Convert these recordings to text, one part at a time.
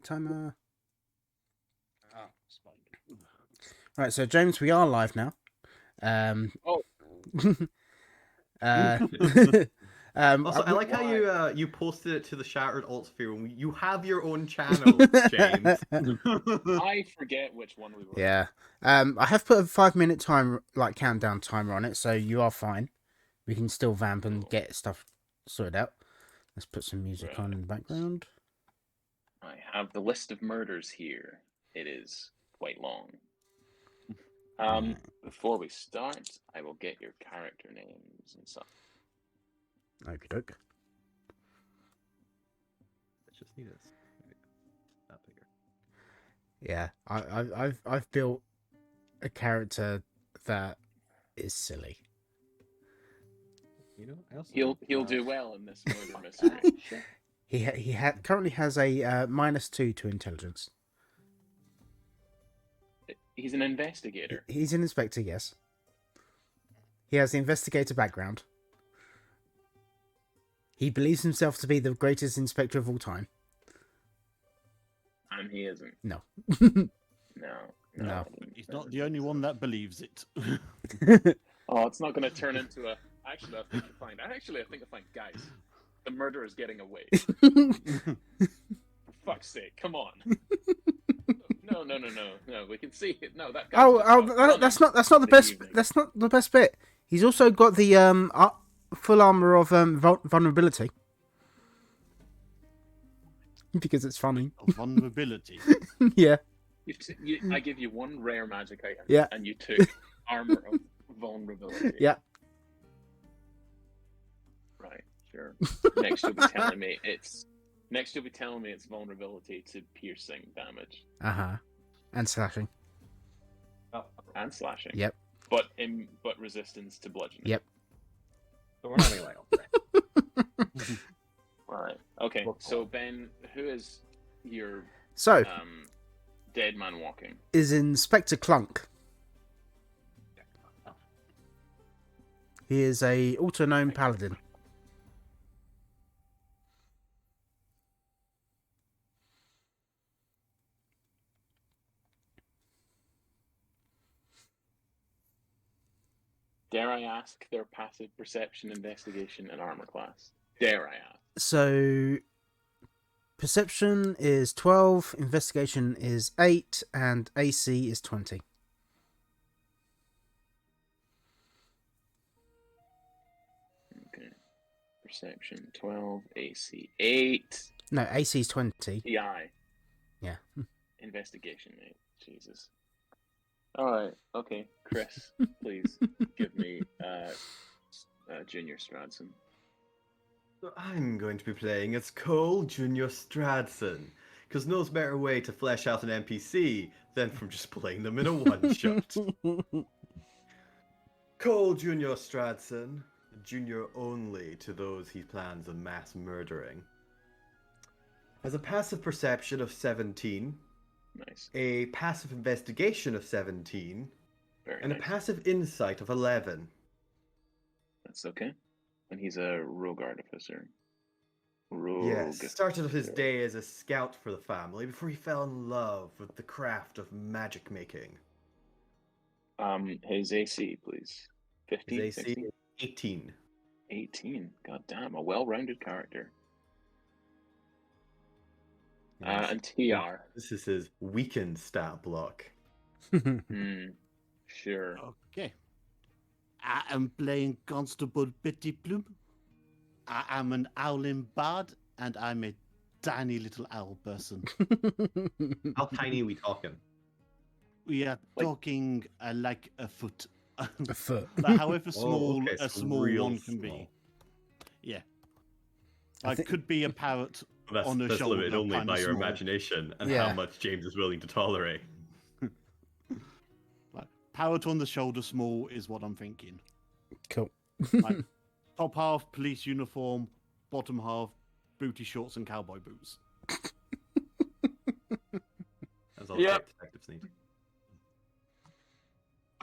timer. Ah, spider. Right, so James, we are live now. Oh. Also, I like how you posted it to the Shattered Alt Sphere. You have your own channel, James. I forget which one we were. Yeah. I have put a 5-minute time, like countdown timer on it, so you are fine. We can still vamp and get stuff sorted out. Let's put some music on in the background. I have the list of murders here. It is quite long. Before we start, I will get your character names and stuff. Okie doke. Let's just need this. That bigger. Yeah, I've built a character that is silly. You know, I also He'll do well in this murder mystery. He currently has a -2 to intelligence. He's an investigator. He's an inspector, yes. He has the investigator background. He believes himself to be the greatest inspector of all time. And he isn't. No. No. He's not the only one that believes it. Oh, it's not going to turn into a... Actually, I think I find... Guys, the murderer is getting away. For fuck's sake, come on. No, we can see it. No, that guy... That's not the best. That's not the best bit. He's also got the full armor of vulnerability. Because it's funny. Vulnerability. Yeah. I give you one rare magic item. Yeah. And you took armor of vulnerability. Yeah. Right. Sure. Next you'll be telling me it's vulnerability to piercing damage. And slashing. And slashing. Yep. But resistance to bludgeoning. Yep. So we're not really like Right. Okay. So Ben, who is your dead man walking? Is Inspector Clunk. He is a auto-known paladin. Dare I ask their passive perception, investigation, and armor class? Dare I ask? So, perception is 12, investigation is 8, and AC is 20. Okay. Perception 12, AC 8. No, AC is 20. TI. Yeah. Investigation 8. Jesus. Alright, okay. Chris, please give me Junior Stradson. So I'm going to be playing as Cole Junior Stradson, because no better way to flesh out an NPC than from just playing them in a one-shot. Cole Junior Stradson, junior only to those he plans on mass murdering, has a passive perception of 17, Nice. a passive investigation of 17, and a passive insight of 11. That's okay. And he's a rogue artificer. Yes, started his day as a scout for the family before he fell in love with the craft of magic making. His AC, please. 15? His AC is 18. 18. God damn, a well-rounded character. And TR. This is his weakened stat block. Sure. Okay. I am playing Constable Petit Plume. I am an owling bard, and I'm a tiny little owl person. How tiny are we talking? We are talking like a foot. A foot. But however small okay, a so small real one can small. be. Yeah. Could be a parrot That's on the shoulder. limited only by your small. imagination and Yeah. how much James is willing to tolerate. Like, parrot on the shoulder small is what I'm thinking. Cool. Like, top half police uniform, bottom half booty shorts and cowboy boots. As all Yep. detectives need.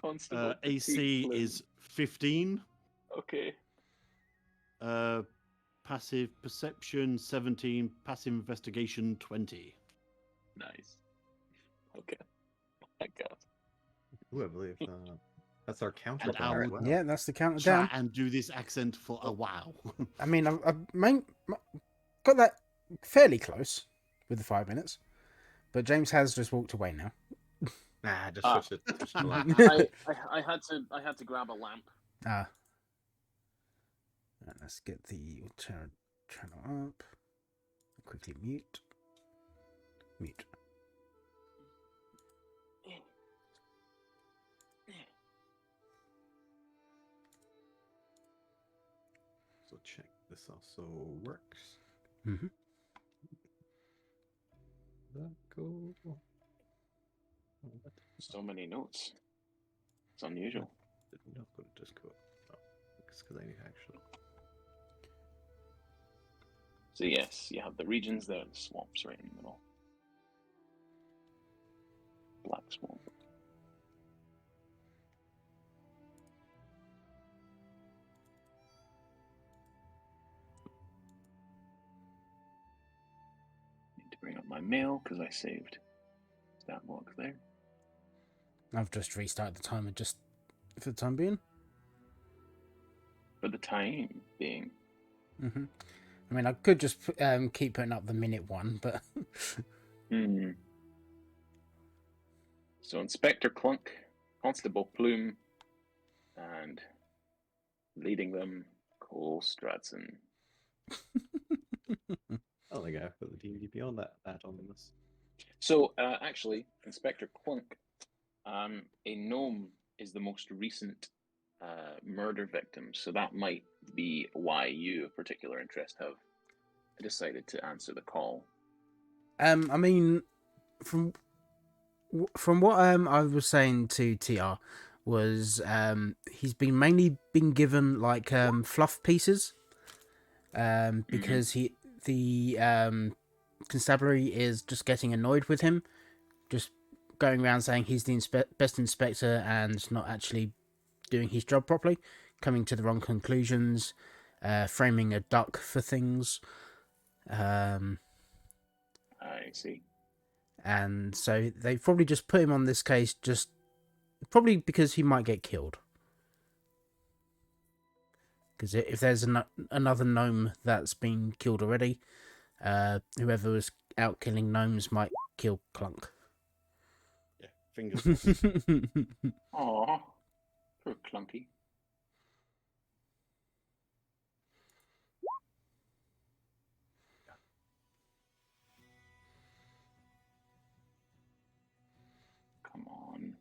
Constable. AC Petit is 15. Okay. Passive perception 17. Passive investigation 20. Nice. Okay. I got. Ooh, I believe that's our counter. And I would Yeah, that's the counter try down. and do this accent for a while. I mean, I've got that fairly close with the 5 minutes, but James has just walked away now. Nah, just Ah. switch it. Switch it to lamp. I had to grab a lamp. Ah. Right, let's get the Alterra channel up. Quickly mute. Mute. So check this also works. Mm-hmm. That go. So many notes. It's unusual. Did not go to Discord. Oh, it's because I need actually. So yes, you have the regions there, the swamps right in the middle. Black swamp. Need to bring up my mail because I saved that block there. I've just restarted the timer just for the time being. For the time being. Mm-hmm. I mean, I could just keep putting up the minute one, but Hmm. So Inspector Clunk, Constable Plume, and leading them, Cole Stratson. I don't think I've put the DVD beyond that on this. So actually, Inspector Clunk, a gnome is the most recent murder victim, so that might be why you, of particular interest, have decided to answer the call. I mean, from what I was saying to TR was he's been mainly been given like fluff pieces because the constabulary is just getting annoyed with him, just going around saying he's the best inspector and not actually doing his job properly, coming to the wrong conclusions, framing a duck for things. I see. And so they probably just put him on this case just probably because he might get killed. Because if there's another gnome that's been killed already, whoever was out killing gnomes might kill Clunk. Yeah, fingers crossed. Aw, poor Clunky. Come on.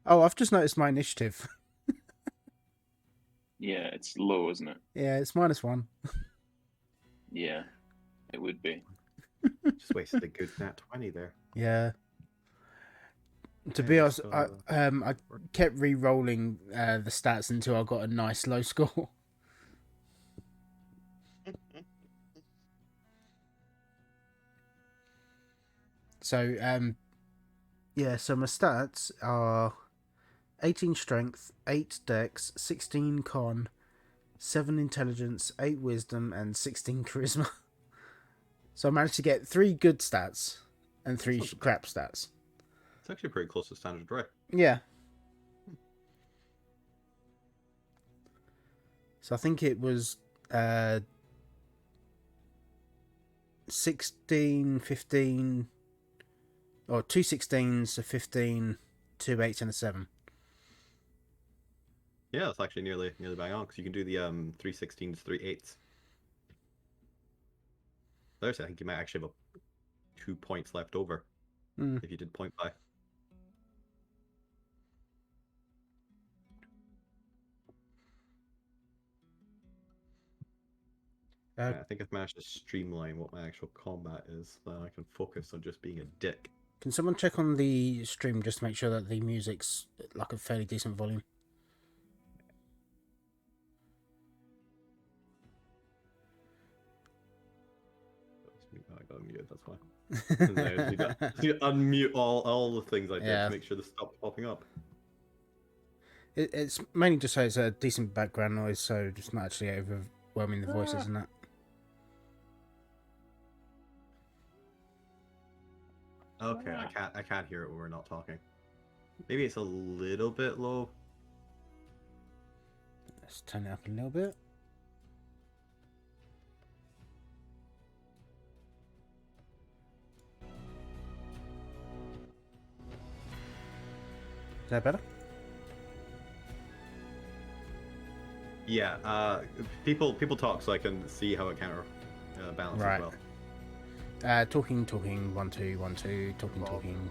Oh, I've just noticed my initiative. Yeah, it's low, isn't it? Yeah, it's -1. Yeah, it would be. Just wasted a good nat 20 there. Yeah. To Yeah, be honest, so, I kept re-rolling the stats until I got a nice low score. So yeah, so my stats are 18 strength, 8 dex, 16 con, 7 intelligence, 8 wisdom, and 16 charisma. So I managed to get 3 good stats and 3 crap stats. It's actually pretty close to standard, right? Yeah. So I think it was 16, 15, or 2 16s, a 15, 2 8s, and a 7. Yeah, that's actually nearly bang on because you can do the 3 16s, 3 8s. There's, I think you might actually have 2 points left over if you did point by. I think I've managed to streamline what my actual combat is, so I can focus on just being a dick. Can someone check on the stream just to make sure that the music's like a fairly decent volume? I got muted, that's why. You unmute all the things I did to make sure this stopped popping up. It's mainly just so it's a decent background noise, so just not actually overwhelming the voices and that. Okay, Ah. I can't hear it when we're not talking. Maybe it's a little bit low. Let's turn it up a little bit. Is that better? Yeah, people talk so I can see how it counter balance Right. as well. Talking, 1 2 1 2, talking,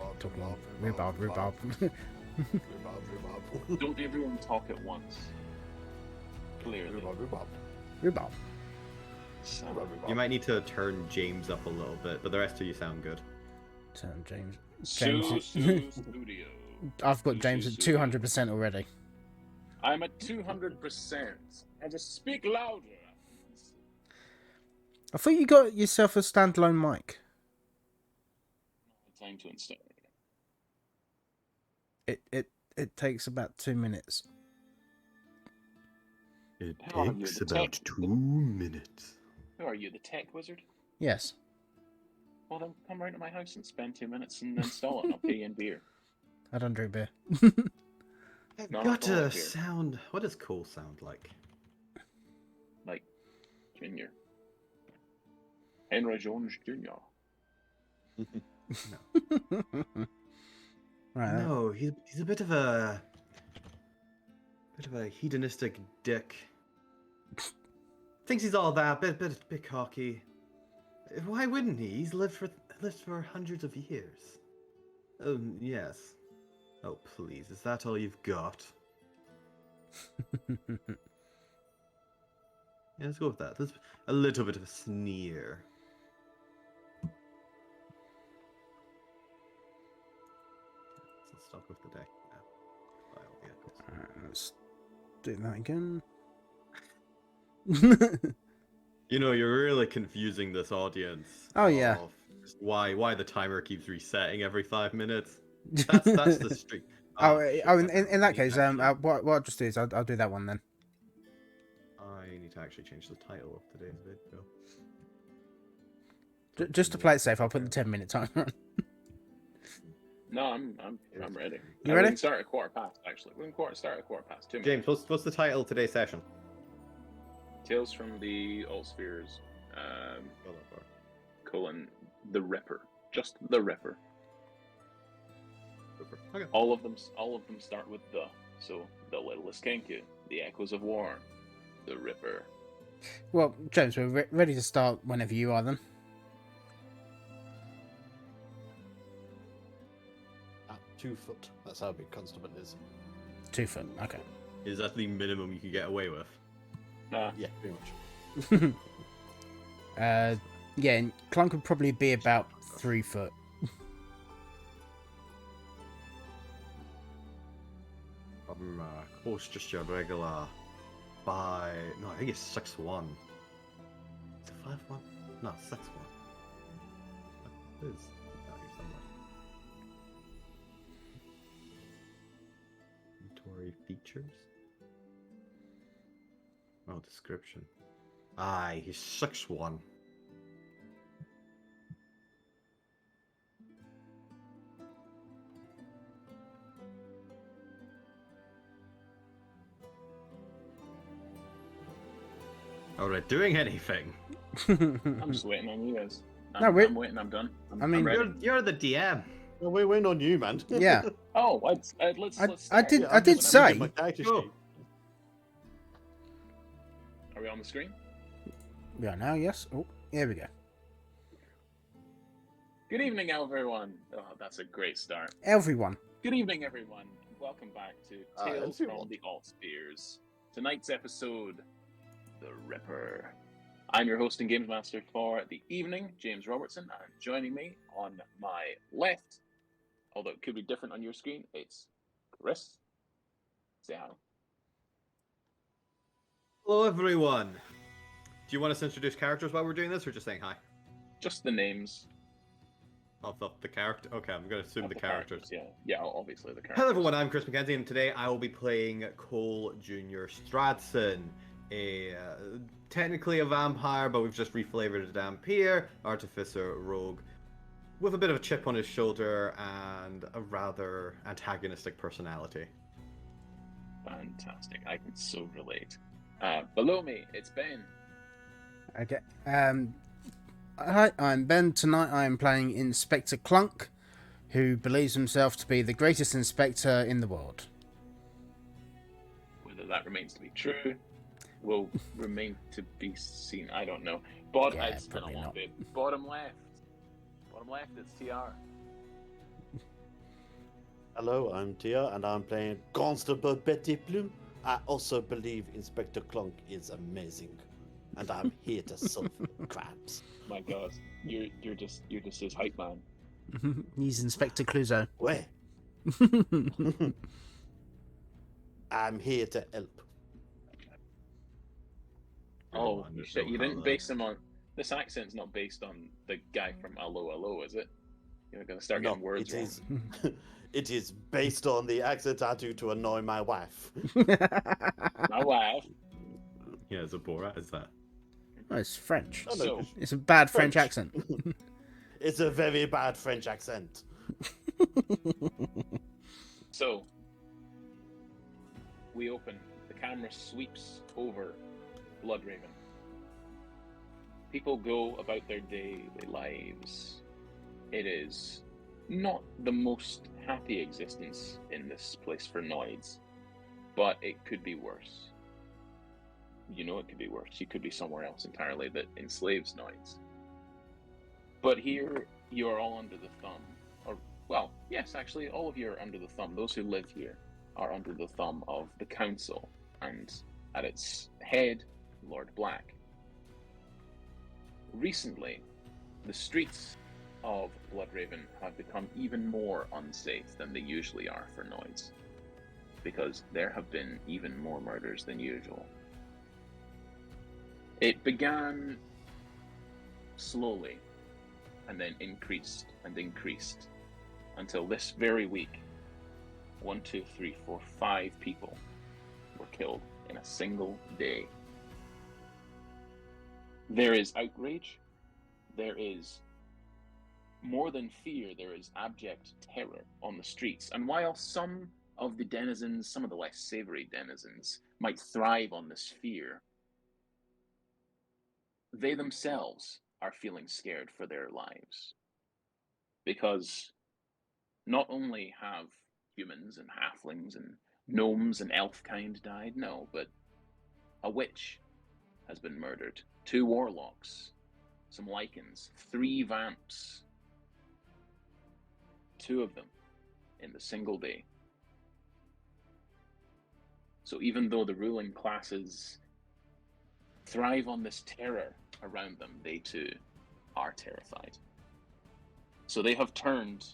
rhubarb. Rhubarb. Don't everyone talk at once. Clearly. Rhubarb. So, You might need to turn James up a little bit, but the rest of you sound good. Turn James. Su Studio. I've got Su James at Studio. 200% already. I'm at 200%. I just speak louder. I thought you got yourself a standalone mic. Time to install. It takes about 2 minutes. It How are you, takes the about tech- 2 minutes. Who are you, the tech wizard? Yes. Well, then come round to my house and spend 2 minutes and install it, and I'll pay you in beer. I don't drink beer. I've No, got not a here. sound. What does Cole sound like? Like, Junior. Henry Jones Jr. Right. No, he's a bit of a hedonistic dick. Thinks he's all that, bit cocky. Why wouldn't he? He's lived for hundreds of years. Yes. Oh please, is that all you've got? Yeah, let's go with that. There's a little bit of a sneer. Let's stop with the deck. Yeah. File the echoes. Alright, let's do that again. You know, you're really confusing this audience. Oh, yeah. of just why the timer keeps resetting every 5 minutes. That's the streak. Oh, shit, in that case, actually- what I'll just do is I'll do that one then. I need to actually change the title of today's video. Just to play it safe, I'll put the 10-minute timer on. No, I'm ready. You ready? We can start at 1:15, actually. We can start at 1:15. 2 James, minutes. what's the title of today's session? Tales from the Alt Spheres, colon, the Ripper. Just the Ripper. Okay. All of them start with the. So, the Littlest Kenku, the Echoes of War, the Ripper. Well, James, we're ready to start whenever you are then. At 2 foot. That's how big Constable is. 2 foot, okay. Is that the minimum you can get away with? Nah, Yeah, pretty much. Yeah, and Clunk would probably be about 3 foot. Course just your regular by no, I think it's 6'1". Is it 5'1"? No, 6'1". It is out here somewhere. Inventory features. Oh, description. Aye, he's 6'1". Alright, doing anything. I'm just waiting on you guys. No, I'm waiting, I'm done. I mean, I'm ready. You're the DM. Well, we're waiting on you, man. Yeah. Oh, let's I start. did- Yeah, I I'm did just- say- I'm gonna get my character Go. sheet. Are we on the screen? We are now, yes. Oh, here we go. Good evening, everyone. Oh, that's a great start. Everyone. Good evening, everyone. Welcome back to Tales everyone. from the Alt Spheres. Tonight's episode, The Ripper. I'm your host and games master for the evening, James Robertson, and joining me on my left, although it could be different on your screen, it's Chris. Say hi. Hello, everyone. Do you want us to introduce characters while we're doing this, or just saying hi? Just the names. Of the character? Okay, I'm going to assume of the characters. Yeah, obviously the characters. Hello, everyone. I'm Chris McKenzie, and today I will be playing Cole Jr. Stradson, technically a vampire, but we've just reflavored it to Dampier, artificer, rogue, with a bit of a chip on his shoulder and a rather antagonistic personality. Fantastic. I can so relate. Below me, it's Ben. Okay. Hi, I'm Ben. Tonight I am playing Inspector Clunk, who believes himself to be the greatest inspector in the world. Whether that remains to be true will remain to be seen. I don't know. But Yeah, it's been a probably long not. day. Bottom left. Bottom left, it's TR. Hello, I'm Tia, and I'm playing Constable Betty Plume. I also believe Inspector Clunk is amazing, and I'm here to solve crimes. My God, you're just his hype man. He's Inspector Clouseau. Where? I'm here to help. Oh, you didn't base him on. This accent's not based on the guy from Allo Allo, is it? You're gonna start getting words it wrong. is. It is based on the accent I do to annoy my wife. My wife. Yeah, Zabora, is that? Oh, it's French. Oh, no, So, It's a bad French French. accent. It's a very bad French accent. So, we open. The camera sweeps over Bloodraven. People go about their daily lives. It is not the most happy existence in this place for Noids, but it could be worse. You know it could be worse. You could be somewhere else entirely that enslaves Noids. But here, you are all under the thumb. Or, well, yes, actually, all of you are under the thumb. Those who live here are under the thumb of the council, and at its head, Lord Black. Recently, the streets of Bloodraven have become even more unsafe than they usually are for Noids, because there have been even more murders than usual. It began slowly, and then increased and increased, until this very week, 1, 2, 3, 4, 5 people were killed in a single day. There is outrage, there is more than fear, there is abject terror on the streets. And while some of the denizens, some of the less savory denizens, might thrive on this fear, they themselves are feeling scared for their lives. Because not only have humans and halflings and gnomes and elf kind died, no, but a witch has been murdered, 2 warlocks, some lycans, 3 vamps, 2 of them in the single day. So even though the ruling classes thrive on this terror around them, they too are terrified. So they have turned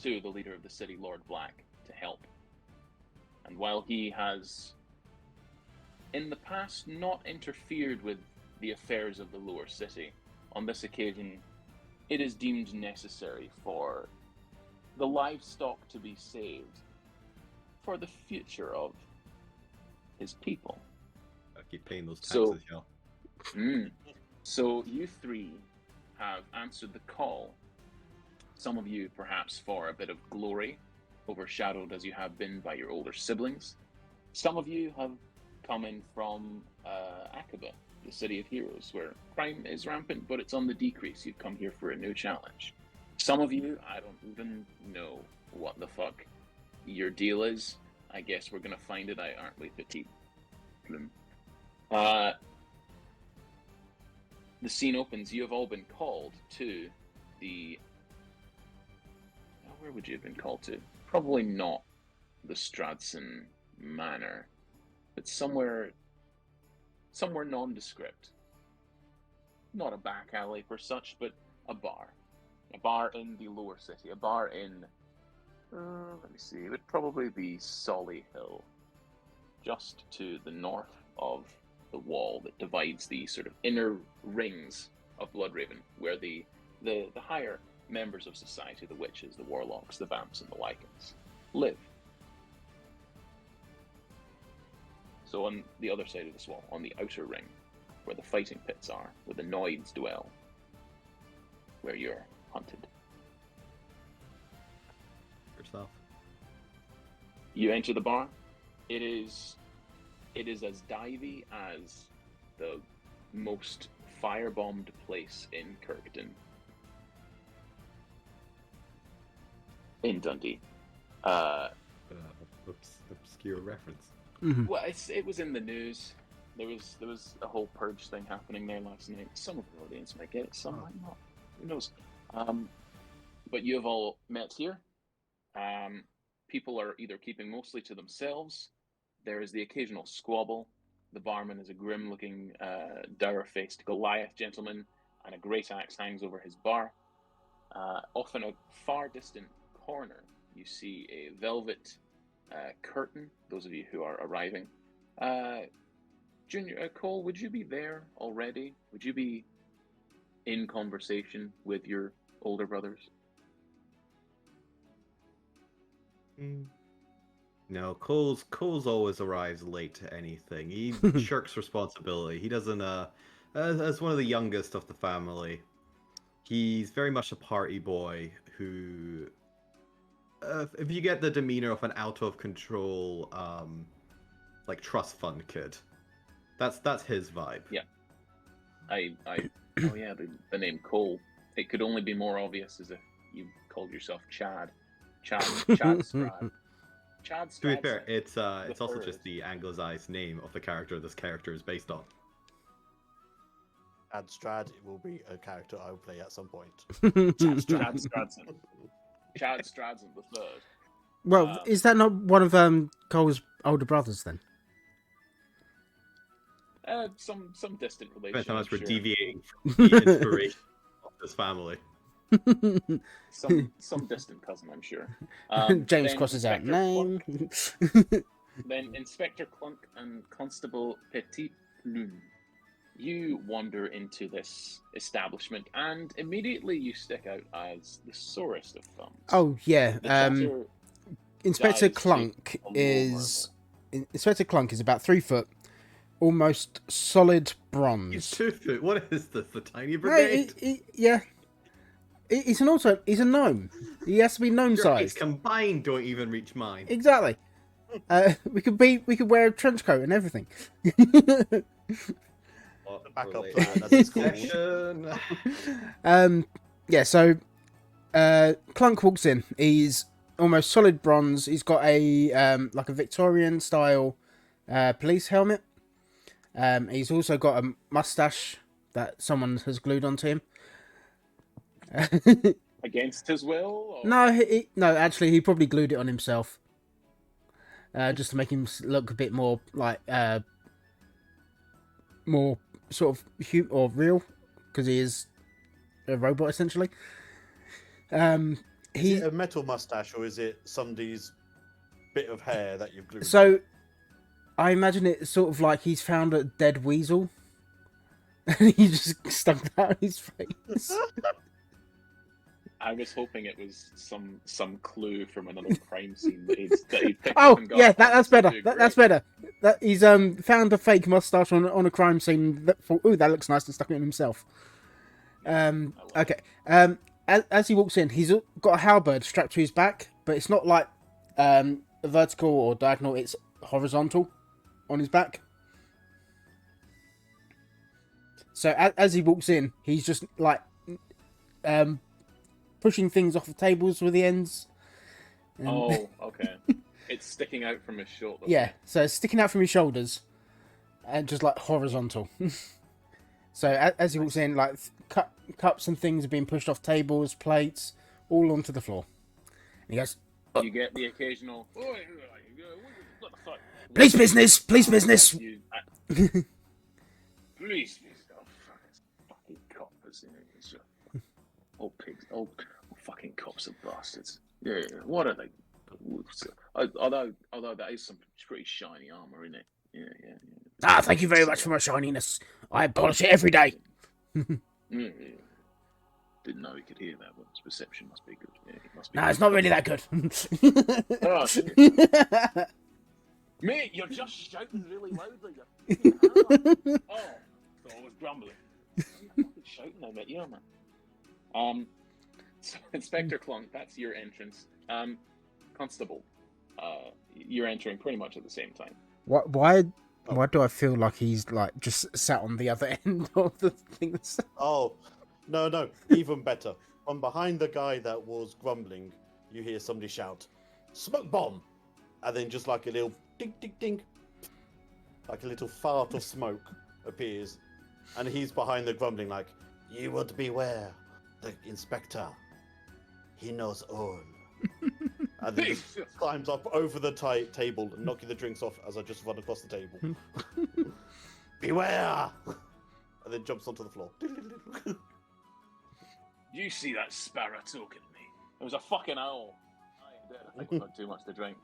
to the leader of the city, Lord Black, to help. And while he has, in the past, not interfered with the affairs of the lower city, on this occasion, it is deemed necessary for the livestock to be saved for the future of his people. I keep paying those So- taxes, y'all. So you 3 have answered the call. Some of you perhaps for a bit of glory, overshadowed as you have been by your older siblings. Some of you have come in from Aqaba, the city of heroes, where crime is rampant, but it's on the decrease. You've come here for a new challenge. Some of you, I don't even know what the fuck your deal is. I guess we're gonna find it out, aren't we, Petit Plume? The scene opens. You have all been called to the... Where would you have been called to? Probably not the Stradson Manor, but somewhere nondescript. Not a back alley for such, but a bar. A bar in the lower city. A bar in... let me see. It would probably be Solly Hill. Just to the north of the wall that divides the sort of inner rings of Bloodraven, where the higher members of society, the witches, the warlocks, the vamps, and the lycans, live. So on the other side of this wall, on the outer ring, where the fighting pits are, where the Noids dwell, where you're hunted. myself. You enter the bar. It is as divey as the most firebombed place in Kirkton. In Dundee. Obscure reference. Mhm. Well, it was in the news. There was a whole purge thing happening there last night. Some of the audience might get it, some might not. Who knows? But you have all met here. People are either keeping mostly to themselves. There is the occasional squabble. The barman is a grim-looking, dour-faced Goliath gentleman, and a great axe hangs over his bar. Off in a far distant corner, you see a velvet curtain, those of you who are arriving. Junior, Cole, would you be there already? Would you be in conversation with your older brothers? No, Cole's always arrives late to anything. He shirks responsibility. He doesn't. As one of the youngest of the family, he's very much a party boy who. If you get the demeanor of an out of control, like trust fund kid, that's his vibe. Yeah. Oh yeah, the name Cole. It could only be more obvious as if you called yourself Chad. Chad Strad. Chad To be Strad. fair, it's also third. just the anglicized name of the character this character is based on. And Strad will be a character I will play at some point. Chad Stradson. Chad Stradson the third. Well, is that not one of Cole's older brothers then? Some distant relation. Depends how much we're sure. deviating from the inspiration of this family. Some distant cousin, I'm sure. James then crosses out Inspector name. Clunk, then Inspector Clunk and Constable Petit Plume. You wander into this establishment, and immediately you stick out as the sorest of thumbs. Oh yeah, The chatter Inspector dies to Clunk a low is Inspector Clunk is about 3 foot, almost solid He's bronze. 2 foot. What is this? The tiny No, brigade? he's a gnome. He has to be gnome Your heights sized. combined don't even reach mine. Exactly. We could wear a trench coat and everything. The backup plan, as it's called. Yeah, so Clunk walks in. He's almost solid bronze. He's got a like a Victorian style police helmet. He's also got a mustache that someone has glued onto him. against his will? Or? No, actually, he probably glued it on himself, just to make him look a bit more like more sort of or real, because he is a robot essentially. Is it a metal mustache or is it somebody's bit of hair that you've glued? So, I imagine it's sort of like he's found a dead weasel, and he just stuck that on his face. I was hoping it was some clue from another crime scene that he picked Oh up and got. yeah, that's better. Great. That's better. That he's found a fake mustache on a crime scene. That that looks nice, and stuck it in himself. Okay. As he walks in, he's got a halberd strapped to his back, but it's not like vertical or diagonal. It's horizontal on his back. So as he walks in, he's just like pushing things off the tables with the ends. Oh, okay. It's sticking out from his shoulder. Yeah, so it's sticking out from his shoulders, and just like horizontal. So as he walks in, like cups and things are being pushed off tables, plates, all onto the floor. And he goes, You get the occasional. What the fuck? "Police business, police business." Police business. Oh, fuck, it's fucking cops. It's just, old pigs. Old fucking cops are bastards. Yeah, what are they? Although that is some pretty shiny armor, isn't it? Yeah. Ah, thank you very much for my shininess. I polish it every day. Yeah. Didn't know he could hear that, but his perception must be good. Yeah, he must be. No, it's not really that good. Oh, mate, you're just shouting really loudly. Oh, thought I was grumbling. You're fucking shouting, I bet you, man. So Inspector Clunk, that's your entrance. Constable, you're entering pretty much at the same time. Why Oh. why do I feel like he's like just sat on the other end of the thing? Oh, no, even better. From behind the guy that was grumbling, you hear somebody shout, "Smoke bomb!" And then just like a little ding, ding, ding, like a little fart of smoke appears. And he's behind the grumbling like, "You would beware, the inspector. He knows all." And then just climbs up over the table, knocking the drinks off as I just run across the table. Beware! And then jumps onto the floor. You see that sparrow talking to me? It was a fucking owl. I think I've had too much to drink.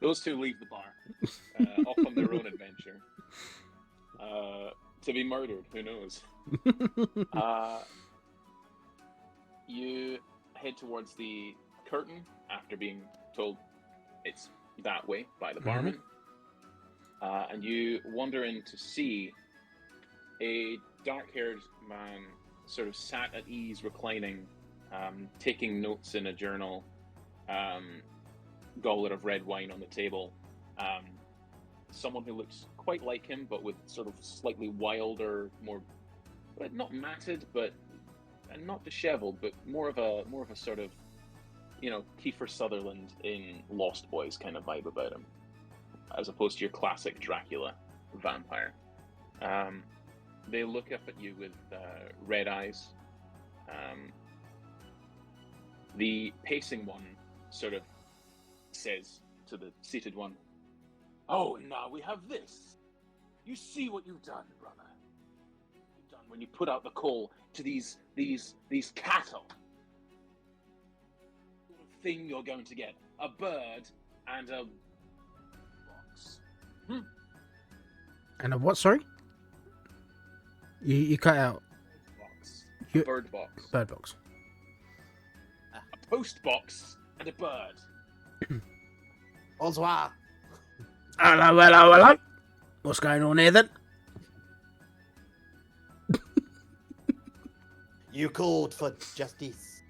Those two leave the bar, off on their own adventure. To be murdered, who knows? You head towards the curtain after being told it's that way by the barman. And you wander in to see a dark-haired man sort of sat at ease, reclining, taking notes in a journal, goblet of red wine on the table. Someone who looks quite like him, but with sort of slightly wilder, more, not matted, but and not disheveled, but more of a sort of, Kiefer Sutherland in Lost Boys kind of vibe about him, as opposed to your classic Dracula vampire. They look up at you with red eyes. The pacing one sort of says to the seated one, "Oh, and now we have this. You see what you've done, brother. You've done when you put out the call to these cattle. What sort of thing you're going to get? A bird and a box." And a what? Sorry, you cut out. Box. You- A bird box. Bird box. A post box and a bird. Bonsoir. Hello. What's going on here then? You called for justice.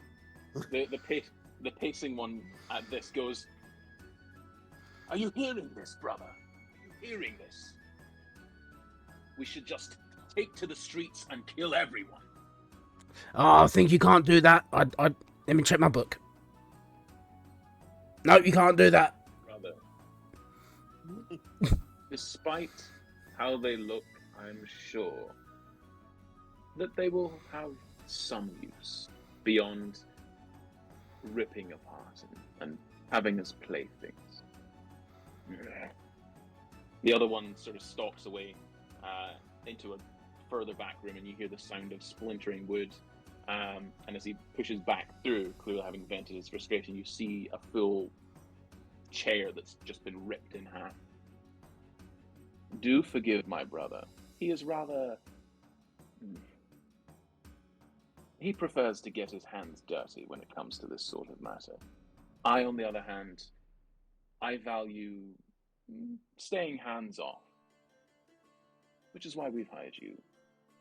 The pacing one at this goes, "Are you hearing this, brother? Are you hearing this? We should just take to the streets and kill everyone." Oh, I think you can't do that. Let me check my book. No, you can't do that. Brother. Despite how they look, I'm sure that they will have some use beyond ripping apart and having us playthings. The other one sort of stalks away into a further back room, and you hear the sound of splintering wood. And as he pushes back through, clearly having vented his frustration, you see a full chair that's just been ripped in half. Do forgive my brother. He is rather... He prefers to get his hands dirty when it comes to this sort of matter. I, on the other hand, I value staying hands-off, which is why we've hired you.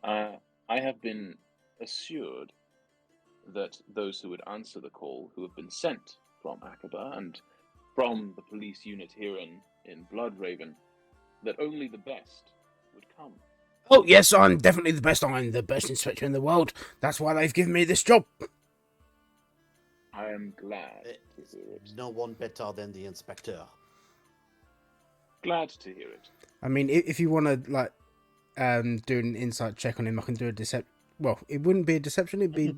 I have been assured that those who would answer the call, who have been sent from Aqaba and from the police unit here in Bloodraven, that only the best would come. Oh, yes, I'm definitely the best. I'm the best inspector in the world. That's why they've given me this job. I am glad to hear it. No one better than the inspector. Glad to hear it. I mean, if you want to, like, do an insight check on him, I can do a deception. Well, it wouldn't be a deception, it'd be...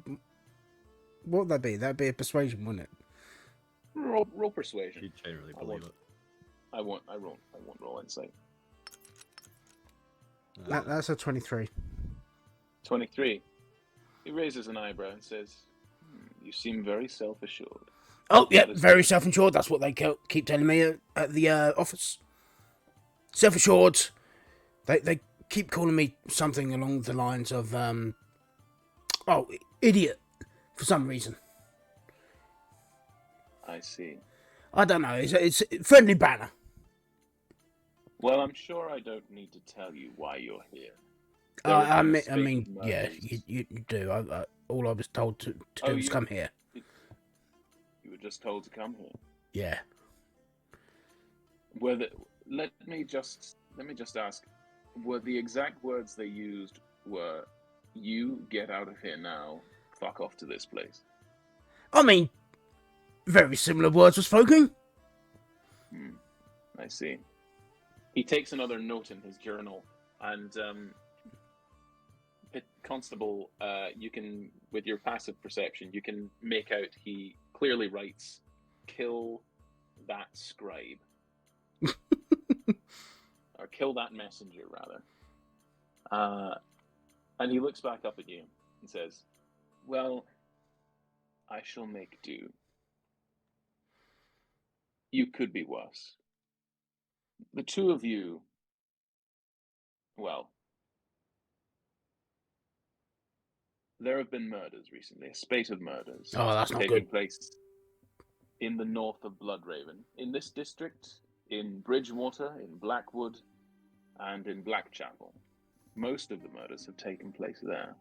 What would that be? That'd be a persuasion, wouldn't it? Roll persuasion. You generally believe it. I won't roll insight. That's a 23. 23. He raises an eyebrow and says, "You seem very self-assured." Oh, yeah, very self-assured. That's what they keep telling me at the office. Self-assured. They keep calling me something along the lines of, idiot, for some reason. I see. I don't know. It's friendly banner. Well, I'm sure I don't need to tell you why you're here. I mean, yeah, you do. All I was told to do was you- come here. just told to come here. Yeah. Let me just ask, were the exact words they used were, "You get out of here now, fuck off to this place"? I mean, very similar words were spoken. I see. He takes another note in his journal, and Constable, you can, with your passive perception, you can make out he clearly writes, "Kill that scribe." Or kill that messenger, rather. And he looks back up at you and says, "Well, I shall make do. You could be worse. The two of you, well, there have been murders recently, a spate of murders Oh, that's not taking good. place in the north of Bloodraven, in this district, in Bridgewater, in Blackwood, and in Blackchapel. Most of the murders have taken place there.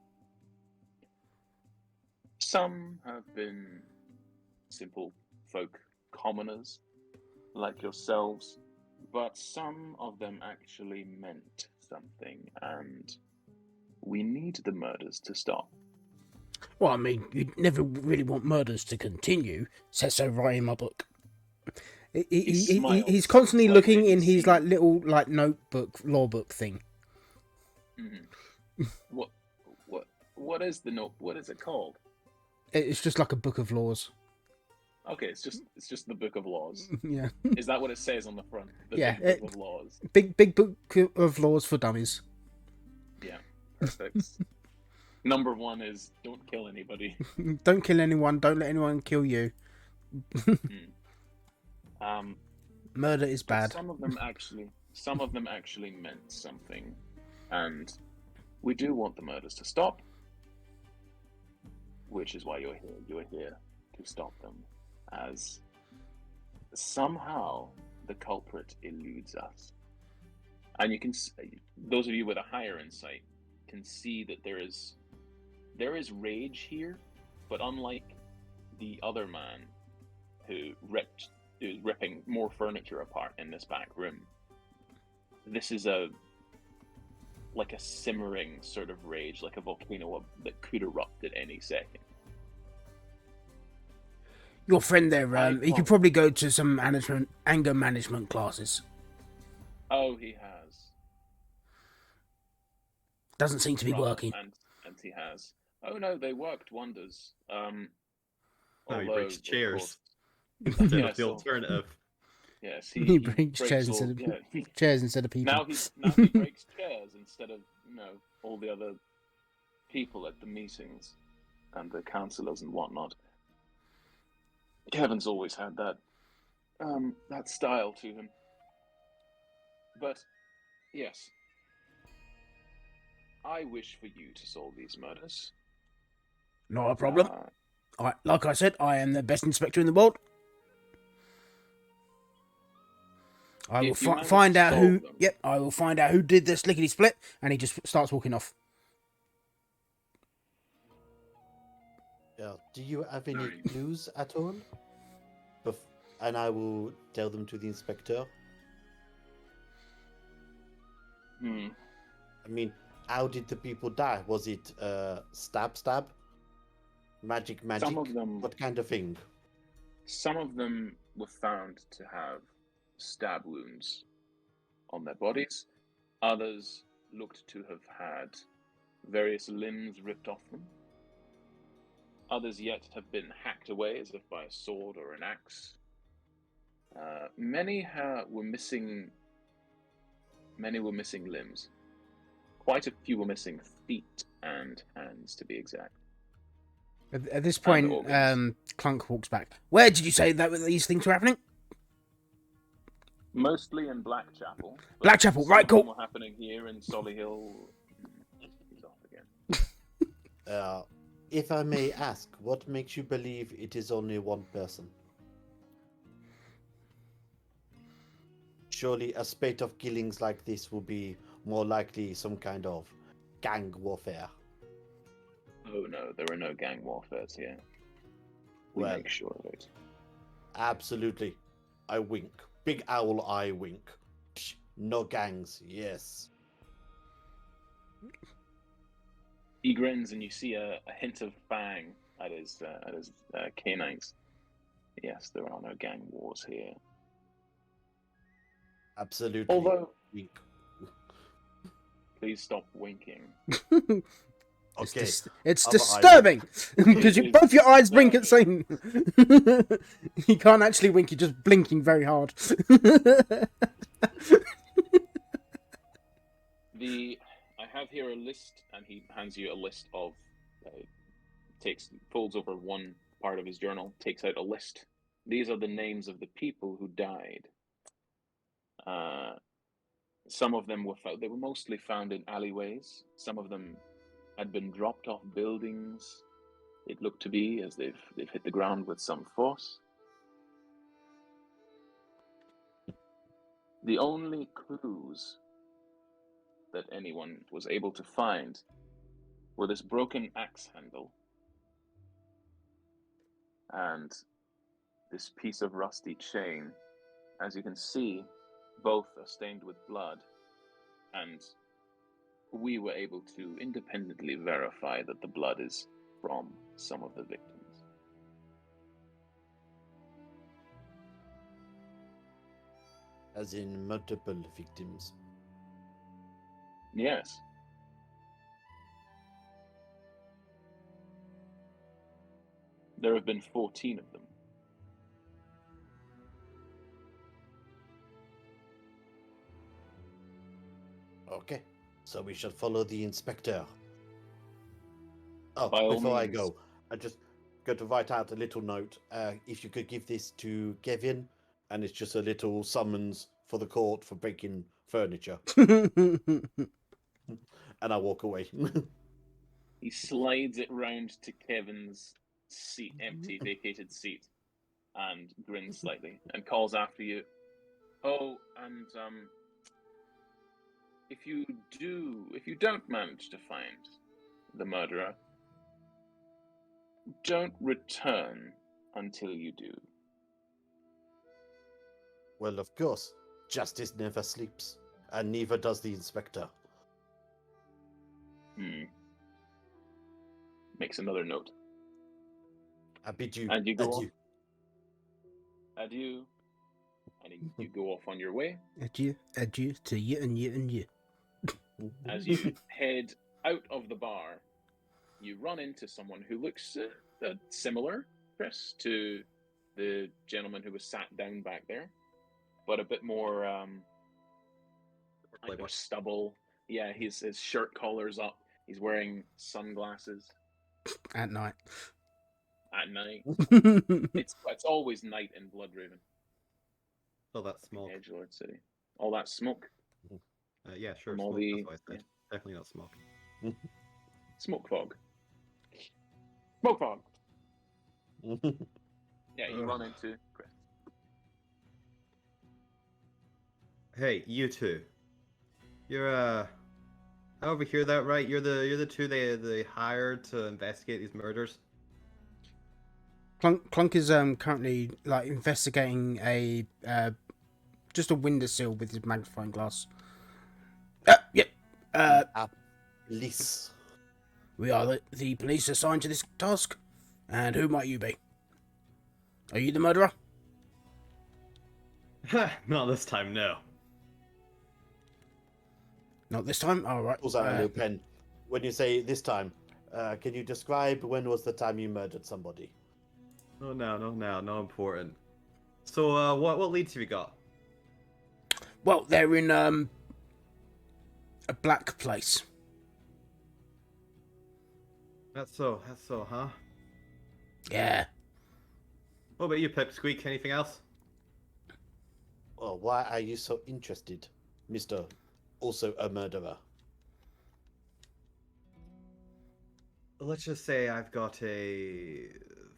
Some have been simple folk commoners like yourselves, but some of them actually meant something, and we need the murders to stop. Well, I mean, you never really want murders to continue. Says so right in my book. He's constantly like looking maybe in his seen- little notebook, law book thing. Mm-hmm. What is the note? What is it called? It's just like a book of laws. Okay, it's just the Book of Laws. Yeah. Is that what it says on the front? The Yeah, Big Book of Laws. Big book of laws for dummies. Yeah, perfect. Number 1 is don't kill anybody. Don't kill anyone. Don't let anyone kill you. Murder is bad. Some of them actually meant something, and we do want the murders to stop, which is why you're here. You're here to stop them, as somehow the culprit eludes us. And you can, those of you with a higher insight can see that there is rage here, but unlike the other man who is ripping more furniture apart in this back room, this is a simmering sort of rage, like a volcano that could erupt at any second. Your friend there, he could probably go to some anger management classes. Oh, he has. Doesn't seem to be working. And he has. Oh no, they worked wonders. No, he breaks chairs. Yeah, Instead of the alternative. Yes, he breaks chairs instead of people. Now he breaks chairs instead of all the other people at the meetings and the councillors and whatnot. Kevin's always had that style to him. But yes, I wish for you to solve these murders. Not a problem. Like I said, I am the best inspector in the world. I will find out who. Them. Yep, I will find out who did this lickety split, and he just starts walking off. Do you have any clues at all? And I will tell them to the inspector. I mean, how did the people die? Was it stab? Magic? Some of them, what kind of thing? Some of them were found to have stab wounds on their bodies. Others looked to have had various limbs ripped off them. Others yet have been hacked away as if by a sword or an axe. Many were missing limbs. Quite a few were missing feet and hands, to be exact. At this point, Clunk walks back. Where did you say that these things were happening? Mostly in Blackchapel. Blackchapel, right, cool. Were happening here in Solihull. He's off again. If I may ask, what makes you believe it is only one person? Surely a spate of killings like this will be more likely some kind of gang warfare. Oh no, there are no gang warfares here. We make sure of it. Absolutely. I wink. Big owl eye wink. Psh, no gangs, yes. He grins, and you see a hint of fang at his canines. Yes, there are no gang wars here. Absolutely. Although, Wink. please stop winking. Okay. It's Other eye disturbing because It is both your eyes blink at the same. disturbing. You can't actually wink; you're just blinking very hard. I have here a list, and he hands you a list of folds over one part of his journal, takes out a list. These are the names of the people who died. Some of them they were mostly found in alleyways. Some of them had been dropped off buildings. It looked to be as they've hit the ground with some force. The only clues that anyone was able to find were this broken axe handle and this piece of rusty chain. As you can see, both are stained with blood, and we were able to independently verify that the blood is from some of the victims. As in multiple victims. Yes. There have been 14 of them. Okay. So we should follow the inspector. Oh, By all before I means. go, I just got to write out a little note. If you could give this to Kevin, and it's just a little summons for the court for breaking furniture. And I walk away. He slides it round to Kevin's seat, empty, vacated seat, and grins slightly and calls after you. Oh, and if you don't manage to find the murderer, don't return until you do. Well, of course, justice never sleeps, and neither does the inspector. Makes another note. I bid you And you go adieu. Adieu. And you go off on your way. Adieu, adieu to you and you and you. As you head out of the bar, you run into someone who looks similar, Chris, to the gentleman who was sat down back there, but a bit more either stubble. Yeah, his shirt collar's up. He's wearing sunglasses At night. at night. It's always night in Bloodraven. Oh, that's smoke. Edgelord City. All that smoke. Yeah, sure. From all Smoke, the- that's what I said. Definitely not smoke. Smoke fog. Smoke fog. Yeah, you run into Chris. Hey, you two. You're I overhear that right? You're the two they hired to investigate these murders. Clunk is currently like investigating a just a windowsill with his magnifying glass. Yep. Police. We are the police assigned to this task. And who might you be? Are you the murderer? Not this time, no. Not this time? Alright. Pulls out a little pen. When you say this time, can you describe when was the time you murdered somebody? No important. So, what leads have you got? Well, they're in a black place. That's so, huh? Yeah. What about you, Pipsqueak? Anything else? Well, why are you so interested, Mr. Also a murderer? Let's just say I've got a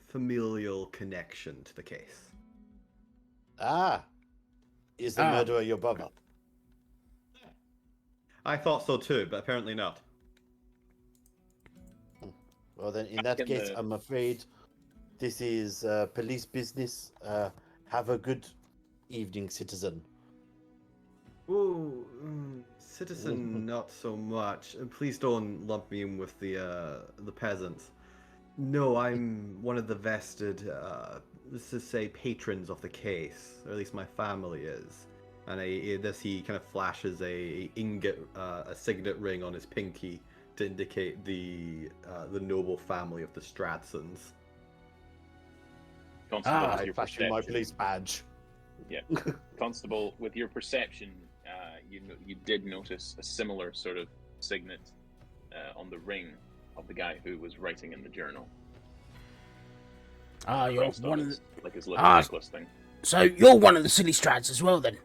familial connection to the case. Ah, is the murderer your brother? I thought so too, but apparently not. Well, then, in that case, I'm afraid this is police business. Have a good evening, citizen. Ooh, citizen, not so much. And please don't lump me in with the peasants. No, I'm one of the vested, let's just say, patrons of the case, or at least my family is. And he kind of flashes a ingot, a signet ring on his pinky to indicate the noble family of the Stratsons. Constable, with I your flash you my perception. police badge. Yeah, Constable, with your perception, you did notice a similar sort of signet on the ring of the guy who was writing in the journal. Ah, you're Crossed on one of his, the... like his little Ah. necklace thing. So you're one of the silly strats as well, then?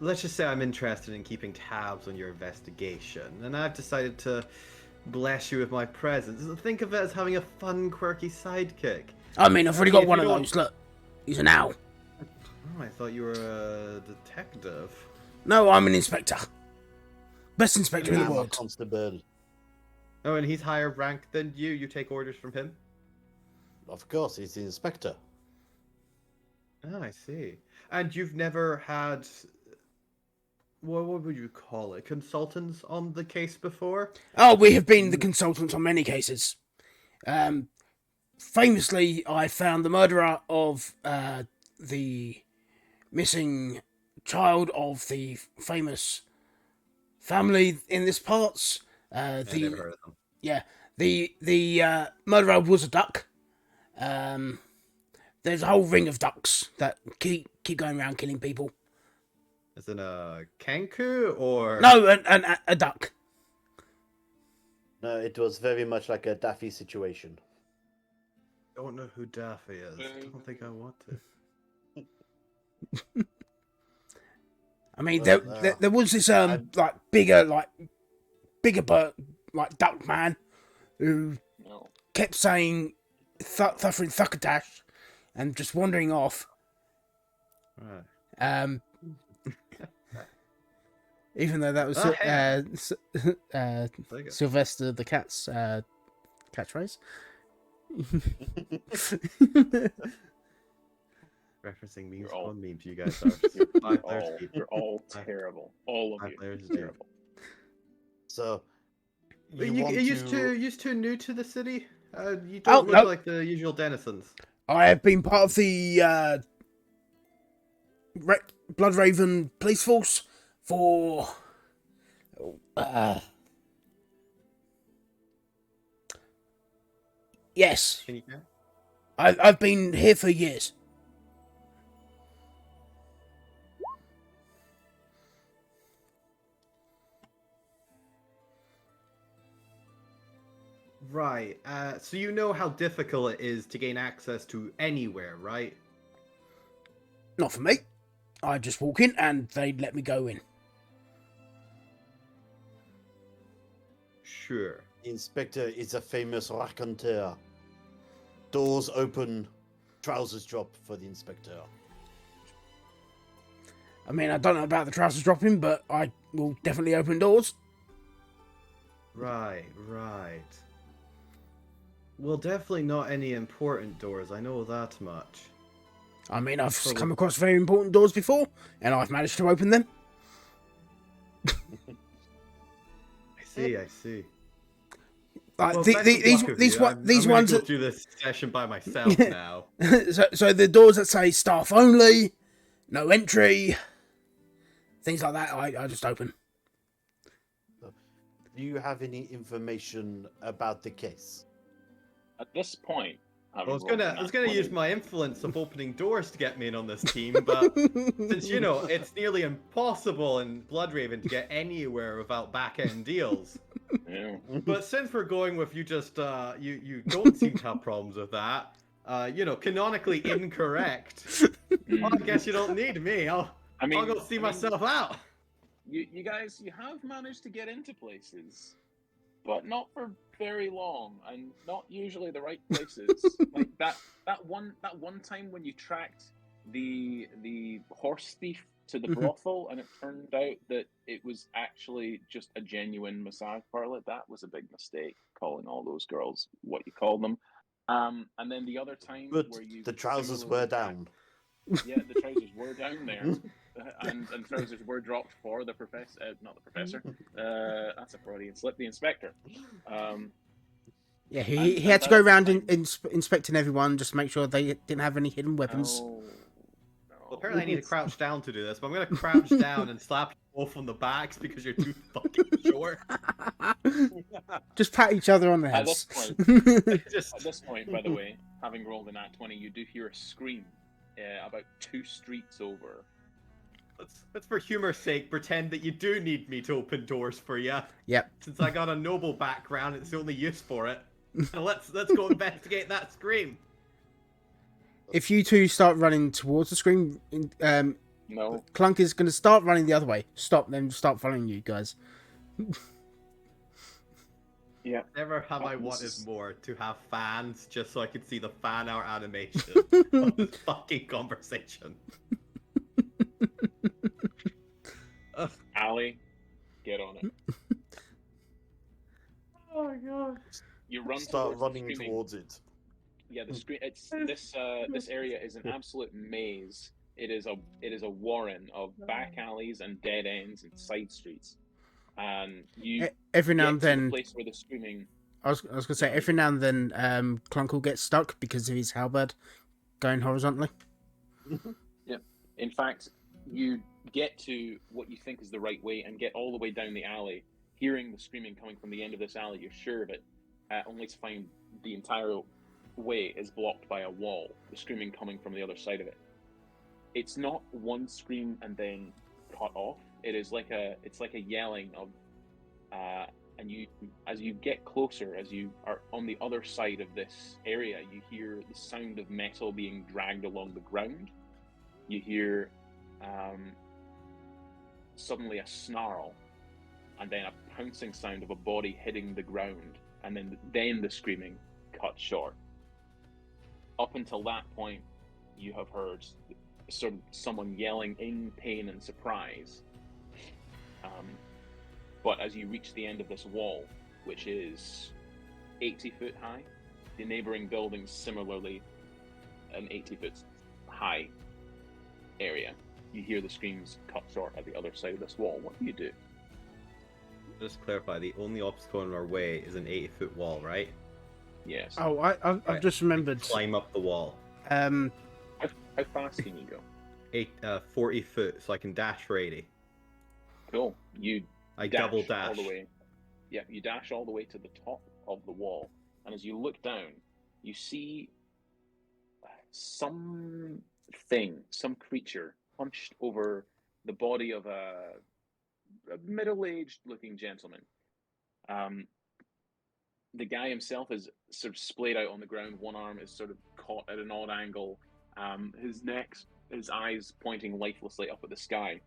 Let's just say I'm interested in keeping tabs on your investigation, and I've decided to bless you with my presence. Think of it as having a fun, quirky sidekick. I mean, I've already If got you one of don't- those. Look, he's an owl. Oh, I thought you were a detective. No, I'm an inspector. Best inspector in the I'm a world. constable. Oh, and he's higher rank than you. You take orders from him? Of course, he's the inspector. Oh, I see. And you've never had... what would you call it? Consultants on the case before? Oh, we have been the consultants on many cases. Famously, I found the murderer of the missing child of the famous family in this parts. I never heard of them. Yeah, the murderer was a duck. There's a whole ring of ducks that keep going around killing people. Is it a kanku or... No, a duck. No, it was very much like a Daffy situation. Don't know who Daffy is. Don't think I want to. I mean, Well, there was this bigger bird, like duck man, who No. kept saying thuffering thuckadash and just wandering off. Right. Even though that was There you go. Sylvester the cat's catchphrase. Referencing memes You're all- on memes, you guys are. Five layers deep. You're all terrible. All of Five you. layers deep. Terrible. So, Are you you want used to new to the city? You don't look no. like the usual denizens. I have been part of the Blood Raven police force for yes, Can you count? I've been here for years. Right. So you know how difficult it is to gain access to anywhere, right? Not for me. I just walk in and they'd let me go in. Sure. The inspector is a famous raconteur. Doors open, trousers drop for the inspector. I mean, I don't know about the trousers dropping, but I will definitely open doors. Right. Well, definitely not any important doors. I know that much. I mean, I've Oh, come across very important doors before, and I've managed to open them. I see. Like Well, the, best the, of these luck with these you. one these I'm gonna ones go that through this session by myself now. so the doors that say staff only, no entry, things like that. I just open. Do you have any information about the case? At this point, I was gonna use my influence of opening doors to get me in on this team, but since you know it's nearly impossible in Bloodraven to get anywhere without back end deals. Yeah. But since we're going with you just you don't seem to have problems with that. Canonically incorrect. Well, I guess you don't need me. I'll go see myself out. You guys, you have managed to get into places, but not for very long, and not usually the right places. Like that one time when you tracked the horse thief to the brothel, and it turned out that it was actually just a genuine massage parlor. That was a big mistake, calling all those girls what you call them. And then the other time But where you the trousers similarly were attack- down. Yeah, the trousers were down there, and trousers were dropped for the professor. Not the professor. That's a Freudian slip. The inspector. Yeah, And he had to that go was the around time- inspecting everyone, just to make sure they didn't have any hidden weapons. No, Well, apparently I need to no. crouch down to do this, but I'm gonna crouch down and slap you both on the backs because you're too fucking short. Just pat each other on the At this heads. At this point, by the way, having rolled a nat 20, you do hear a scream about 2 streets over. Let's for humor's sake pretend that you do need me to open doors for you. Yep. Since I got a noble background, it's the only use for it. So let's go investigate that scream. If you two start running towards the screen, No, Clunk is going to start running the other way. Stop, then start following you guys. yeah. Never have I This wanted is- more to have fans just so I could see the fan art animation of this fucking conversation. Ali, get on it. Oh my god. You run Start towards running the screaming. towards it. Yeah, the screen. It's this area is an absolute maze. It is a warren of back alleys and dead ends and side streets, and you Every now get and to the then, place where the screaming. I was going to say, every now and then, Clunk will get stuck because of his halberd going horizontally. In fact, you get to what you think is the right way and get all the way down the alley, hearing the screaming coming from the end of this alley. You're sure of it, only to find the entire way is blocked by a wall. The screaming coming from the other side of it. It's not one scream and then cut off. It's like a yelling of, and you, as you get closer, as you are on the other side of this area, you hear the sound of metal being dragged along the ground. You hear suddenly a snarl, and then a pouncing sound of a body hitting the ground, and then the screaming cut short. Up until that point, you have heard sort of someone yelling in pain and surprise. But as you reach the end of this wall, which is 80 foot high, the neighboring buildings similarly an 80 foot high area, you hear the screams cut short at the other side of this wall. What do you do? Just to clarify, the only obstacle in our way is an 80-foot wall, right? Yes. Oh, I've Right. just remembered. Climb up the wall. Um, How fast can you go? 40 foot, so I can dash for 80. Cool. You I dash double dash. all the way. Yeah, you dash all the way to the top of the wall, and as you look down, you see some creature hunched over the body of a middle-aged looking gentleman. The guy himself is sort of splayed out on the ground. One arm is sort of caught at an odd angle. His eyes pointing lifelessly up at the sky.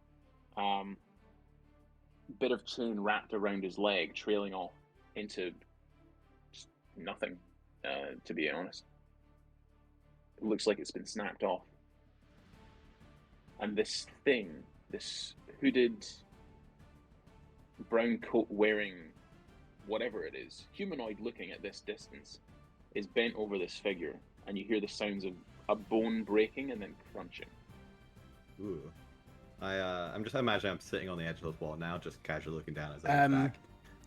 Bit of chain wrapped around his leg, trailing off into just nothing, to be honest. It looks like it's been snapped off. And this thing, this hooded, brown coat wearing, whatever it is, humanoid looking at this distance, is bent over this figure, and you hear the sounds of a bone breaking and then crunching. Ooh. I'm just imagining I'm sitting on the edge of this wall now, just casually looking down as I look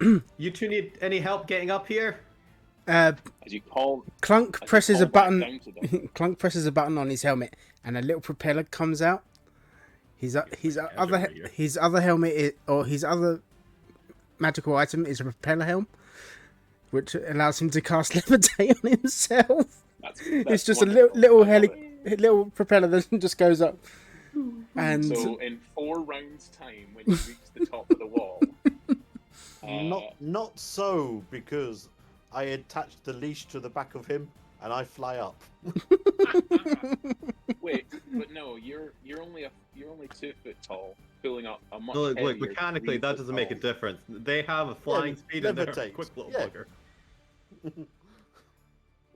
back. You two need any help getting up here? As you call, Clunk as you presses a call back button. down to them, Clunk presses a button on his helmet, and a little propeller comes out. His other helmet his other magical item is a propeller helm, which allows him to cast levitate on himself. It's just a wonderful. little propeller that just goes up. And So in 4 rounds' time, when you reach the top of the wall, Not so, because I attached the leash to the back of him and I fly up. wait, but no, you're only 2 foot tall, pulling up a much Look, heavier mechanically, 3 that foot doesn't make a tall- difference. They have a flying speed and they're a levitate, quick little yeah. bugger.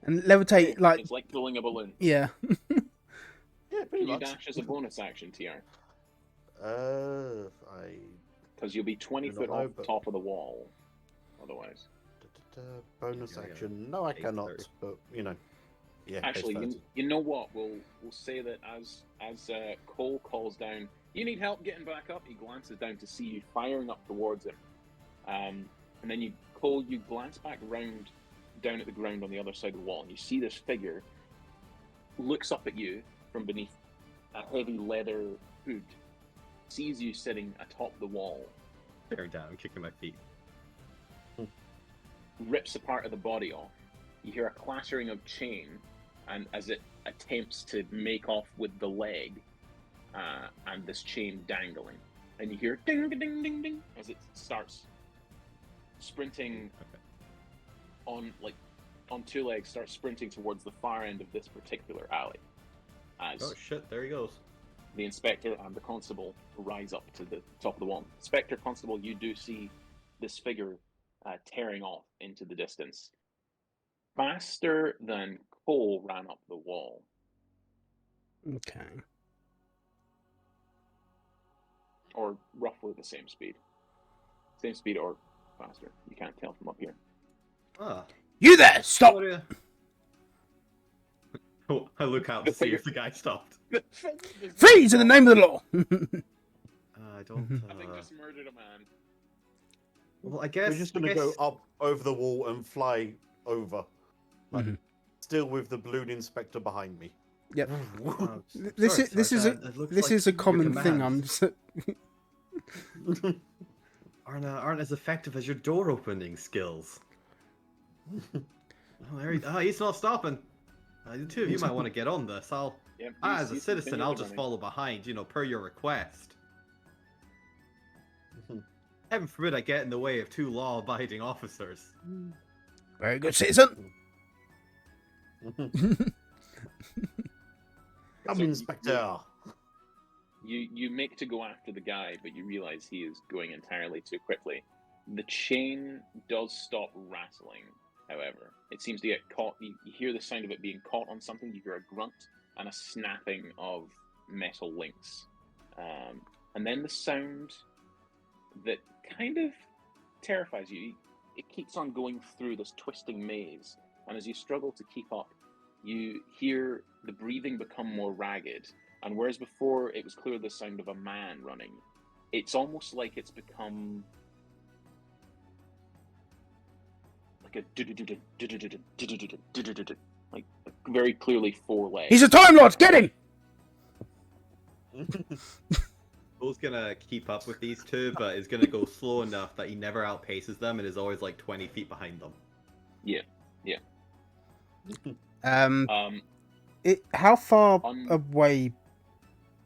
and levitate like It's like pulling a balloon. yeah. Yeah, pretty You much. dash as a bonus action, TR, I because you'll be 20 Do not foot know, off the but- top of the wall. Otherwise, bonus Yeah, yeah. action. No, I cannot. 8:30. But yeah. Actually, it's you know what? We'll say that as Cole calls down, you need help getting back up. He glances down to see you firing up towards him, and then you glance back round down at the ground on the other side of the wall, and you see this figure looks up at you from beneath a heavy leather hood, sees you sitting atop the wall, Staring down, kicking my feet. rips a part of the body off. You hear a clattering of chain, and as it attempts to make off with the leg, and this chain dangling, and you hear ding ding ding ding as it starts sprinting on two legs, starts sprinting towards the far end of this particular alley. As Oh shit! There he goes. the inspector and the constable rise up to the top of the wall. Inspector, constable, you do see this figure tearing off into the distance, faster than Cole ran up the wall. Okay. Or roughly the same speed. Same speed or faster. You can't tell from up here. Ah. You there! Stop! What are you... Oh, I look out to see if the guy stopped. Freeze in the name of the law! I don't. I think just murdered a man. Well, I guess We're just gonna go up over the wall and fly over. Like, Mhm. still with the balloon inspector behind me. Yep. Oh, This sorry, is Sergeant, it looks this like is a your common thing. commands aren't as effective as your door opening skills. He's not stopping. The two of you might want to get on this. Yep, as a he's citizen, continually I'll just running. follow behind, per your request. Heaven forbid I get in the way of two law-abiding officers. Very good, citizen. Come, So Inspector. You make to go after the guy, but you realize he is going entirely too quickly. The chain does stop rattling, however. It seems to get caught. You hear the sound of it being caught on something. You hear a grunt and a snapping of metal links. And then the sound that kind of terrifies you. It keeps on going through this twisting maze. And as you struggle to keep up, you hear the breathing become more ragged. And whereas before it was clear the sound of a man running, it's almost like it's become like a like very clearly four legs. He's a Time Lord. Get him! Cole's gonna keep up with these two, but is gonna go slow enough that he never outpaces them and is always like 20 feet behind them. Yeah. How far away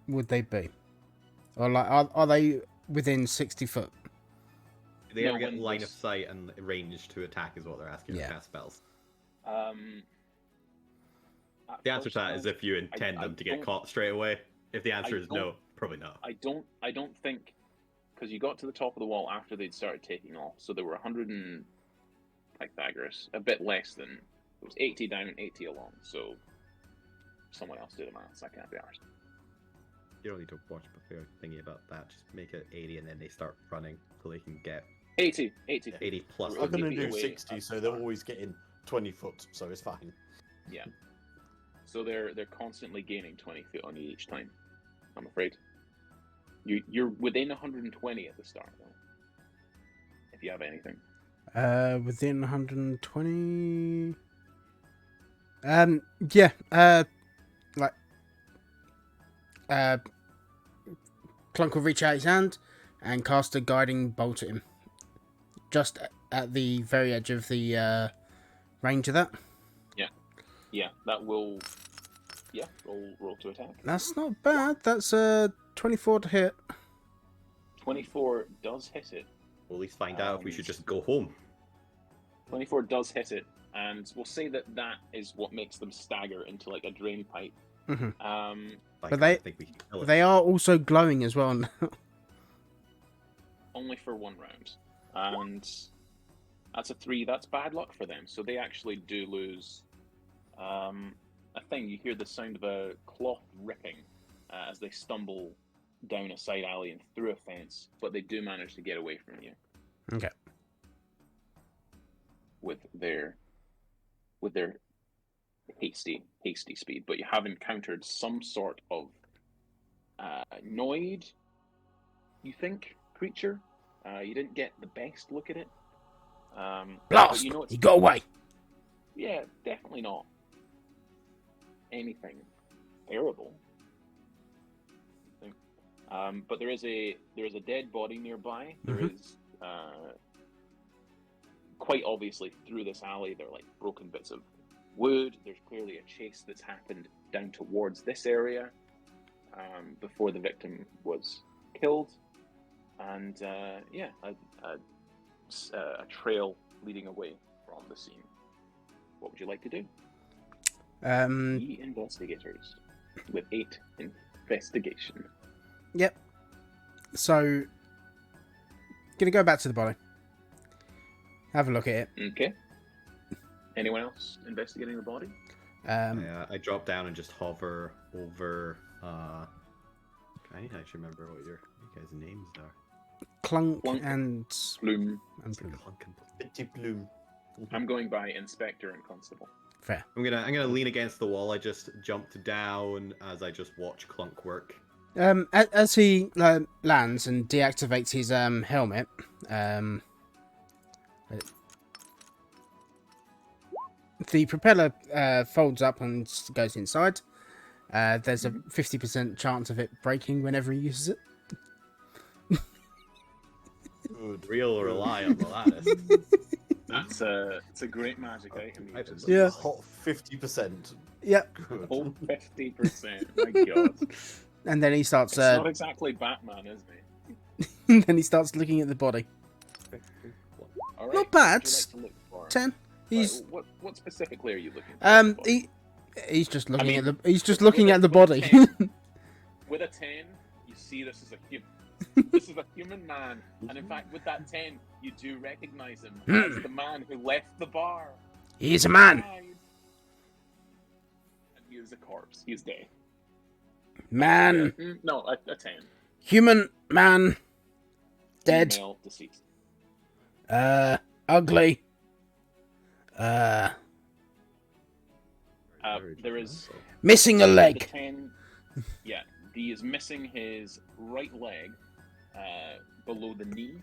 would they be? Or like, are they within 60 foot? Do they No, ever get when line this- of sight and range to attack is what they're asking Yeah. to cast spells. At The answer to first that is glance, if you intend I them to get don't- caught straight away. If the answer is no, don't- probably not. I don't think, because you got to the top of the wall after they'd started taking off, so there were 100 and Pythagoras, a bit less than, it was 80 down and 80 along, so someone else do the maths, I can't be arsed. You don't need to watch before thinking about that. Just make it 80 and then they start running so they can get 80 80 plus. We're I'm gonna 80 feet do away 60, at so the they're start. always getting 20 foot, so it's fine. Yeah. So they're constantly gaining 20 feet on you each time, I'm afraid. You're within 120 at the start, though, if you have anything. Within 120. Yeah. Clunk will reach out his hand and cast a guiding bolt at him, just at the very edge of the range of that. Yeah, that will. Yeah, roll to attack. That's not bad. That's 24 to hit. 24 does hit it. We'll at least find out if we should just go home. 24 does hit it, and we'll say that is what makes them stagger into like a drain pipe. Mhm. Like, But I think we can kill it. They are also glowing as well. Only for one round, and that's a 3. That's bad luck for them. So they actually do lose a thing. You hear the sound of a cloth ripping as they stumble down a side alley and through a fence, but they do manage to get away from you. Okay. with their hasty speed, but you have encountered some sort of Noid, you think, creature. You didn't get the best look at it. But Blast! you know it's, He got away. yeah, definitely not anything terrible. But there is a dead body nearby. There is quite obviously through this alley there are like broken bits of wood. There's clearly a chase that's happened down towards this area before the victim was killed, and a trail leading away from the scene. What would you like to do? The investigators with 8 investigation. Yep. So, gonna go back to the body. Have a look at it. Okay. Anyone else investigating the body? I drop down and just hover over. I need to actually remember what your guys' names are. Clunk Clunk. and Plume. Plume. Petit Plume. I'm going by Inspector and Constable. Fair. I'm gonna lean against the wall. I just jumped down as I just watch Clunk work. As he lands and deactivates his helmet, the propeller folds up and goes inside. There's a 50% chance of it breaking whenever he uses it. Good. Real reliable, that is. It's a great magic item. You just Yeah. Hot 50%. Yep. Good. Oh, 50%. My God. And then he starts. It's not exactly Batman, is it? Then he starts looking at the body. All right, Not bad. what would you like to look for? 10. He's Right, what specifically are you looking for? he's just looking mean, at the looking at the with a body. 10, with a 10, you see this is a human. This is a human man, and in fact, with that 10, you do recognize him as the man who left the bar. He's a man. Died. And he is a corpse. He's dead. Man. No, a 10. Human man. Dead. Female deceased. Ugly. There is Missing a the leg. 10. Yeah, he is missing his right leg below the knee.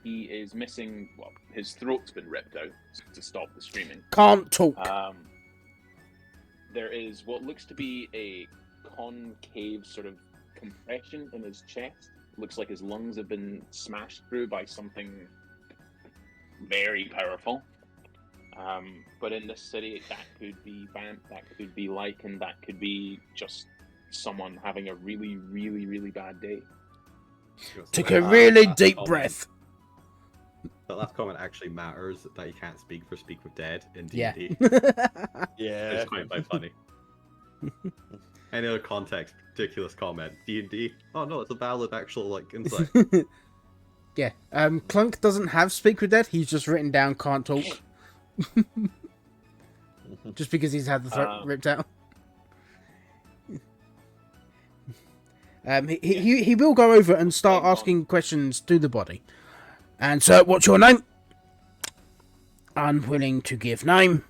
He is missing. Well, his throat's been ripped out to stop the screaming. Can't talk. There is what looks to be a concave sort of compression in his chest. Looks like his lungs have been smashed through by something very powerful. But in this city, that could be vamp, that could be lichen, that could be just someone having a really, really, really bad day. Took a really Last deep comment. breath. That last comment actually matters, that you can't speak for Speak with Dead in Yeah. D&D. Yeah. It's quite funny. Any other context, ridiculous comment. D&D? Oh no, it's a valid actual insight. Yeah. Clunk doesn't have Speak with Dead. He's just written down can't talk. Just because he's had the throat ripped out. He will go over and start asking questions to the body. And sir, what's your name? Unwilling to give name.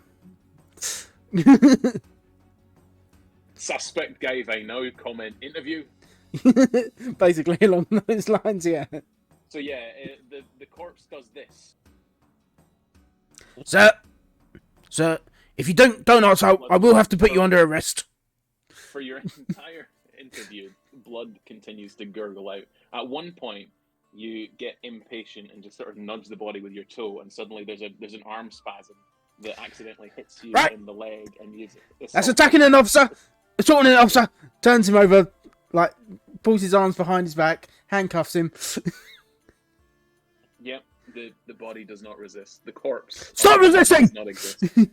Suspect gave a no comment interview. Basically along those lines, yeah. So yeah, the corpse does this. Sir, if you don't answer, I will have to put you under arrest. For your entire interview, blood continues to gurgle out. At one point, you get impatient and just sort of nudge the body with your toe, and suddenly there's an arm spasm that accidentally hits you Right. in the leg, and you. That's attacking an officer. Assaulting an officer. Turns him over, pulls his arms behind his back, handcuffs him. Yep, the body does not resist. The corpse. Stop resisting! Does not exist. I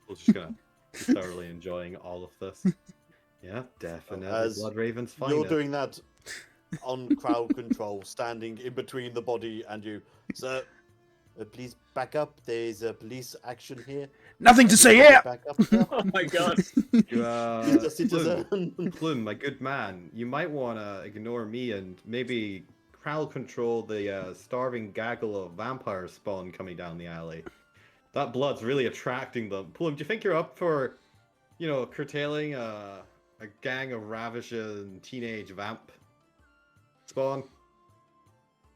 was just gonna be thoroughly enjoying all of this. Yeah, definitely. As Blood Raven's fine. You're doing that on crowd control, standing in between the body and you. Sir, please back up. There's a police action here. Nothing to say here. Back up, sir. Oh my god. Mr. Plume, Citizen. Plume, my good man, you might want to ignore me and maybe crowd control the starving gaggle of vampires spawn coming down the alley. That blood's really attracting them. Plume, do you think you're up for, curtailing a gang of ravishing teenage vamp spawn?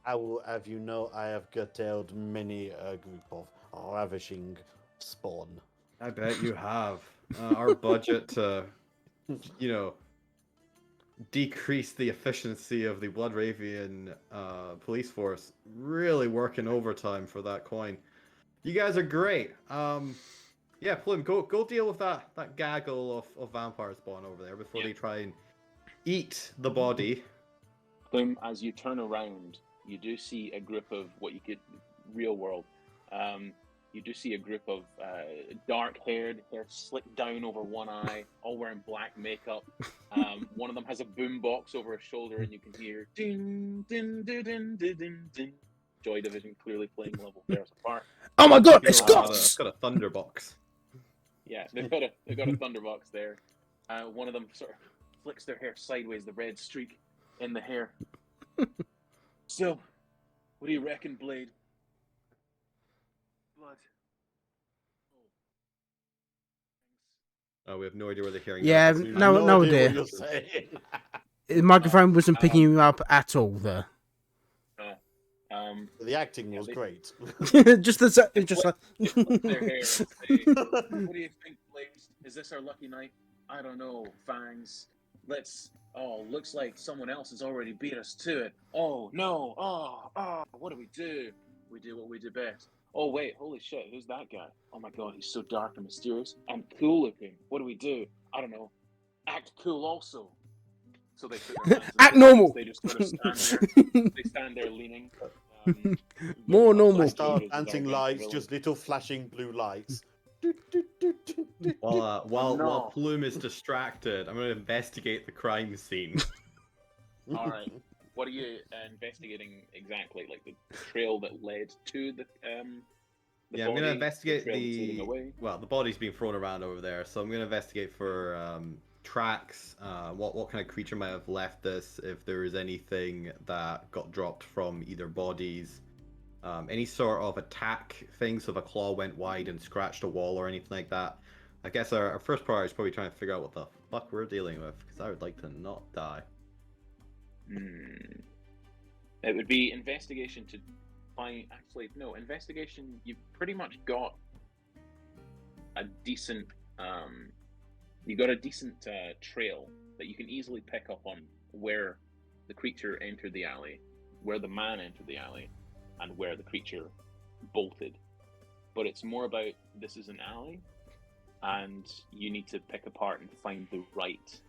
I will have you know I have curtailed many a group of ravishing spawn. I bet you have. Our budget to, decrease the efficiency of the Bloodravian police force. Really working overtime for that coin. You guys are great. Yeah, Plume, go deal with that gaggle of vampire spawn over there before they try and eat the body. Plume, as you turn around, you do see a group of what you could real world. You do see a group of dark-haired, hair slicked down over one eye, all wearing black makeup. One of them has a boombox over his shoulder, and you can hear ding, ding, ding, ding, ding, ding, ding. Joy Division clearly playing level pairs apart. Oh my god, it's It's got got a thunderbox. Yeah, they've got a thunderbox there. One of them sort of flicks their hair sideways, the red streak in the hair. So, what do you reckon, Blade? Blood. Oh, we have no idea where they're hearing Yeah, that. no idea idea. what you're saying. The microphone wasn't picking you up at all there. The acting was great. just like They flip their hair and say, "What do you think, Blade? Is this our lucky night? I don't know, Fangs. Looks like someone else has already beat us to it. Oh no! What do? We do what we do best. Oh wait, holy shit, who's that guy? Oh my god, he's so dark and mysterious and cool looking. What do? I don't know. Act cool also." So they put their hands Act in their normal. pockets. They just sort of stand there. They stand there leaning. More normal. I start dancing lights, just little flashing blue lights. While Plume is distracted, I'm going to investigate the crime scene. All right. What are you investigating exactly? Like the trail that led to the Yeah, I'm going to body, investigate trail that's leading away? the body's being thrown around over there, so I'm going to investigate for tracks, what kind of creature might have left this, if there is anything that got dropped from either bodies, any sort of attack thing, so if a claw went wide and scratched a wall or anything like that. I guess our first priority is probably trying to figure out what the fuck we're dealing with, because I would like to not die. It would be investigation to find. Actually, no, investigation. You've pretty much got a decent. You got a decent trail that you can easily pick up on where the creature entered the alley, where the man entered the alley, and where the creature bolted. But it's more about this is an alley, and you need to pick apart and find the right.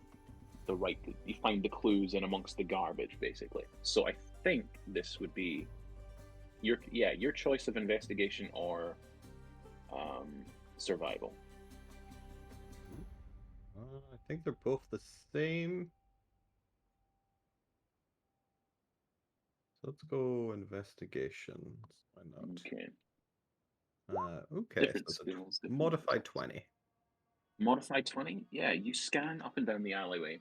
You find the clues in amongst the garbage, basically. So I think this would be your choice of investigation or survival. I think they're both the same. So let's go investigations. Why not? Okay. Different So skills. modified 20. Modified 20? Yeah, you scan up and down the alleyway.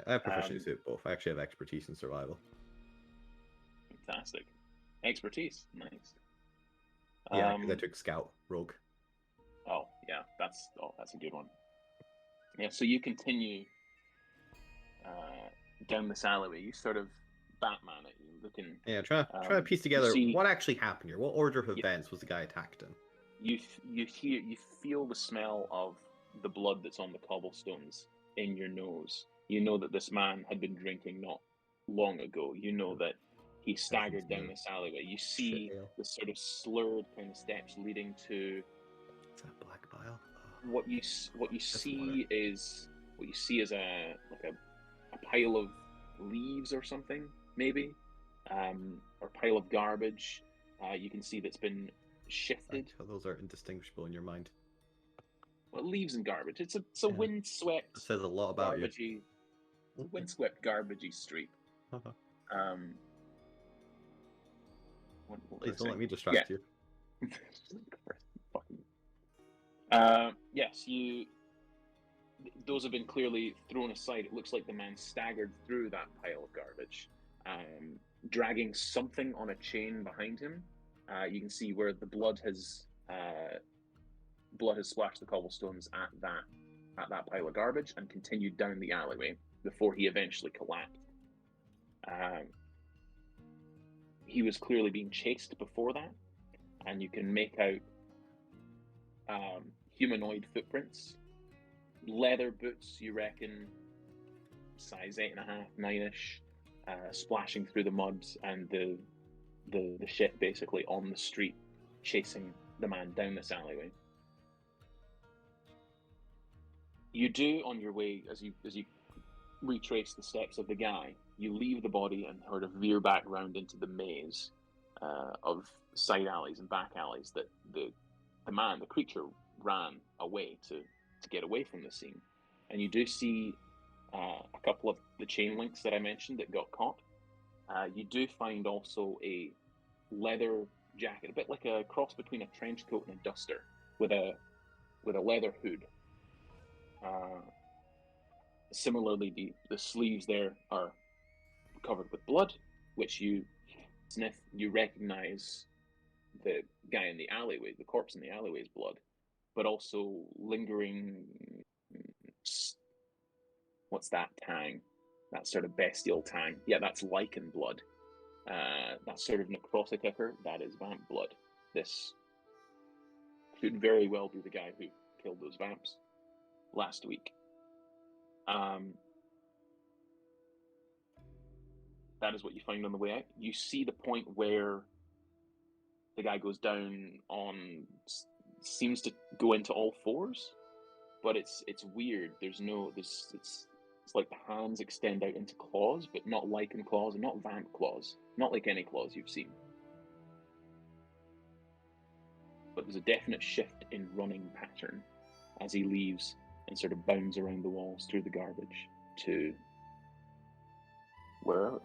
I have proficiency at both. I actually have expertise in survival. Fantastic. Expertise. Nice. Yeah, because I took scout rogue. Oh, yeah, that's a good one. Yeah, so you continue down this alleyway. You sort of Batman it. You looking. Yeah, try to piece together see, what actually happened here. What order of events was the guy attacked in? You feel the smell of the blood that's on the cobblestones in your nose. You know that this man had been drinking not long ago. You know that he staggered down this alleyway. You see the sort of slurred kind of steps leading to. Is that black bile? What you see is a pile of leaves or something, maybe, or pile of garbage. You can see that's been shifted. Those are indistinguishable in your mind. Well, leaves and garbage. It's a windswept. It says a lot about garbagey, windswept, garbagey street. Please don't let me distract you. Yes, those have been clearly thrown aside. It looks like the man staggered through that pile of garbage. dragging something on a chain behind him. You can see where the blood has splashed the cobblestones at that pile of garbage and continued down the alleyway before he eventually collapsed. He was clearly being chased before that, and you can make out humanoid footprints, leather boots, you reckon, size 8.5, 9-ish, splashing through the mud and the shit basically on the street, chasing the man down this alleyway. You do, on your way, as you retrace the steps of the guy, you leave the body and sort of veer back round into the maze of side alleys and back alleys that the creature ran away to get away from the scene. And you do see a couple of the chain links that I mentioned that got caught. You do find also a leather jacket, a bit like a cross between a trench coat and a duster, with a leather hood. Similarly, the sleeves there are covered with blood, which you sniff. You recognize the guy in the alleyway, the corpse in the alleyway's blood, but also lingering. What's that tang? That sort of bestial tang. Yeah, that's lichen blood. That sort of necrotic ichor, that is vamp blood. This could very well be the guy who killed those vamps last week. That is what you find on the way out. You see the point where the guy goes down seems to go into all fours, but it's weird. It's like the hands extend out into claws, but not lichen claws and not vamp claws, not like any claws you've seen. But there's a definite shift in running pattern as he leaves and sort of bounds around the walls through the garbage to wherever.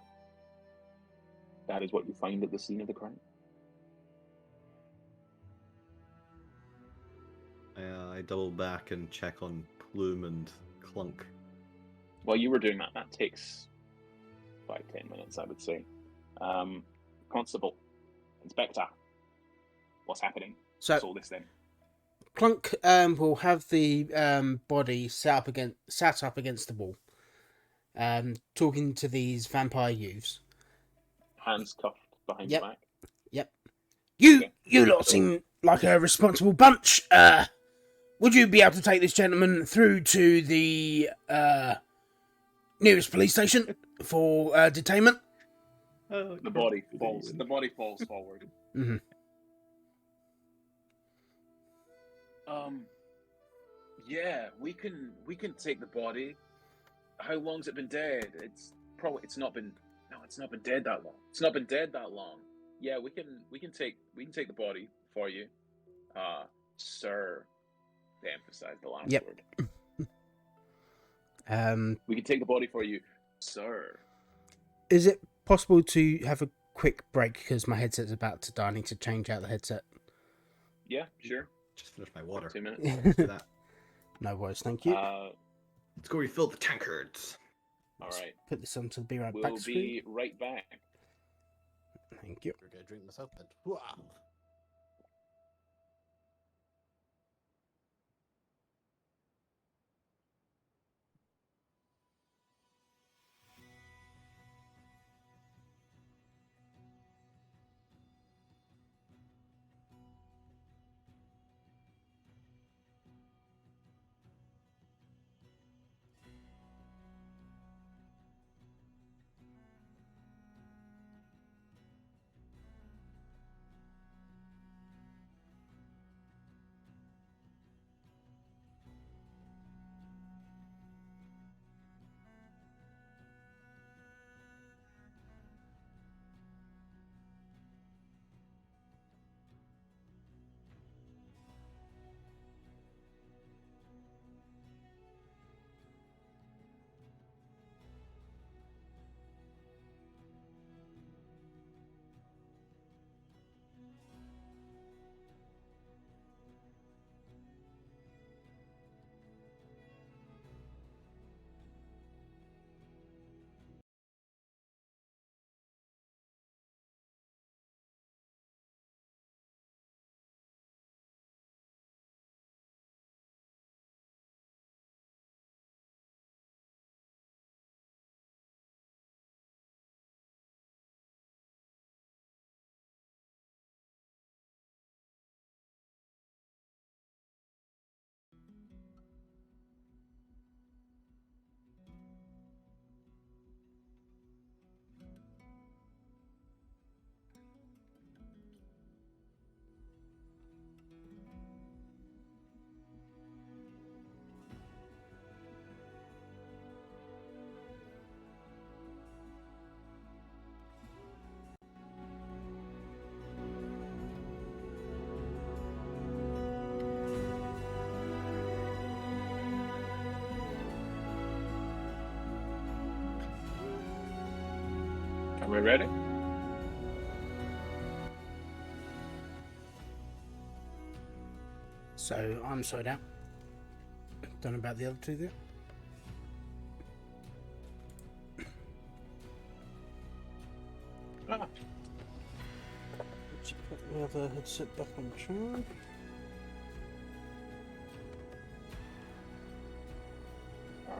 That is what you find at the scene of the crime. I double back and check on Plume and Clunk. While you were doing that, that takes 5-10 minutes, I would say. Constable, Inspector, what's happening? So, What's all this then? Clunk will have the body sat up against the wall, talking to these vampire youths. Hands cuffed behind Yep. your back. Yep. Okay. You lot seem like a responsible bunch. Would you be able to take this gentleman through to the nearest police station for detainment? The body falls forward. Mm-hmm. Yeah, we can take the body. How long's it been dead? It's not been dead that long. It's not been dead that long. Yeah, we can take the body for you. Sir, to emphasize the last word. We can take the body for you, sir. Is it possible to have a quick break because my headset's about to die? I need to change out the headset. Yeah, sure. Just finish my water. 2 minutes. Do that. No worries, thank you. Let's go refill the tankards. All right. Put this onto the Be Right We'll Back be screen. right back. Thank you. I'm gonna drink myself then. Wow. we ready? So I'm sorted out. Don't know about the other two there. Ah, Let's put the other headset back on charge.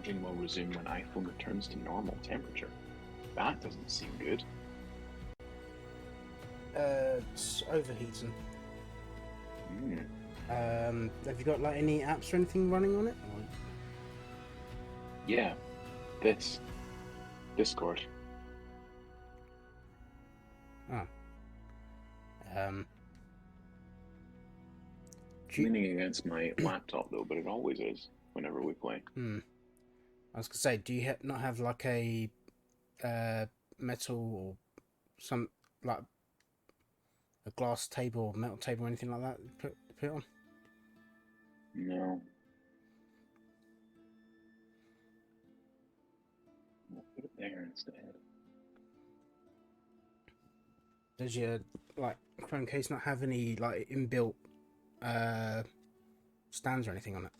charging will resume when iPhone returns to normal temperature. That doesn't seem good. It's overheating. Hmm. Have you got like any apps or anything running on it? Or... Yeah, this Discord. Oh. It's leaning against my laptop though, but it always is whenever we play. I was gonna say, do you not have like a metal or some like a glass table or metal table or anything like that? Put it on. No. I'll put it there instead. Does your like phone case not have any like inbuilt stands or anything on it?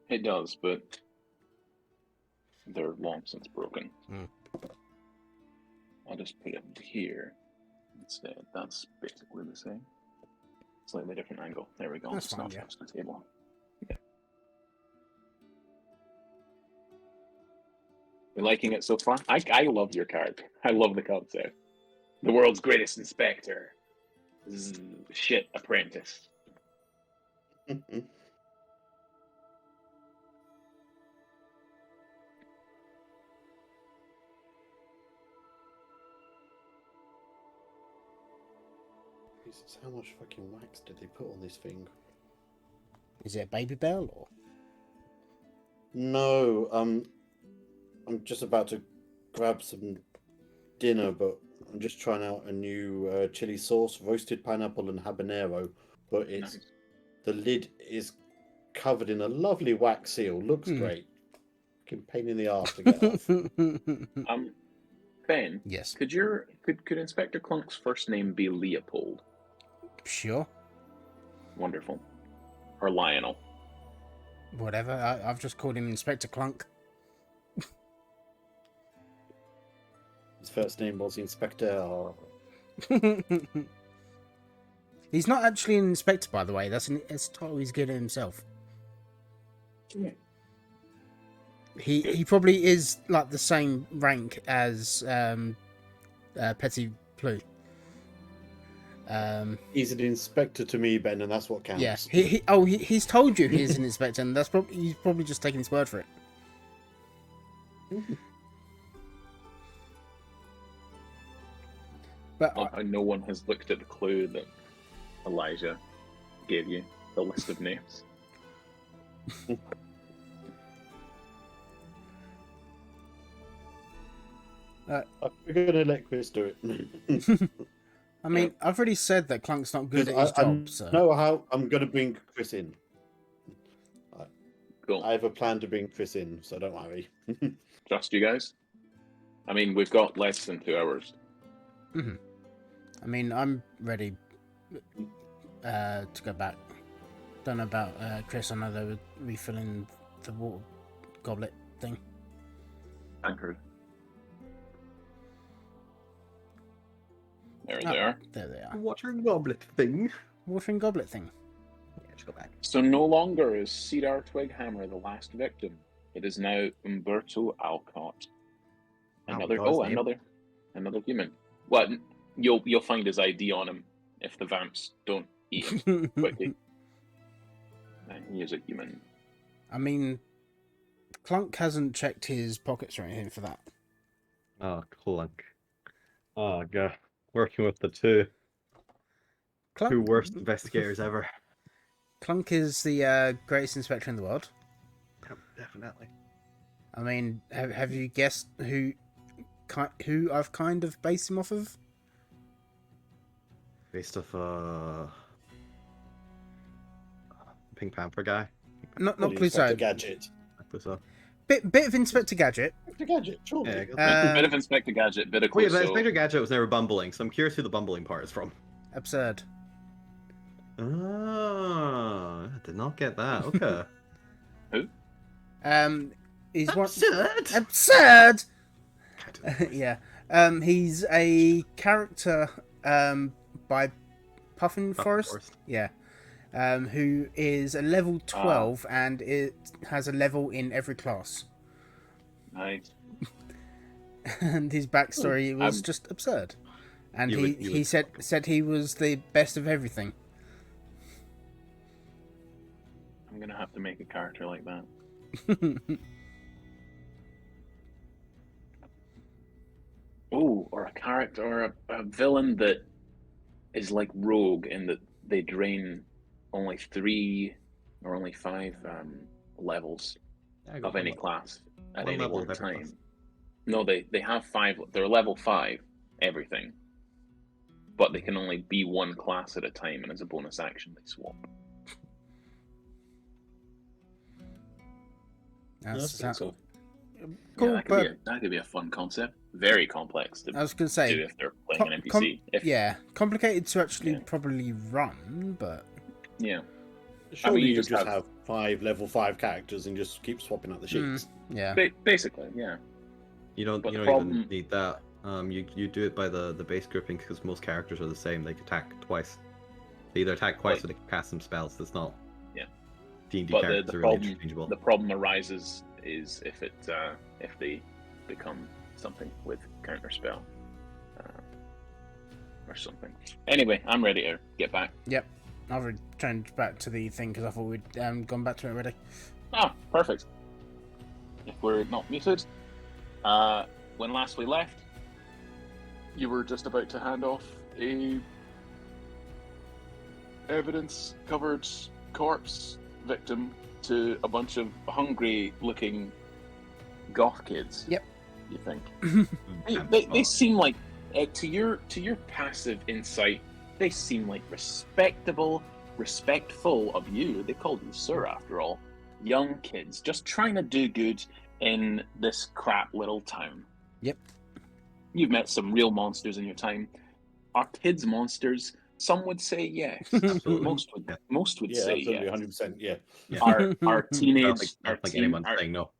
It does, but they're long since broken. I'll just put it here instead. That's basically the same. Slightly different angle. There we go. That's It's fine, not yeah. touch the table. Yeah. You liking it so far? I love your card. I love the concept. The world's greatest inspector. Shit apprentice. Jesus, how much fucking wax did they put on this thing? Is it a baby bell or? No, I'm just about to grab some dinner, but I'm just trying out a new chili sauce, roasted pineapple and habanero. But it's Nice. the lid is covered in a lovely wax seal. Looks great. Fucking pain in the ass to get off. Ben. Yes. Could Inspector Clunk's first name be Leopold? Sure. Wonderful. Or Lionel. Whatever. I've just called him Inspector Clunk. His first name was Inspector. He's not actually an inspector, by the way. That's a title he's given himself. Yeah. He probably is like the same rank as Petit Bleu. He's an inspector to me, Ben, and that's what counts. Yeah. He's told you he is an inspector, and he's probably just taking his word for it. But No one has looked at the clue that Elijah gave you, the list of names. We're gonna let Chris do it. I mean, I've already said that Clunk's not good at his job, so... know how I'm gonna bring Chris in. Cool. I have a plan to bring Chris in, so don't worry. Trust you guys? I mean, we've got less than 2 hours. Mm-hmm. I mean, I'm ready to go back. Don't know about Chris. I know they were refilling the water goblet thing. Anchored. There Oh, they are. There they are. Watering goblet thing. Watering goblet thing. Yeah, just go back. So no longer is Cedar Twighammer the last victim. It is now Umberto Alcott. Another another human. Well, you'll find his ID on him if the vamps don't eat him quickly. And he is a human. I mean, Clunk hasn't checked his pockets or anything for that. Oh, Clunk. Oh, God. Working with the two Clunk, worst investigators ever. Clunk is the greatest inspector in the world. Yep, definitely. I mean, have you guessed who I've kind of based him off of? Based off Pink Panther guy. Not Inspector Clouseau. Gadget. So, bit of Inspector Gadget. The gadget, surely. Yeah, I guess. Bit of Um, Inspector Gadget, bit of Wait, but Clouseau. Inspector Gadget was never bumbling, so I'm curious who the bumbling part is from. absurd. Ah, I did not get that. Okay. Who? He's one Absurd. absurd. God, Yeah. He's a character by Puffin Forest. Yeah. Who is a level 12 and it has a level in every class. Nice. And his backstory was just absurd. And he said he was the best of everything. I'm gonna have to make a character like that. Oh, or a character or a villain that is like Rogue in that they drain only 3 or only 5 levels I got of any one- class at one any level one of every time. class. No, they have 5. They're level 5 everything, but they can only be one class at a time, and as a bonus action, they swap. That's That's cool, Yeah, but that could be a fun concept. Very complex to I was gonna do say, if they're playing an NPC. yeah, complicated to actually Yeah. probably run, but Yeah. Surely you you just just have- have 5 level 5 characters and just keep swapping out the sheets. yeah. Basically, yeah. You don't But even the problem- need that. You do it by the base grouping because most characters are the same. They can attack twice. They either attack twice or they can cast some spells. That's not. Yeah. D&D But characters the are really problem interchangeable. the problem arises is if they become something with counter spell or something. Anyway, I'm ready to get back. Yep. I've returned back to the thing because I thought we'd gone back to it already. Ah, perfect. If we're not muted, when last we left, you were just about to hand off a evidence-covered corpse victim to a bunch of hungry-looking goth kids. Yep. You think? And They seem like, to your passive insight, they seem like respectful of you. They called you sir, after all. Young kids just trying to do good in this crap little town. Yep. You've met some real monsters in your time. Are kids monsters? Some would say yes. Absolutely. Most would Yeah, say absolutely, yes. 100%. Yeah. Yeah. Are I teenage don't think anyone's saying no.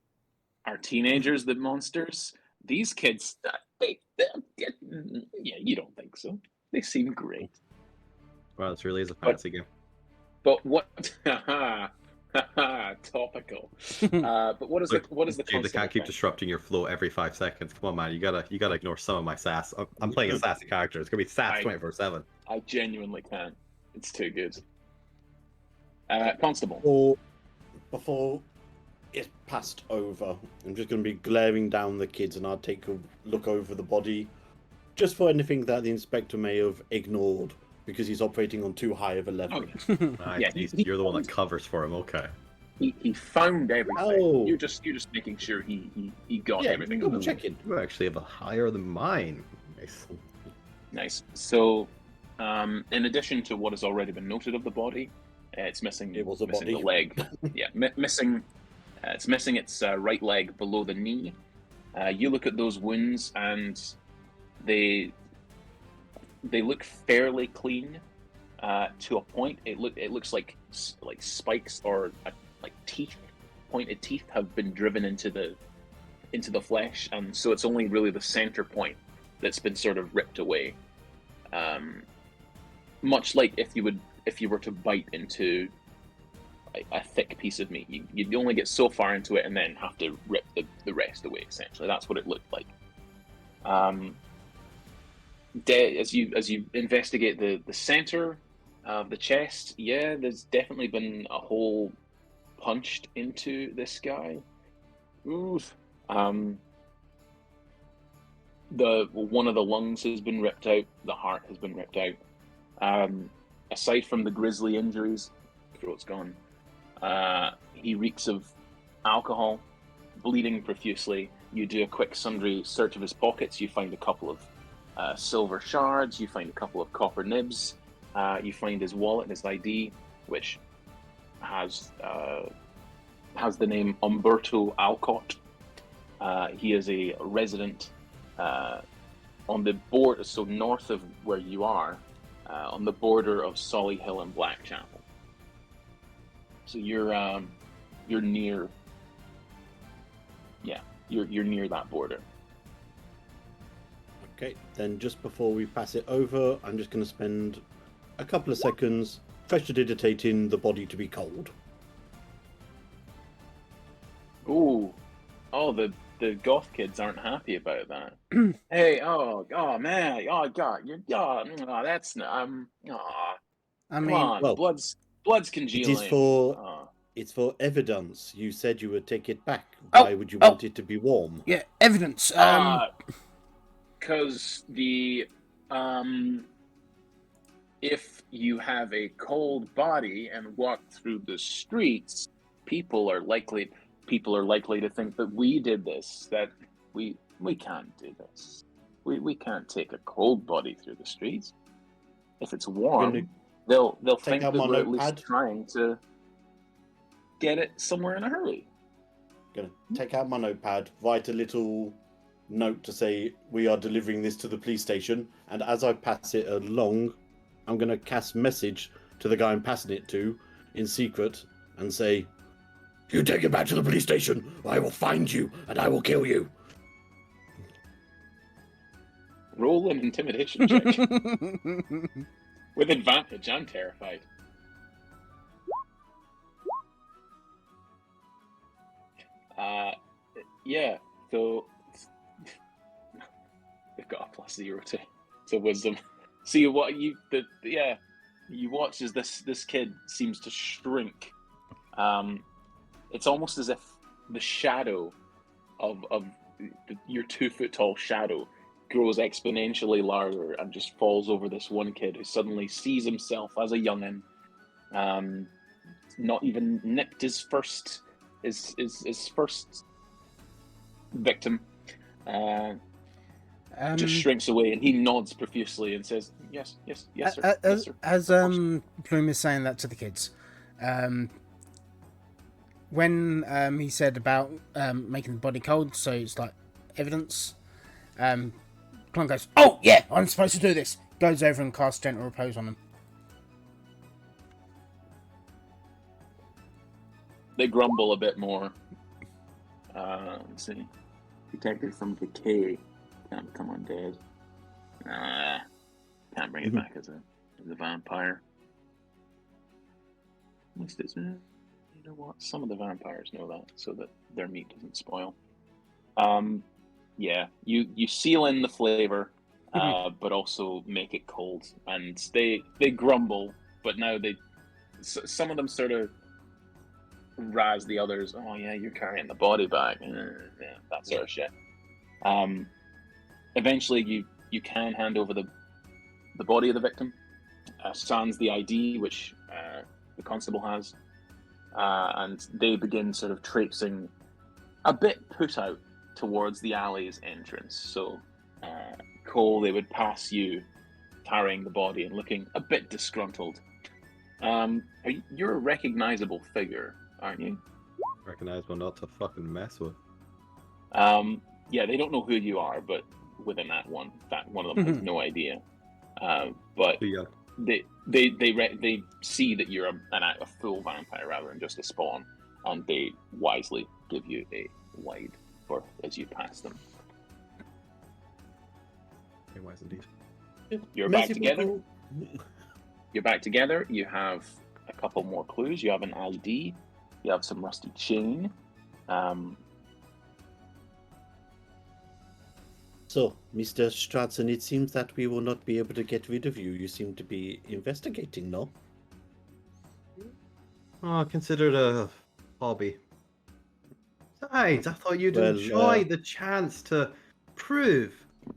are teenagers the monsters? These kids, yeah, you don't think so? They seem great. Wow, this really is a fantasy game. But what? Topical. But what is the James, I concept? can't keep of disrupting your flow every 5 seconds. Come on, man, you gotta ignore some of my sass. I'm playing a sassy character. It's gonna be sass 24/7. I genuinely can't. It's too good. Constable. Or before it's passed over, I'm just going to be glaring down the kids, and I'll take a look over the body, just for anything that the inspector may have ignored because he's operating on too high of a level. Oh, Right, Yeah, you're the one that covers for him. Okay. he found everything. Oh. You're just making sure he got Yeah, everything. double checking. You actually have a higher than mine. Nice. Nice. So, in addition to what has already been noted of the body, it's missing. It was a missing body. the leg. Yeah, missing. It's missing its right leg below the knee. You look at those wounds, and they look fairly clean to a point. It looks like spikes or like teeth, pointed teeth, have been driven into the flesh, and so it's only really the center point that's been sort of ripped away. Much like if you were to bite into a thick piece of meat, you'd only get so far into it and then have to rip the rest away. Essentially, that's what it looked like. As you investigate the center of the chest, yeah, there's definitely been a hole punched into this guy. Oof. One of the lungs has been ripped out. The heart has been ripped out. Aside from the grisly injuries, throat's gone. He reeks of alcohol, bleeding profusely. You do a quick sundry search of his pockets. You find a couple of silver shards. You find a couple of copper nibs. You find his wallet and his ID, which has has the name Umberto Alcott. He is a resident on the border, so north of where you are, on the border of Solihull and Blackchapel. So you're near, yeah, you're near that border. Okay, then just before we pass it over, I'm just going to spend a couple of seconds prestidigitating the body to be cold. Ooh, oh, the goth kids aren't happy about that. Hey, oh man, oh god, that's I come mean, on, well, blood's It congealing. is for Oh. it's for evidence. You said you would take it back. Oh, Why would you want it to be warm? yeah, evidence. Because if you have a cold body and walk through the streets, people are likely to think that we did this. That we can't do this. We can't take a cold body through the streets. If it's warm, they'll think out that my we're at least notepad. trying to get it somewhere in a hurry. Gonna take out my notepad, write a little note to say we are delivering this to the police station, and as I pass it along, I'm gonna cast message to the guy I'm passing it to in secret and say, "You take it back to the police station. I will find you and I will kill you." Roll an intimidation check with advantage. I'm terrified. Yeah. So they've got a +0 to wisdom. See you watch as this kid seems to shrink. It's almost as if the shadow of your 2 foot tall shadow grows exponentially larger and just falls over this one kid who suddenly sees himself as a youngin. Not even nicked his first victim. Just shrinks away and he nods profusely and says, "Yes, sir. Yes, sir. As Plume is saying that to the kids, when he said about making the body cold, so it's like evidence. Plum goes, "Oh yeah, I'm supposed to do this." Goes over and casts gentle repose on him. They grumble a bit more. Let's see. Protected from decay. Can't become undead. Can't bring it back as a vampire. At least it's you know what? Some of the vampires know that, so that their meat doesn't spoil. Yeah, you seal in the flavor, but also make it cold, and they grumble, but now some of them sort of razz the others. Oh yeah, you're carrying the body back, yeah, that sort of shit. Eventually, you can hand over the body of the victim, sans the ID which the constable has, and they begin sort of traipsing a bit put out towards the alley's entrance. So, Cole, they would pass you carrying the body and looking a bit disgruntled. You're a recognizable figure, aren't you? Recognizable, not to fucking mess with. Yeah, they don't know who you are, but within that one of them has no idea. But Yeah. they see that you're a full vampire rather than just a spawn, and they wisely give you a wide berth as you pass them. Very wise indeed. You're back together. You're back together. You have a couple more clues. You have an ID. You have some rusty chain. So, Mr. Stratson, it seems that we will not be able to get rid of you. You seem to be investigating, no? Oh, consider it a hobby. Besides, I thought you'd Well, enjoy the chance to prove.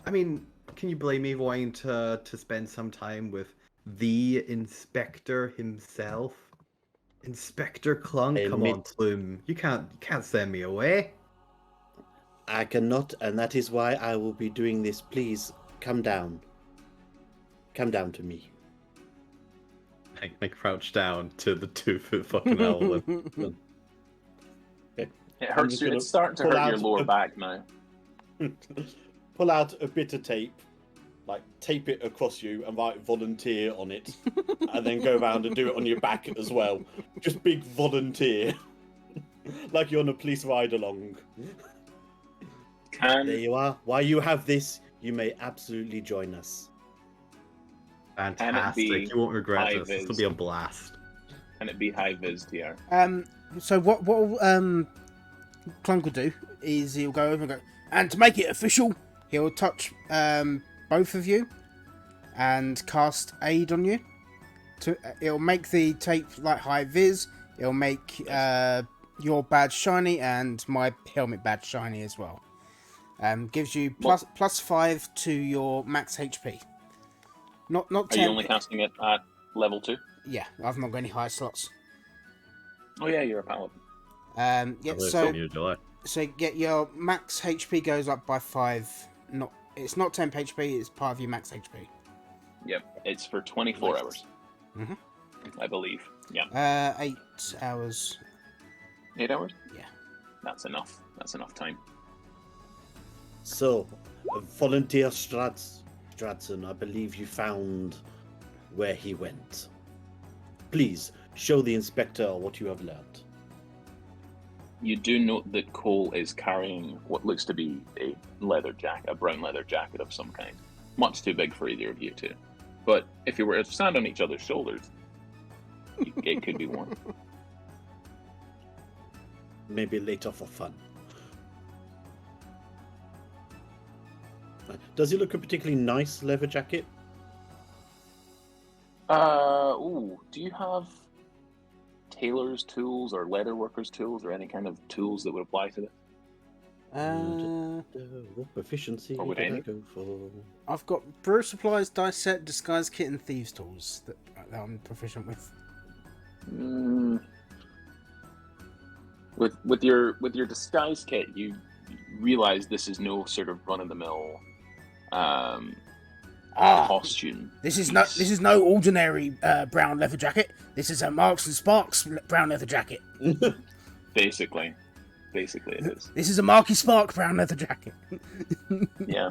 I mean, can you blame me wanting to spend some time with the inspector himself? Inspector Clunk? I Come on, admit- Plume. You can't send me away. I cannot, and that is why I will be doing this. Please, come down. Come down to me. I crouch down to the 2 foot fucking owl. It I'm hurts just you. gonna It's starting to pull hurt your out lower a- back now. Pull out a bit of tape, like tape it across you and write volunteer on it, and then go around and do it on your back as well. Just big volunteer. Like you're on a police ride along. There you are. While you have this, you may absolutely join us. Fantastic. be You won't regret high this. This will vis? be a blast. Can it be high vis, TR? So what Clunk will do is he'll go over and go, and to make it official, he'll touch both of you and cast aid on you. It'll make the tape like high vis. It'll make your badge shiny and my helmet badge shiny as well. Gives you plus 5 to your max HP. Not 10. Are you only casting it at level 2? Yeah, I've not got any high slots. Oh yeah, you're a paladin. Yeah, Probably so something you enjoy. get your max HP goes up by 5. It's not 10 HP. It's part of your max HP. Yep, it's for 24 hours. Mhm. I believe. Yeah. 8 hours. 8 hours? Yeah. That's enough. That's enough time. So, volunteer Stradson, I believe you found where he went. Please show the inspector what you have learned. You do note that Cole is carrying what looks to be a brown leather jacket of some kind. Much too big for either of you two. But if you were to stand on each other's shoulders, it could be worn. Maybe later for fun. Does he look a particularly nice leather jacket? Do you have tailor's tools or leatherworker's tools or any kind of tools that would apply to this? What proficiency Or would did I any? go for? I've got brew supplies, dice set, disguise kit, and thieves tools that I'm proficient with. With your disguise kit, you realize this is no sort of run of the mill costume. This is no ordinary brown leather jacket. This is a Marks and Sparks brown leather jacket. Basically it is. This is a Marky Spark brown leather jacket. Yeah.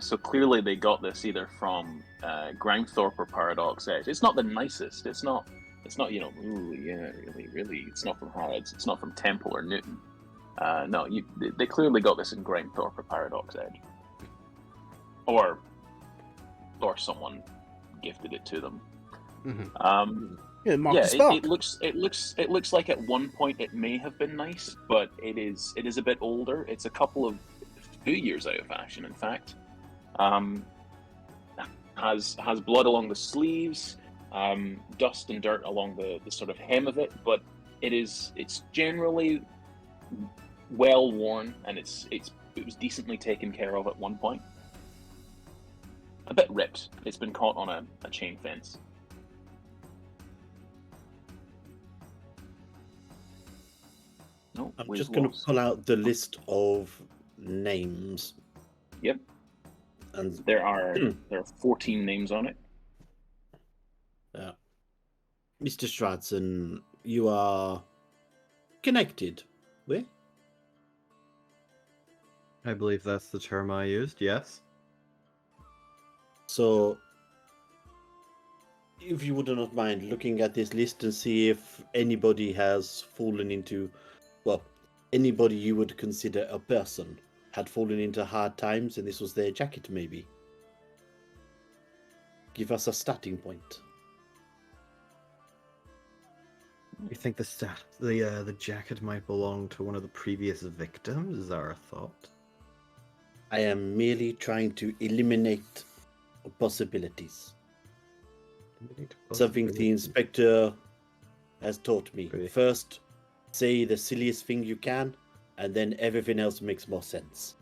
So clearly they got this either from Grimthorpe or Paradox Edge. It's not the nicest. It's not really. It's not from Harrods. It's not from Temple or Newton. No, they clearly got this in Grimthorpe or Paradox Edge. Or someone gifted it to them. Mm-hmm. Marky Spark. It looks like at one point it may have been nice, but it is a bit older. It's a few years out of fashion, in fact. Has blood along the sleeves, dust and dirt along the sort of hem of it, but it's generally well worn, and it was decently taken care of at one point. A bit ripped. It's been caught on a chain fence. No, I'm we've just going to lost. pull out the list of names. Yep. And There are 14 names on it. Mr. Stradson, you are connected with? I believe that's the term I used, yes. So, if you would not mind looking at this list and see if anybody has fallen into, well, anybody you would consider a person had fallen into hard times and this was their jacket, maybe. Give us a starting point. You think the jacket might belong to one of the previous victims? Is that our thought? I am merely trying to eliminate possibilities. Something the inspector has taught me. Okay. First, say the silliest thing you can, and then everything else makes more sense.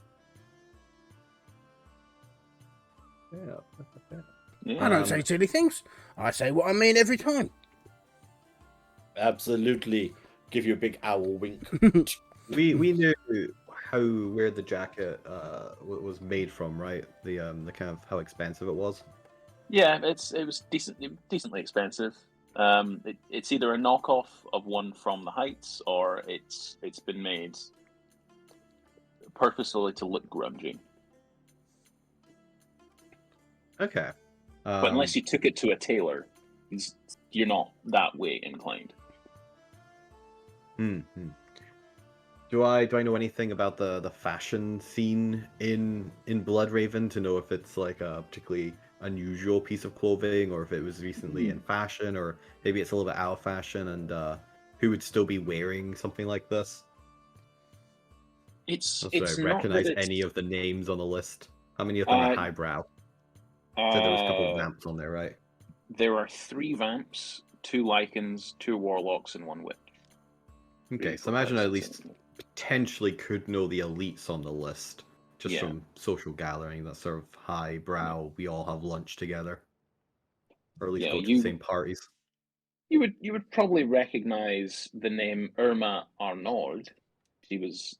Yeah. I don't say silly things. I say what I mean every time. Absolutely. Give you a big owl wink. We knew where the jacket was made from, right? The kind of how expensive it was. Yeah, it was decently expensive. It's either a knockoff of one from the Heights, or it's been made purposefully to look grungy. Okay. But unless you took it to a tailor, you're not that way inclined. Do I know anything about the fashion scene in Bloodraven to know if it's like a particularly unusual piece of clothing, or if it was recently in fashion, or maybe it's a little bit out of fashion, and who would still be wearing something like this? It's So I not that recognize it's any of the names on the list. How many of them are highbrow? Said there was a couple of uh, vamps on there, right? there are 3 vamps, 2 lycans, 2 warlocks, and 1 witch. Okay, so imagine I at least potentially could know the elites on the list just from social gathering. That sort of highbrow. We all have lunch together, or at least go to the same parties. You would probably recognize the name Irma Arnold. She's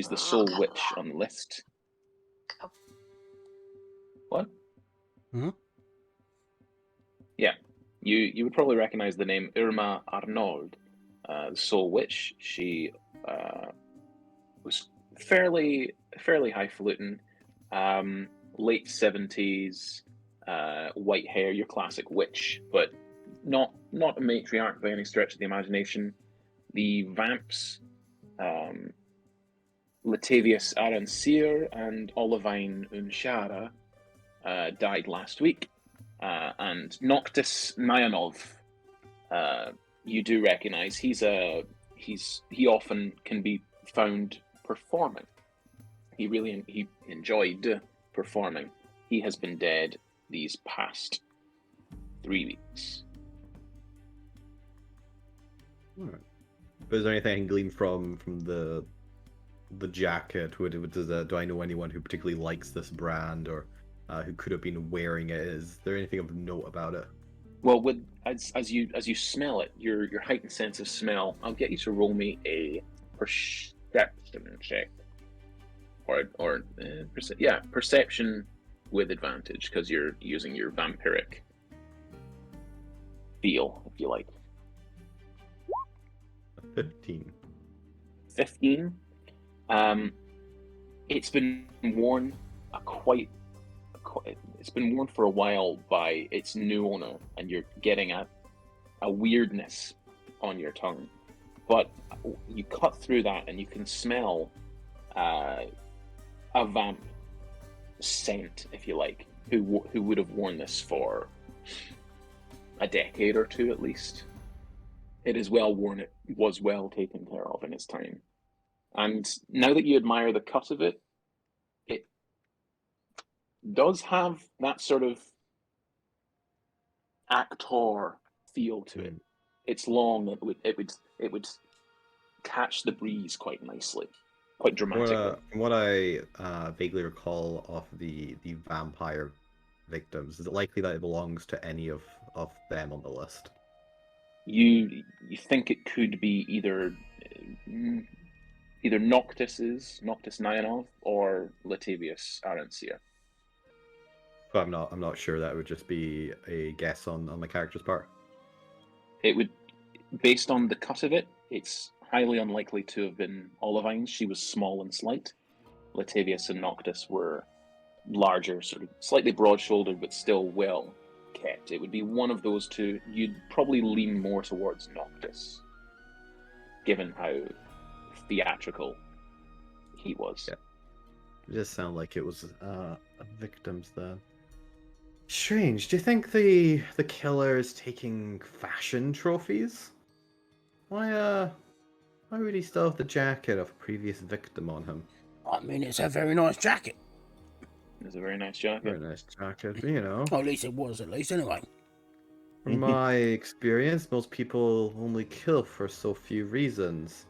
the sole witch on the list. What? Hmm? Yeah, you would probably recognize the name Irma Arnold, the sole witch. She was fairly highfalutin, late 70s, white hair, your classic witch, but not a matriarch by any stretch of the imagination. The vamps, Latavius Arancir and Olivine Unshara, died last week, and Noctis Nayanov, you do recognize. He often can be found performing. He enjoyed performing. He has been dead these past 3 weeks. All right. But is there anything I can glean from the jacket? Do I know anyone who particularly likes this brand, or who could have been wearing it? Is there anything of note about it? Well, as you smell it, your heightened sense of smell, I'll get you to roll me a perception check, perception with advantage, because you're using your vampiric feel, if you like. 15. 15. It's been worn it's been worn for a while by its new owner, and you're getting a weirdness on your tongue. But you cut through that, and you can smell a vamp scent, if you like, who would have worn this for a decade or 2 at least. It is well worn. It was well taken care of in its time. And now that you admire the cut of it, it does have that sort of actor feel to it. It's long. It would catch the breeze quite nicely, quite dramatically. From what I vaguely recall of the vampire victims, is it likely that it belongs to any of them on the list? You think it could be either Noctis Nyanov or Latavius Arancia. But I'm not sure. That would just be a guess on my character's part. It would, based on the cut of it, it's highly unlikely to have been Olivine. She was small and slight. Latavius and Noctis were larger, sort of slightly broad-shouldered, but still well kept. It would be one of those two. You'd probably lean more towards Noctis, given how theatrical he was. Yeah. It does sound like it was victims then. Strange. Do you think the killer is taking fashion trophies? Why would he still have the jacket of a previous victim on him? I mean, it's a very nice jacket. It's a very nice jacket. Very nice jacket, you know. Well, at least it was, anyway. From my experience, most people only kill for so few reasons.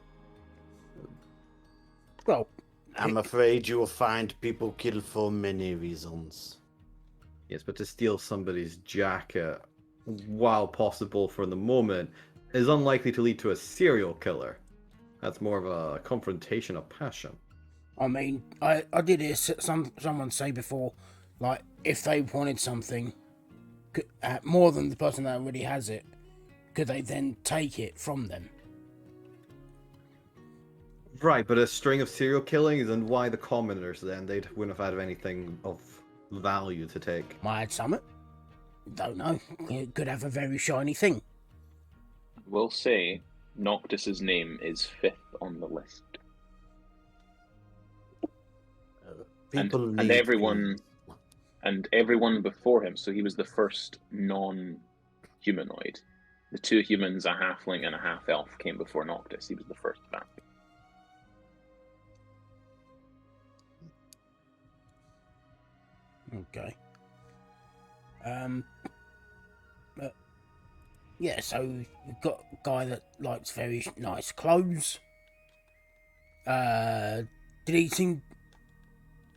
Well, I'm afraid you will find people kill for many reasons. Yes, but to steal somebody's jacket, while possible for the moment, is unlikely to lead to a serial killer. That's more of a confrontation of passion. I mean, I did hear someone say before, like, if they wanted something more than the person that already has it, could they then take it from them? Right, but a string of serial killings, and why the commoners then? They wouldn't have had anything of value to take. Might have something. Don't know. It could have a very shiny thing. We'll say Noctis's name is 5th on the list. People and leave, everyone please. and everyone before him. So he was the first non-humanoid. The 2 humans, a halfling and a half elf, came before Noctis. He was the first vampire. Okay. Yeah, so you've got a guy that likes very nice clothes. Did he seem...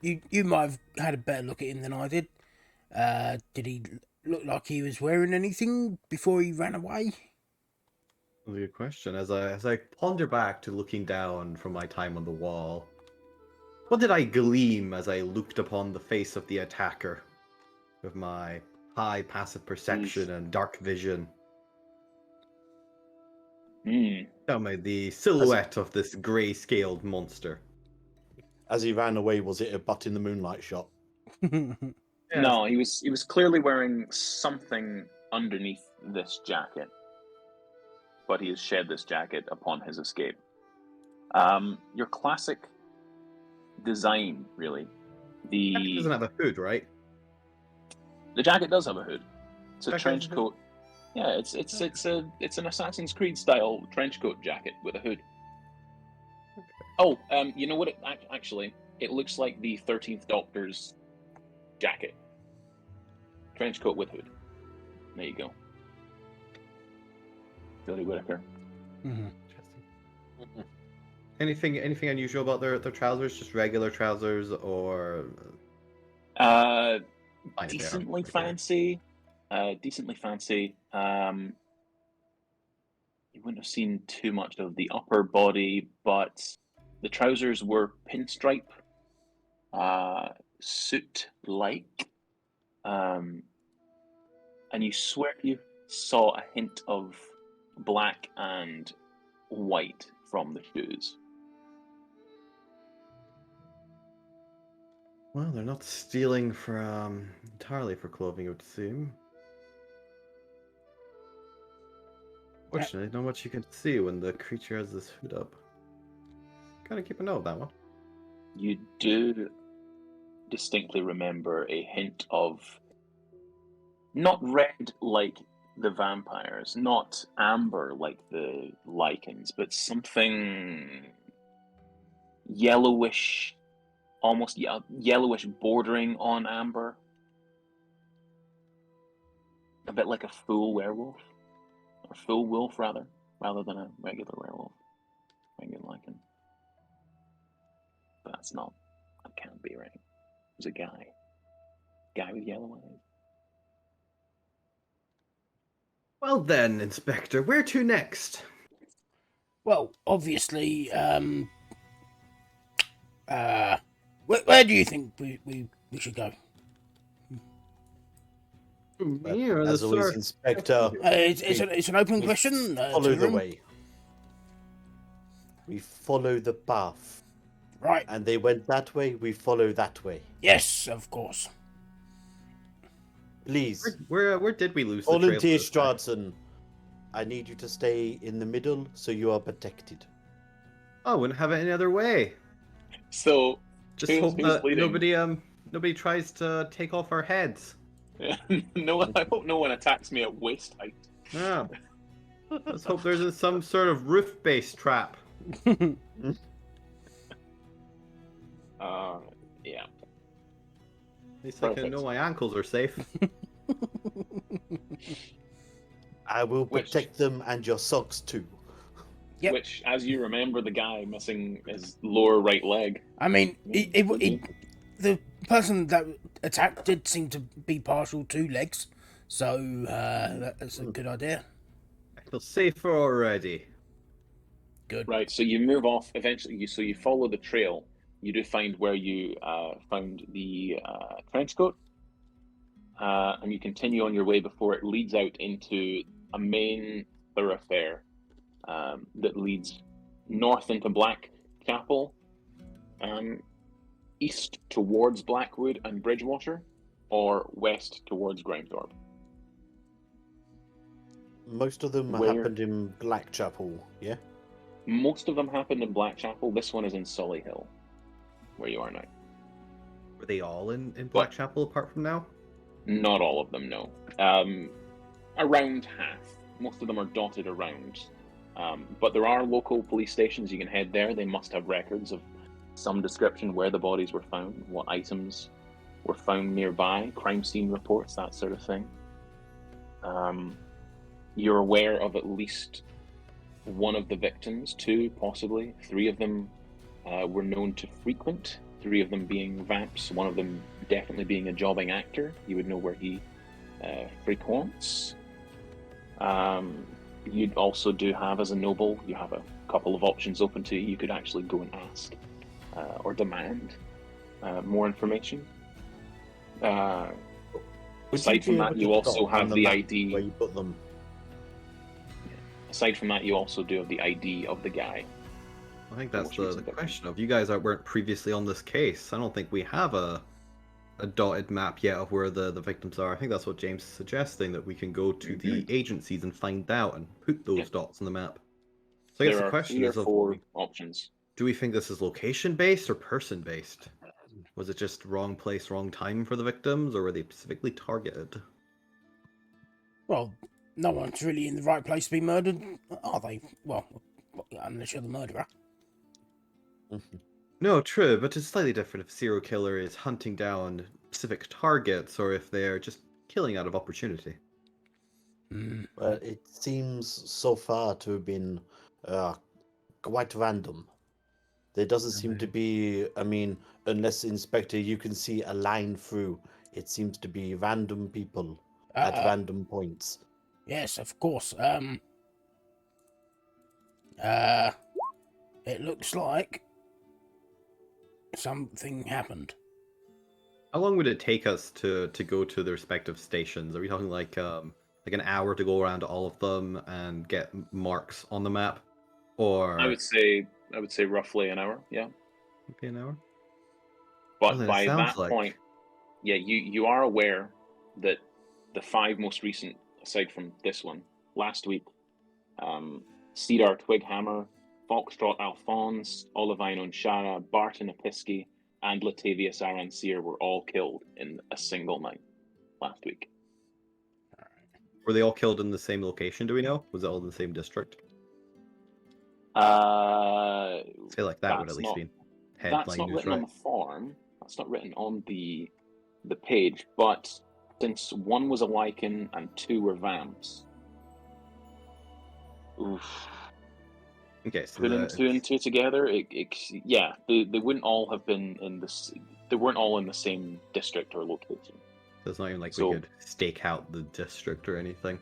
You might have had a better look at him than I did. Did he look like he was wearing anything before he ran away? That's a good question. As I ponder back to looking down from my time on the wall, what did I glean as I looked upon the face of the attacker with my high passive perception and dark vision? Tell me the silhouette of this grey-scaled monster. As he ran away, was it a butt in the moonlight shot? No, he was clearly wearing something underneath this jacket, but he has shed this jacket upon his escape. Your classic design, really. It doesn't have a hood, right? The jacket does have a hood. It's a Jacket trench has a hood? coat. Yeah, it's an Assassin's Creed style trench coat jacket with a hood. Oh, you know what? Actually, it looks like the 13th Doctor's jacket. Trench coat with hood. There you go. Jodie Whittaker. Interesting. Anything unusual about their trousers? Just regular trousers, or fine, they are. Decently Okay. fancy. Decently fancy. You wouldn't have seen too much of the upper body, but the trousers were pinstripe, suit-like, and you swear you saw a hint of black and white from the shoes. Well, they're not stealing entirely for clothing, it would seem. Fortunately, not much you can see when the creature has this hood up. Gotta keep a note of that one. You do distinctly remember a hint of not red like the vampires, not amber like the lichens, but something yellowish, almost yellowish bordering on amber. A bit like a full werewolf. Or full wolf, rather than a regular werewolf. Regular lichen. But that's not... That can't be right. It was a guy. Guy with yellow eyes. Well then, Inspector, where to next? Well, obviously, where do you think we should go? But Me or the as always, sir? Inspector, It's an open we question. follow to the him. way. We follow the path. Right. And they went that way, we follow that way. Yes, of course. Please, Where did we lose the trail? Volunteer this time? Stradson, I need you to stay in the middle so you are protected. Oh, wouldn't have it any other way. So, Just who's hope that leading? nobody tries to take off our heads. No, I hope no one attacks me at waist height. Yeah. Let's hope there isn't some sort of roof-based trap. Yeah. At least I can Perfect. know my ankles are safe. I will Which- protect them and your socks too. Yep. Which, as you remember, the guy missing his lower right leg. I mean, the person that attacked did seem to be partial to legs, so that's a good idea. I feel safer already. Good. Right, so you move off eventually. You follow the trail. You do find where you found the trench coat, and you continue on your way before it leads out into a main thoroughfare that leads north into Blackchapel, east towards Blackwood and Bridgewater, or west towards Groundthorpe. Most of them Where- happened in Blackchapel, yeah? Most of them happened in Blackchapel. This one is in Solihull, where you are now. Were they all in Blackchapel apart from now? Not all of them, no. Around half. Most of them are dotted around. But there are local police stations. You can head there. They must have records of some description where the bodies were found, what items were found nearby, crime scene reports, that sort of thing. You're aware of at least one of the victims, two, possibly. Three of them were known to frequent, three of them being vamps, one of them definitely being a jobbing actor. You would know where he frequents. You'd also do have, as a noble, you have a couple of options open to you. You could actually go and ask or demand more information. Would Aside from be that, able you to also dot on have the map ID. where you put them. Aside from that, you also do have the ID of the guy. I think that's most the recent victim. question of you guys weren't previously on this case. I don't think we have a dotted map yet of where the victims are. I think that's what James is suggesting, that we can go to the agencies and find out and put those Yeah. dots on the map. So I guess There the are question 3 or is, 4 options. do we think this is location based or person based? Was it just wrong place, wrong time for the victims, or were they specifically targeted? Well, no one's really in the right place to be murdered, are they? Well, unless you're the murderer. No, true, but it's slightly different if a serial killer is hunting down specific targets or if they're just killing out of opportunity. Well, it seems so far to have been quite random. There doesn't seem to be, I mean, unless Inspector, you can see a line through. It seems to be random people at random points. Yes, of course. It looks like something happened. How long would it take us to go to the respective stations? Are we talking like an hour to go around all of them and get marks on the map, or I would say roughly an hour, yeah. maybe an hour? But Well, it by sounds that like- point, yeah, you are aware that the 5 most recent, aside from this one, last week, Cedar Twighammer, Foxtrot Alphonse, Olivine Onshara, Barton Episky, and Latavius Arancir were all killed in a single night last week. Were they all killed in the same location? Do we know? Was it all in the same district? I I feel like that would at least be That's headline not news, written right? on the form. That's not written on the page. But since 1 was a lichen and 2 were vamps, oof. Okay, so Putting 2 and 2 together, they wouldn't all have been in this. They weren't all in the same district or location. it's not even like So- we could stake out the district or anything.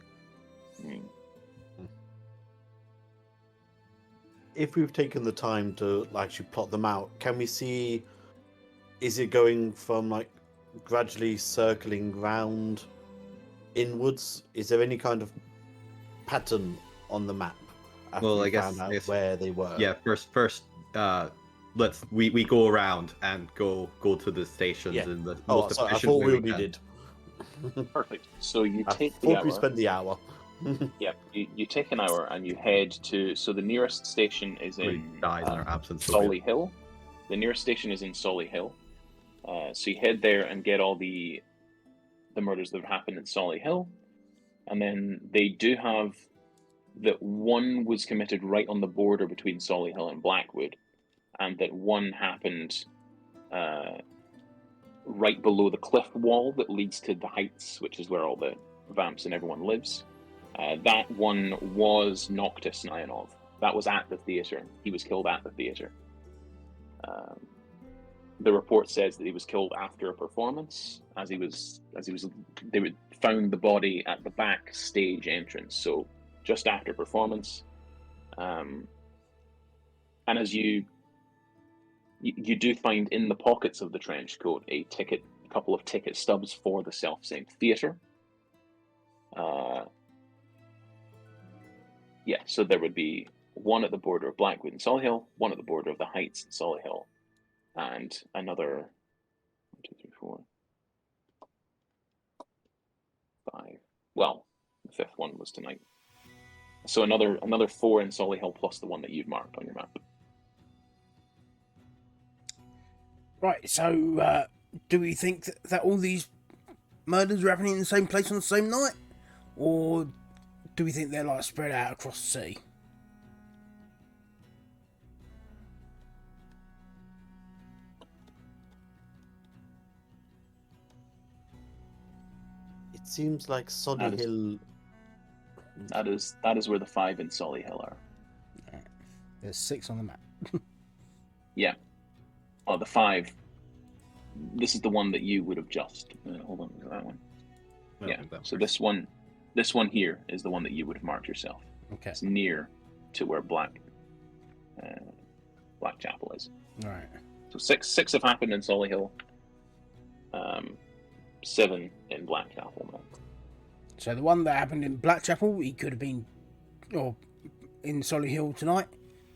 Mm. If we've taken the time to actually plot them out, can we see, is it going from like gradually circling round inwards? Is there any kind of pattern on the map after Well, we I guess- found out I guess- where they were? Yeah, first, we go around and go to the stations Yeah. in the Oh, most sorry, I efficient thought way we we already can. did. Perfect. So you I take the thought hour. we spent the hour. Yeah, you take an hour and you head to. So the nearest station is Everybody in dies in our absence. so good. Solihull. The nearest station is in Solihull. So you head there and get all the murders that have happened in Solihull, and then they do have that 1 was committed right on the border between Solihull and Blackwood, and that 1 happened right below the cliff wall that leads to the heights, which is where all the vamps and everyone lives. That 1 was Noctis Nyanov. That was at the theatre. He was killed at the theatre. The report says that he was killed after a performance, they found the body at the back stage entrance, so just after performance. And as you do find in the pockets of the trench coat a couple of ticket stubs for the self-same theatre. Yeah, so there would be one at the border of Blackwood and Solihull, one at the border of the Heights and Solihull, and another 1, 2, 3, 4, 5. Well, the fifth one was tonight. So another 4 in Solihull plus the one that you've marked on your map. Right, so do we think that all these murders are happening in the same place on the same night? Or do we think they're like spread out across the sea? It seems like That is- Solihull. That is where the 5 in Solihull are. There's 6 on the map. Yeah. Oh, the 5. This is the one that you would have just. Hold on, is it that one? I don't Yeah. think that So works. this one here is the one that you would have marked yourself. Okay. It's near to where Blackchapel is. Right. So six have happened in Solihull. 7 in Blackchapel now. So the one that happened in Blackchapel, he could have been, or in Solihull tonight,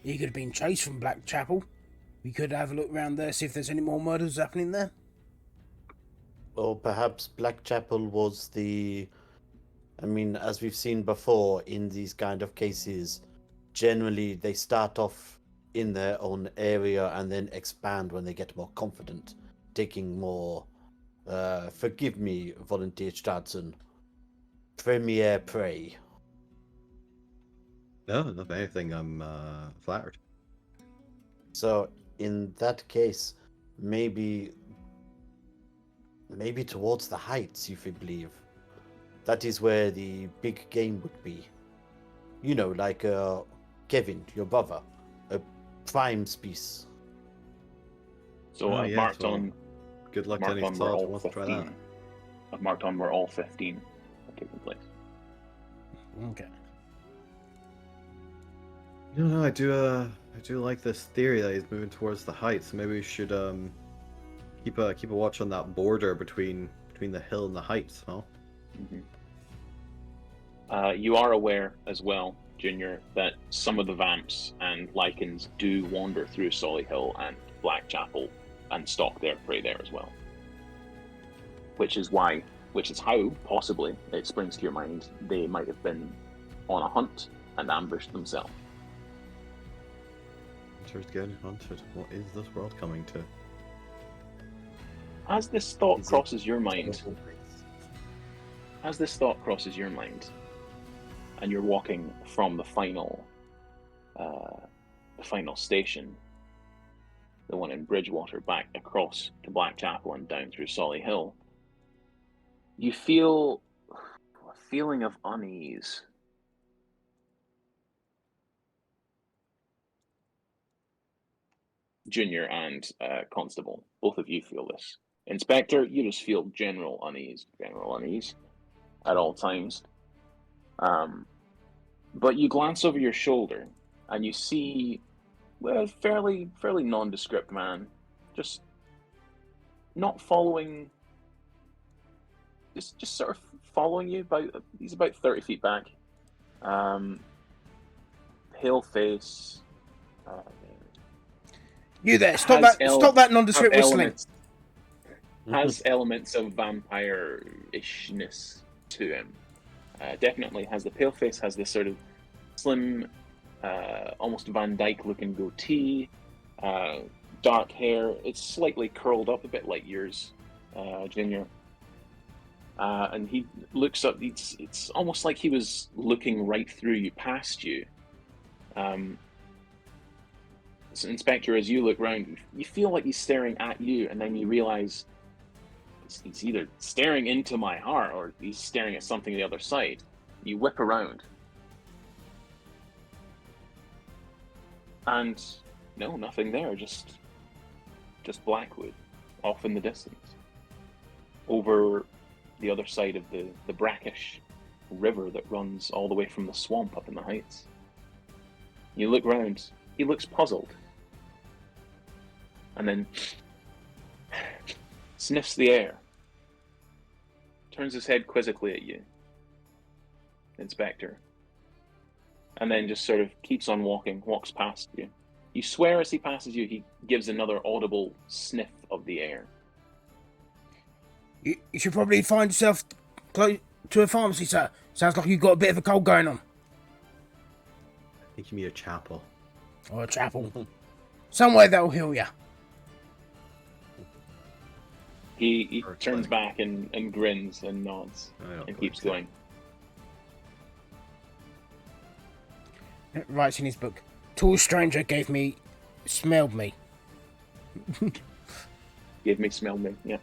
he could have been chased from Blackchapel. We could have a look around there, see if there's any more murders happening there. Or perhaps Blackchapel was the. I mean, as we've seen before in these kind of cases, generally they start off in their own area and then expand when they get more confident, taking more. Forgive me, Volunteer Stradson. Premier prey. No, if anything, I'm flattered. So in that case, maybe towards the heights, if you believe. That is where the big game would be. You know, like Kevin, your brother, a prime species. So Oh, I've yes, marked well, on. Good luck to Marked any on where thought who all wants to try that. 15. I've marked on where all 15 are taking place. Okay. No, I do like this theory that he's moving towards the heights. Maybe we should keep a watch on that border between the hill and the heights, huh? Mm-hmm. You are aware as well, Junior, that some of the vamps and lichens do wander through Solihull and Blackchapel and stalk their prey there as well. Which is how, possibly, it springs to your mind, they might have been on a hunt and ambushed themselves. Hunter's getting hunted. What is this world coming to? As this thought Is it- crosses your mind, and you're walking from the final station, the one in Bridgewater, back across to Blackchapel and down through Solihull, you feel a feeling of unease. Junior and Constable, both of you feel this. Inspector, you just feel general unease at all times. But you glance over your shoulder and you see a fairly nondescript man, just not following, just sort of following you. He's about 30 feet back. Pale face. You there? Stop Has that nondescript whistling. Has elements of vampire-ishness to him. Definitely has the pale face, has this sort of slim, almost Van Dyke looking goatee, dark hair. It's slightly curled up, a bit like yours, Junior. And he looks up. It's almost like he was looking right through you, past you. So Inspector, as you look round, you feel like he's staring at you, and then you realise he's either staring into my heart or he's staring at something on the other side. You whip around. And no, nothing there, just Blackwood off in the distance. Over the other side of the brackish river that runs all the way from the swamp up in the heights. You look round, he looks puzzled. And then sniffs the air. Turns his head quizzically at you, Inspector. and then just sort of keeps on walking, walks past you. You swear as he passes you, he gives another audible sniff of the air. You should probably find yourself close to a pharmacy, sir. Sounds like you've got a bit of a cold going on. I think you mean a chapel. Or a chapel. Somewhere that'll heal you. He Or a turns clinic. back and grins and nods I don't and go keeps to- going. Writes in his book. Tall stranger smelled me. Gave me smell me, yeah.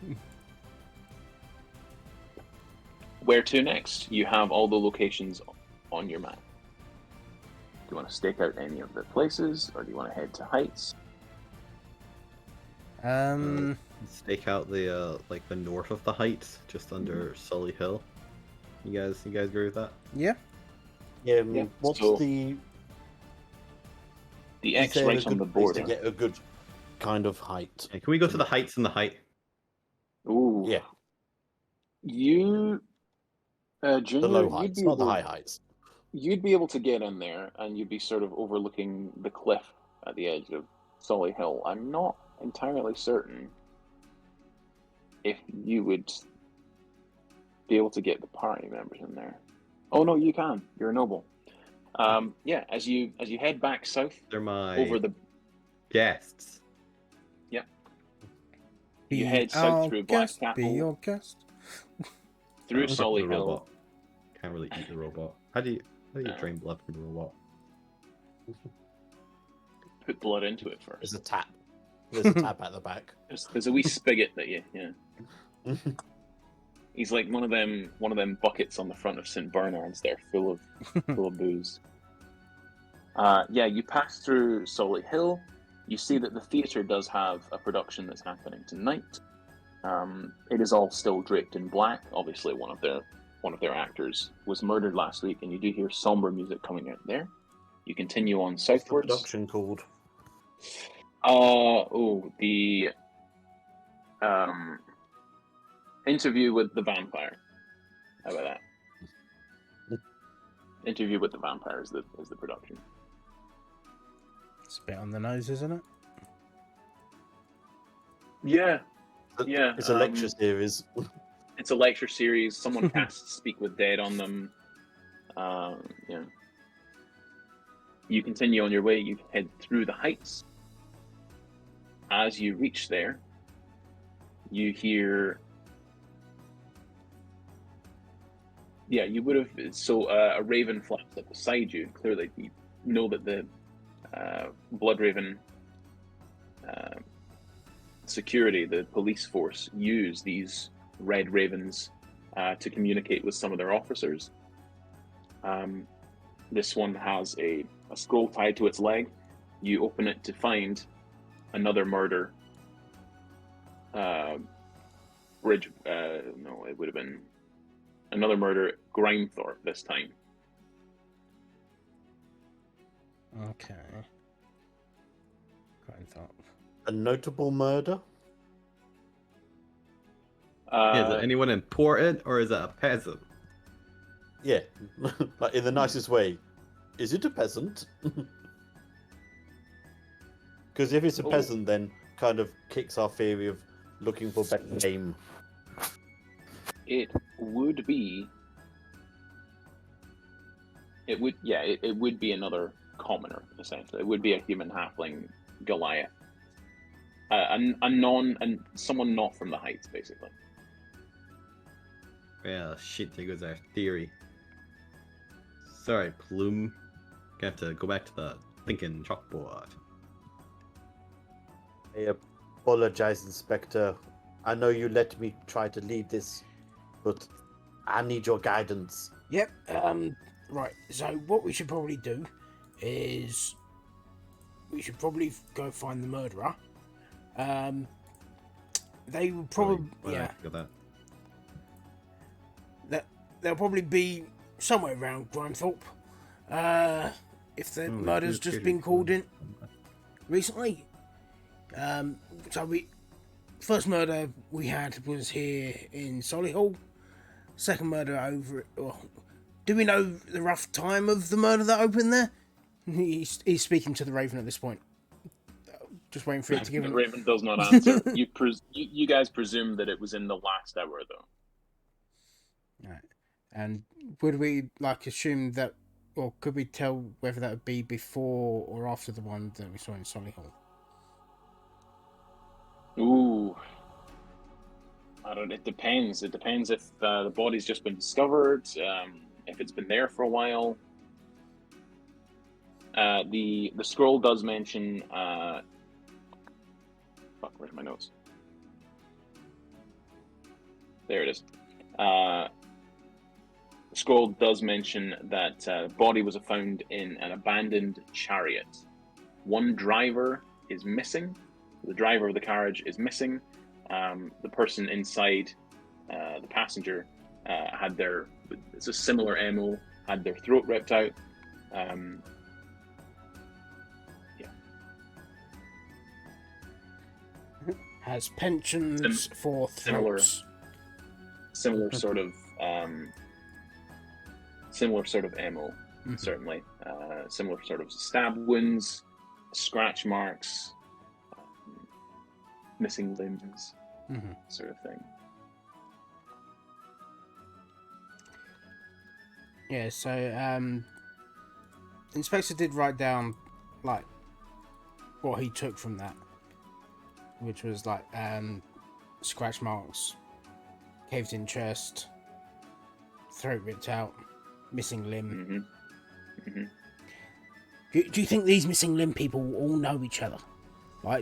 Where to next? You have all the locations on your map. Do you want to stake out any of the places, or do you want to head to Heights? Stake out the like the north of the heights, just under Sully Hill. You guys agree with that? Yeah. Yeah, Yeah, what's so- the... The is X there a right on good the place to border. get a good kind of height? Hey, can we go to the heights in the height? Ooh. Yeah, You, the Junior, low you'd heights, be not the able, high heights. you'd be able to get in there, and you'd be sort of overlooking the cliff at the edge of Solly Hill. I'm not entirely certain if you would be able to get the party members in there. Oh no, you can. You're a noble. Yeah, as you head back south They're my over the guests. you head south through Be Blackcapel, your guest. through Fuck Solly the Hill. robot. Can't really eat the robot. How do you No. drain blood from the robot? Put blood into it There's first. a tap. There's a tap at the back. There's a wee spigot that yeah. He's like one of them buckets on the front of St. Bernard's there, full of booze. Yeah, you pass through Solly Hill. You see that the theatre does have a production that's happening tonight. It is all still draped in black. Obviously, one of their actors was murdered last week, and you do hear somber music coming out there. You continue on What's the southwards. production called? The Interview with the Vampire. How about that? Interview with the Vampire is the production. It's a bit on the nose, isn't it? Yeah, yeah. It's a lecture series. It's a lecture series. Someone casts Speak with Dead on them. Yeah. You continue on your way. You head through the heights. As you reach there, you hear. Yeah, you would have. So a raven flaps up beside you. Clearly, you know that the Blood Raven security, the police force, use these red ravens to communicate with some of their officers. This one has a scroll tied to its leg. You open it to find another murder. Bridge. No, it would have been another murder. Grimethorpe this time. Okay. Grimethorpe. A notable murder? Is it anyone important or is it a peasant? Yeah, like in the nicest way. Is it a peasant? Because if it's a Oh. peasant, then kind of kicks our theory of looking for better game. It would be. It would be another commoner, essentially. It would be a human halfling Goliath. Someone not from the Heights, basically. Well, shit, there goes our theory. Sorry, Plume. Gonna have to go back to the thinking chalkboard. I apologize, Inspector. I know you let me try to lead this, but I need your guidance. Yep. Right. So what we should probably do is we should probably go find the murderer. They will probably Got that. they'll probably be somewhere around Grimethorpe. If the murder's just been called in recently. First murder we had was here in Solihull. Second murder over do we know the rough time of the murder that opened there? He's speaking to the Raven at this point. Just waiting for it to give The him. Raven does not answer. You guys presume that it was in the last hour, though. Right. And would we assume that, or could we tell whether that would be before or after the one that we saw in Solihull? Ooh. I don't. It depends. It depends if the body's just been discovered, if it's been there for a while. The scroll does mention. Fuck, where's my notes? There it is. The scroll does mention that body was found in an abandoned chariot. One driver is missing. The driver of the carriage is missing. The person inside, the passenger, had it's a similar MO, had their throat ripped out. Has pensions for throats. Similar sort of MO, certainly. Similar sort of stab wounds, scratch marks, missing limbs, sort of thing. Yeah, so Inspector did write down what he took from that, which was scratch marks, caved in chest, throat ripped out, missing limb. Do you think these missing limb people all know each other?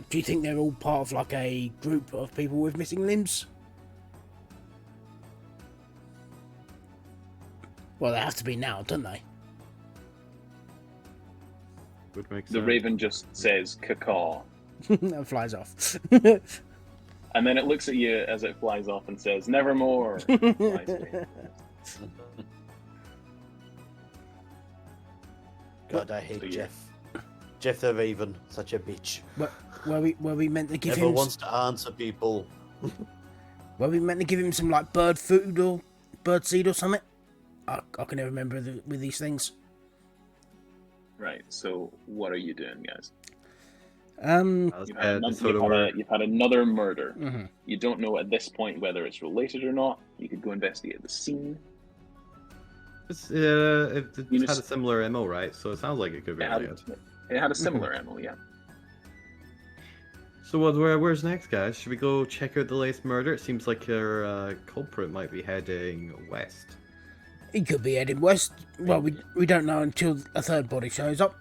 Do you think they're all part of a group of people with missing limbs? Well, they have to be now, don't they? Would make sense. The Raven just says "cacaw," and flies off. and then it looks at you as it flies off and says "nevermore." Flies away. God, I hate So, yeah. Jeff. Jeff the Raven, such a bitch. Were we meant to give Never him? wants to answer people. Were we meant to give him some bird food or bird seed or something? I can never remember with these things. Right. So, what are you doing, guys? Mm-hmm. You've had another murder. You don't know at this point whether it's related or not. You could go investigate the scene. It had a similar MO, right? So it sounds like it could be related. It had a similar MO, yeah. So where's next, guys? Should we go check out the latest murder? It seems like our culprit might be heading west. He could be heading west. Well, we don't know until a third body shows up.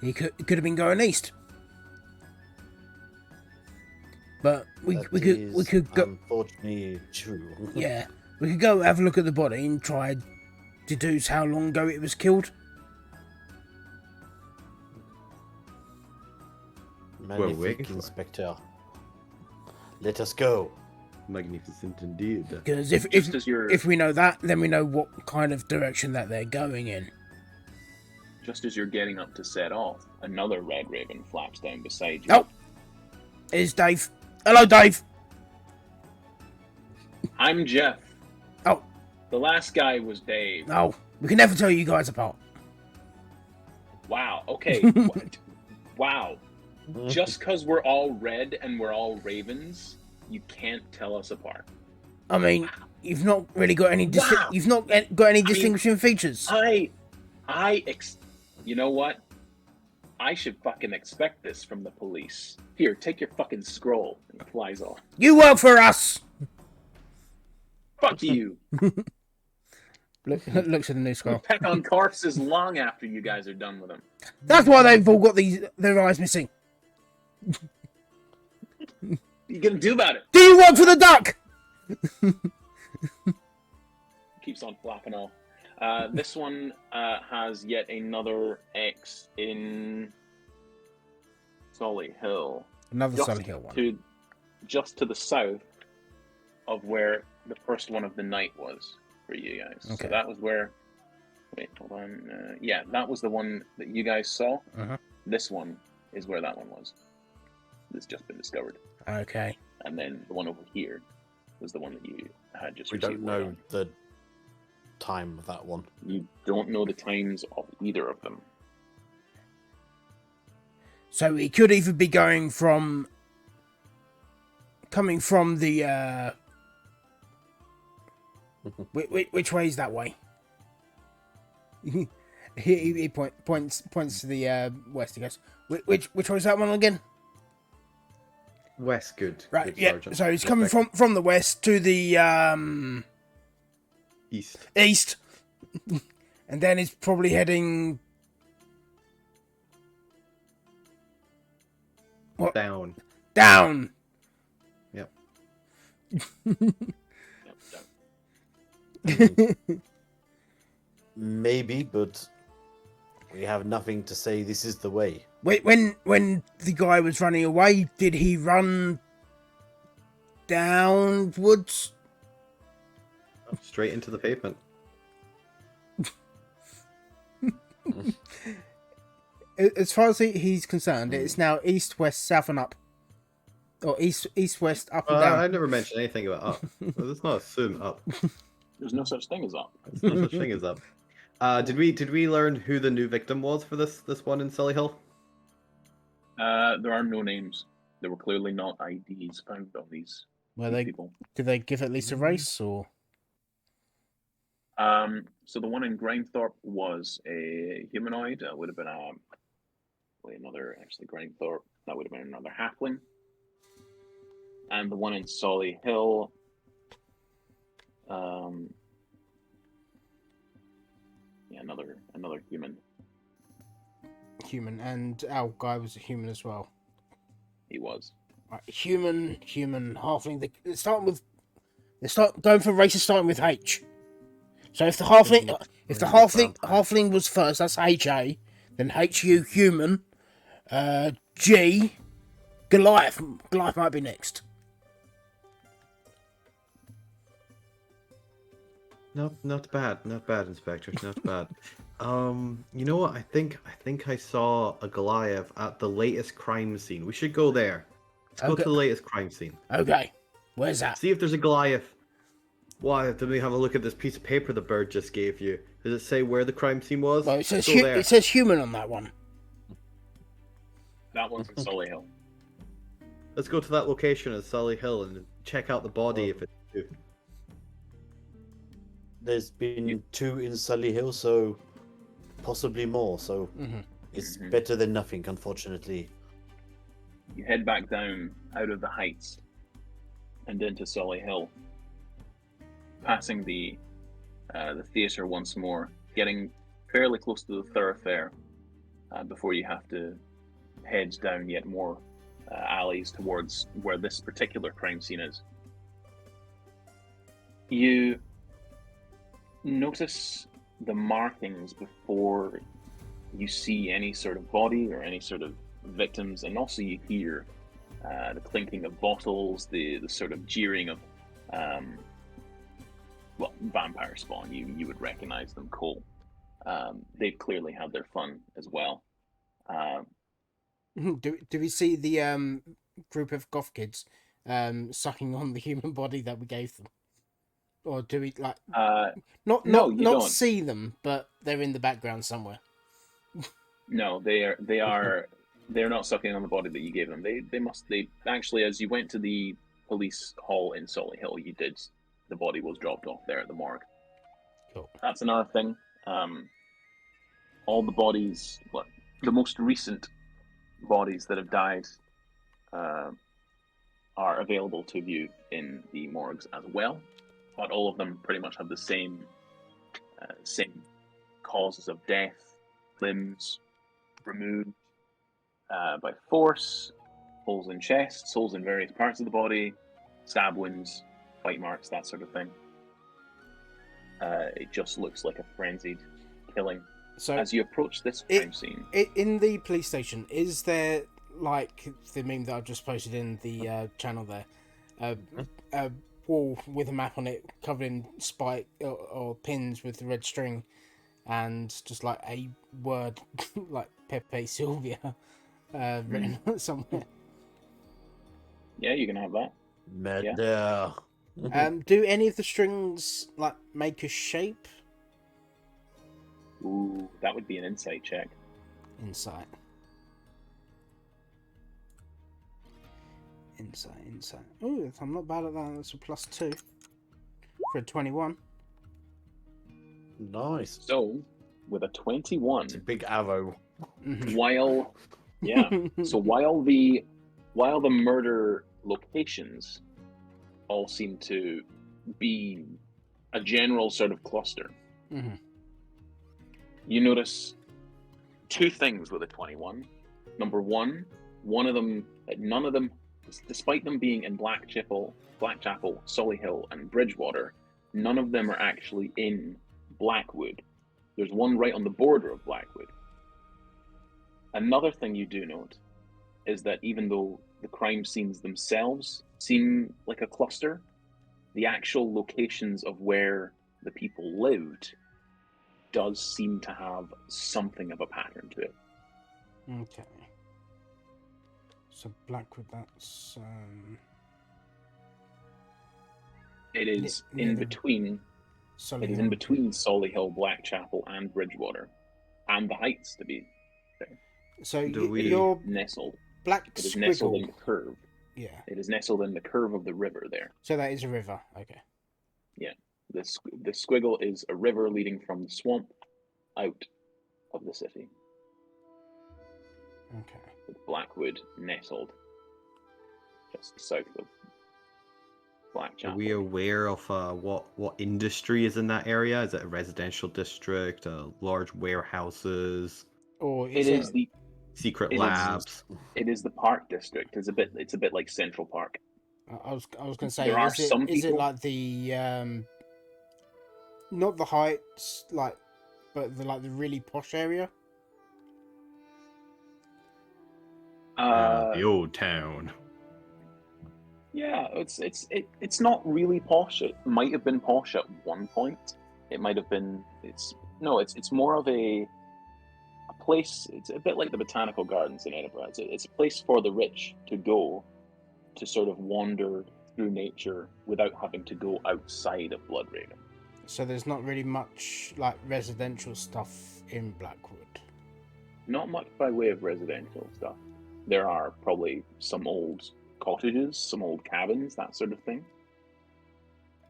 He could have been going east. But we could go. Unfortunately, true. Yeah, we could go have a look at the body and try deduce how long ago it was killed. Magnifique, Inspector. Let us go. Magnificent indeed. Because if we know that, then we know what kind of direction that they're going in. Just as you're getting up to set off, another red raven flaps down beside you. Oh, it's Dave. Hello, Dave. I'm Jeff. Oh. The last guy was Dave. Oh, we can never tell you guys apart. Wow. Okay. Wow. Just because we're all red and we're all ravens, you can't tell us apart. I mean, you've not really got any distinguishing features. You know what? I should fucking expect this from the police. Here, take your fucking scroll. And it flies off. You work for us. Fuck you. Looks at the new scroll. Peck on corpses long after you guys are done with them. That's why they've all got their eyes missing. What you gonna do about it? Do you work for the duck? Keeps on flapping off. This one has yet another X in Solihull. Another Solihull one. Just to the south of where the first one of the night was for you guys. Okay. So that was where. Wait, hold on. Yeah, that was the one that you guys saw. Uh-huh. This one is where that one was. It's just been discovered. Okay. And then the one over here was the one that you had just We received don't word know on. the time of that one. You don't know the times of either of them. So he could either be coming from the which way is that way? he points to the west. He goes, which way is that one again? West, good. Right, good, yeah. Sergeant. So he's coming Respect. from the west to the East. and then he's probably heading Down. down. Yep. Yep, down. Maybe, but we have nothing to say this is the way. Wait, when the guy was running away, did he run downwards? Straight into the pavement. As far as he's concerned, it's now east, west, south, and up, or east, west, up, and down. I never mentioned anything about up. Let's not assume up. There's no such thing as up. There's no such thing as up. Did we learn who the new victim was for this one in Sully Hill? There are no names. There were clearly not IDs found on these people. Did they give at least a race or? So the one in Grindthorpe was a humanoid. Would have been another Grindthorpe. That would have been another halfling. And the one in Solly Hill. Another human. Human, and our guy was a human as well. He was. Right, human, halfling. They start going for races starting with H. So if the halfling was first, that's HA. Then HU human, G, Goliath. Goliath might be next. Not bad, Inspector. Not bad. You know what? I think I saw a Goliath at the latest crime scene. We should go there. Let's go to the latest crime scene. Okay, where's that? See if there's a Goliath. Why? Let me have a look at this piece of paper the bird just gave you. Does it say where the crime scene was? Well, it says Let's go there. it says human on that one. That one's in Solly Hill. Let's go to that location at Sully Hill and check out the body if it's true. There's been 2 in Sully Hill, so possibly more. So Mhm. it's better than nothing, unfortunately. You head back down out of the heights and into Solly Hill, passing the theatre once more, getting fairly close to the thoroughfare before you have to head down yet more alleys towards where this particular crime scene is. You notice the markings before you see any sort of body or any sort of victims, and also you hear the clinking of bottles, the sort of jeering of vampire spawn. You would recognize them, Cole. They've clearly had their fun as well. Do we see the group of goth kids sucking on the human body that we gave them, or do we not don't. see them, but they're in the background somewhere? No, they're not sucking on the body that you gave them. They actually, as you went to the police hall in Solly Hill, the body was dropped off there at the morgue. Cool. That's another thing. All the bodies, the most recent bodies that have died, are available to view in the morgues as well, but all of them pretty much have the same causes of death: limbs removed by force, holes in chests, holes in various parts of the body, stab wounds, bite marks, that sort of thing. It just looks like a frenzied killing. So as you approach this crime scene, in the police station, is there like the meme that I've just posted in the channel there, a wall with a map on it covered in spike or pins with the red string, and just like a word like Pepe Sylvia written somewhere? Yeah, you can have that. Murder. Do any of the strings like make a shape Ooh, that would be an insight check. Insight. Insight. Ooh, I'm not bad at that. That's a +2 for a 21. Nice. So, with a 21, It's a big arrow. while yeah, so while the murder locations all seem to be a general sort of cluster, Mhm. you notice two things with a 21. Number one, none of them, despite them being in Blackchapel, Solihull, and Bridgewater, none of them are actually in Blackwood. There's one right on the border of Blackwood. Another thing you do note is that even though the crime scenes themselves seem like a cluster, the actual locations of where the people lived does seem to have something of a pattern to it. Okay. So Blackwood, that's It is near in the between. It is in Solihull. between Solihull, Blackchapel, and Bridgewater, and the Heights to be fair. So Do we- your Nestled. black It is nestled in squiggle. the curve. Yeah. It is nestled in the curve of the river there. So that is a river. Okay. Yeah. The squiggle is a river leading from the swamp out of the city, Okay. with Blackwood nestled just south of Blackchapel. Are we aware of what industry is in that area? Is it a residential district, large warehouses, Or It is it? is the secret It is- labs? it is the Park District. It's a bit like Central Park. I was going to say, There are is it some is it people- like the not the Heights, like, but the really posh area? The old town. Yeah, it's not really posh. It might have been posh at one point. It might have been. It's more of a place. It's a bit like the Botanical Gardens in Edinburgh. It's a place for the rich to go to sort of wander through nature without having to go outside of Bloodraven. So there's not really much like residential stuff in Blackwood. Not much by way of residential stuff. There are probably some old cottages, some old cabins, that sort of thing.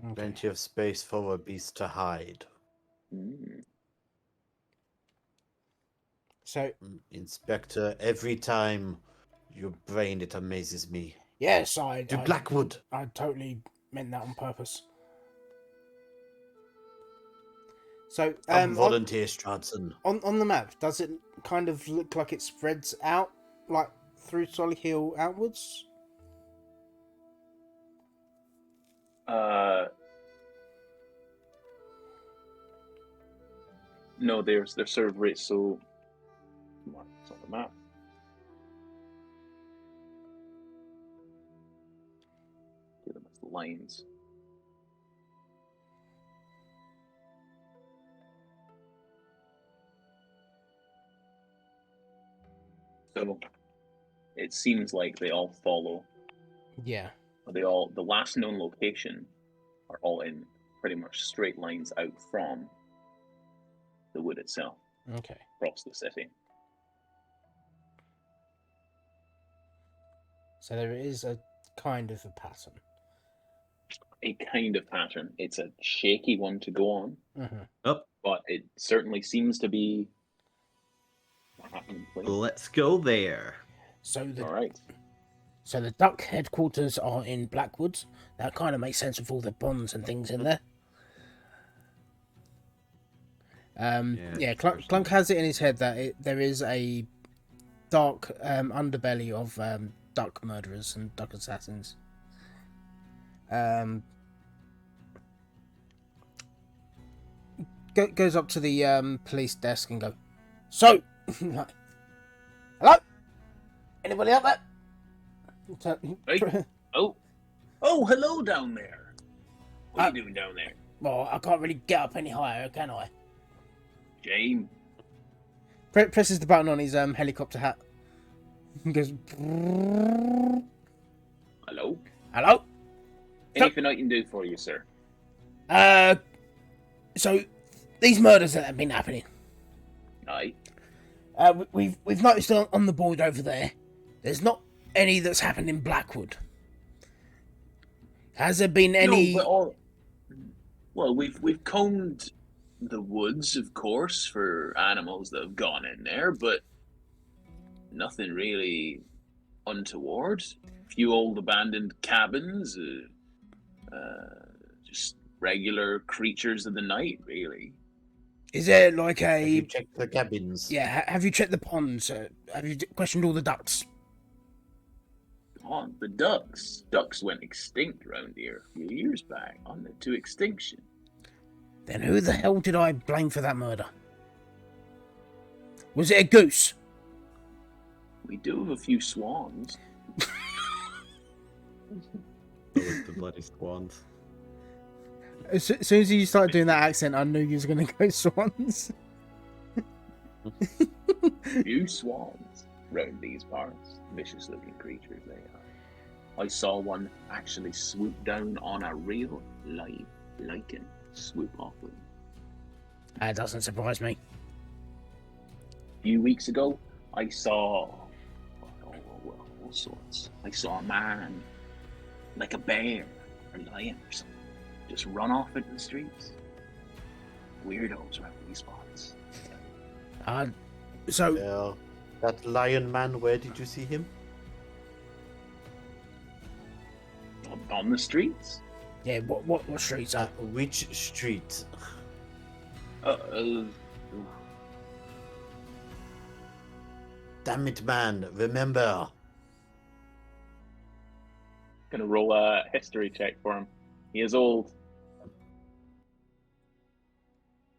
Okay. Plenty of space for a beast to hide. Mm. So Inspector, every time your brain, it amazes me. yes, To Blackwood. I totally meant that on purpose. So Come volunteer, Stradson. on the map, does it kind of look like it spreads out like through Solihull outwards? No, they're sort of right. So, it's on the map. Do them as lines. So, it seems like they all follow. Yeah. The last known location are all in pretty much straight lines out from the wood itself, Okay. across the city. So there is a kind of a pattern. A kind of pattern. It's a shaky one to go on, Mm-hmm. but it certainly seems to be a happening place. Let's go there. So All right. So the Duck headquarters are in Blackwood. That kind of makes sense with all the bonds and things in there. Clunk has it in his head that there is a dark underbelly of duck murderers and duck assassins. Goes up to the police desk and go, so, hello? Anybody out there? Hey. Oh, hello down there. What are you doing down there, Well, I can't really get up any higher, can I? James? Presses the button on his helicopter hat. He goes, Hello. hello? Anything I can do for you, sir? So, these murders that have been happening, Aye. We've noticed on the board over there, there's not any that's happened in Blackwood. Has there been any? No, but all. Well, we've combed the woods, of course, for animals that have gone in there, but nothing really untoward. A few old abandoned cabins, just regular creatures of the night, really. Is there like Have you a? checked the cabins? Yeah. Have you checked the ponds? Have you questioned all the ducks? Oh, the ducks. Ducks went extinct around here a few years back, on to extinction. Then who the hell did I blame for that murder? Was it a goose? We do have a few swans. Those the bloody swans. As soon as you started doing that accent, I knew you was going to go swans. Few swans round these parts. Vicious looking creatures they are. I saw one actually swoop down on a real live lichen. Swoop off with him. That doesn't surprise me. A few weeks ago, I saw all sorts. I saw a man, like a bear or lion or something, just run off into the streets. Weirdos around these spots. So Yeah. That lion man, where did you see him? On the streets. yeah, what streets are? Which street? Damn it, man! Remember. Gonna roll a history check for him. He is old.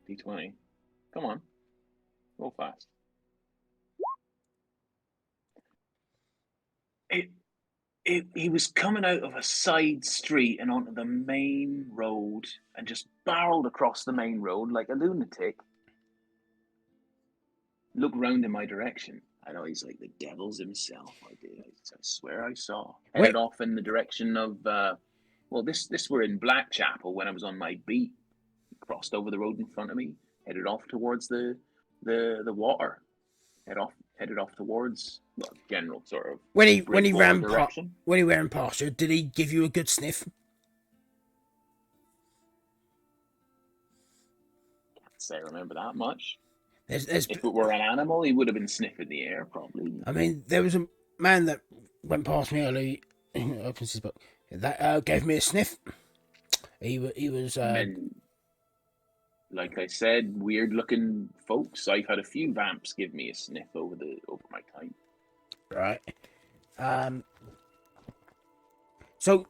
D20. Come on. Roll fast. He was coming out of a side street and onto the main road and just barreled across the main road like a lunatic. Looked round in my direction. I know he's like the devil's himself. I did. I swear I saw. Headed off in the direction of. This were in Blackchapel when I was on my beat. Crossed over the road in front of me. Headed off towards the water. Headed off towards general sort of. When he ran past you, did he give you a good sniff? Can't say I remember that much. There's If it were an animal, he would have been sniffing the air, probably. I mean, there was a man that went past me early. Opens his book. That gave me a sniff. He was. And like I said, weird-looking folks. I've had a few vamps give me a sniff over my time. Right. So,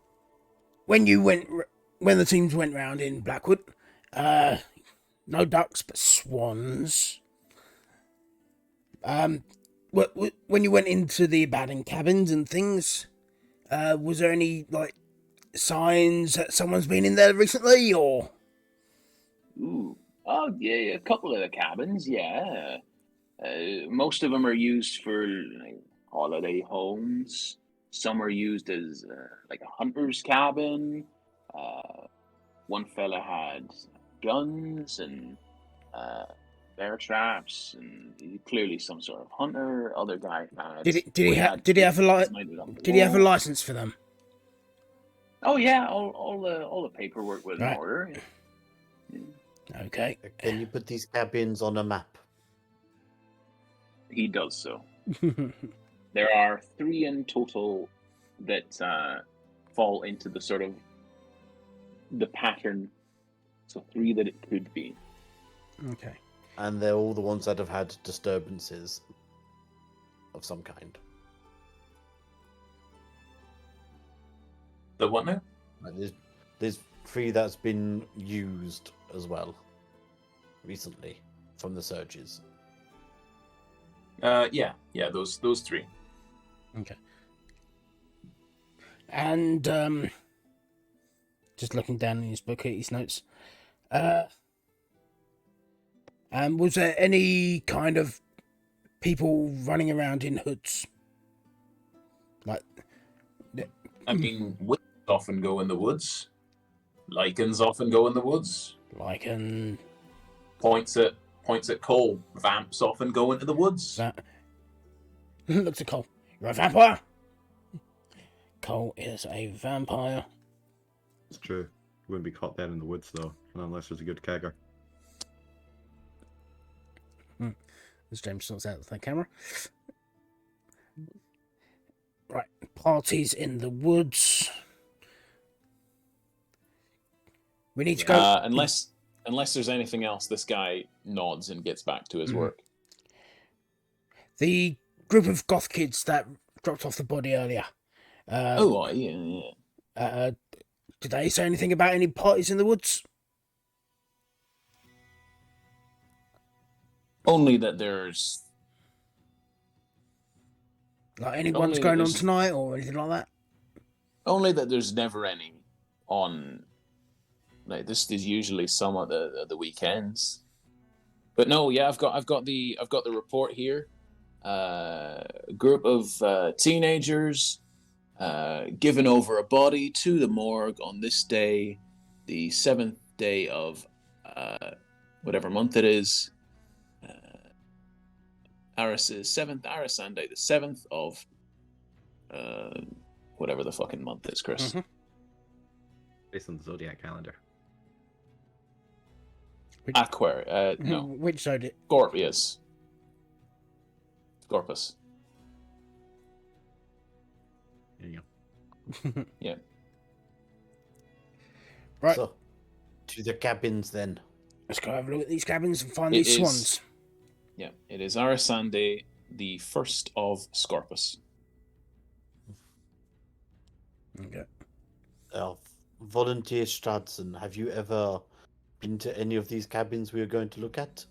when the teams went round in Blackwood, no ducks but swans. When you went into the abandoned cabins and things, was there any like signs that someone's been in there recently, or? Ooh, oh yeah, a couple of the cabins, yeah. Most of them are used for like, holiday homes. Some are used as like a hunter's cabin. One fella had guns and bear traps, and clearly some sort of hunter. Other guy had. Did he have a license for them? Oh yeah, all the paperwork was in order. Yeah. Okay. Can you put these cabins on a map? He does so. There are 3 in total that fall into the sort of the pattern. So 3 that it could be. Okay. And they're all the ones that have had disturbances of some kind. The what now? Like there's 3 that's been used as well recently from the surges. Yeah, those 3. Okay. And just looking down in his book at his notes, and was there any kind of people running around in hoods? Like, I mean, witches often go in the woods. Lichens often go in the woods. lichen. Points at points at Cole, vamps off and go into the woods. Looks at Cole. You're a vampire? Cole is a vampire. It's true. You wouldn't be caught dead in the woods, though, unless there's a good kegger. As James sorts out the camera. Right, parties in the woods. We need to go. Unless there's anything else, this guy nods and gets back to his work. The group of goth kids that dropped off the body earlier. Yeah. Did they say anything about any parties in the woods? Only that there's... Like anyone's going on tonight or anything like that? Only that there's never any on... Like, this is usually some of the weekends. But no, yeah, I've got the report here. A group of teenagers given over a body to the morgue on this day, the 7th day of whatever month it is. Arisande, the 7th of whatever the fucking month is, Chris. Mm-hmm. Based on the zodiac calendar. Aquarius. No. Which zodiac? Scorpius. Scorpus. There you go. Yeah. Right. So, to the cabins then. Let's go have a look at these cabins and find these swans. Yeah, it is Arisande, the 1st of Scorpus. Okay. Volunteer Stradson, have you ever been to any of these cabins we are going to look at?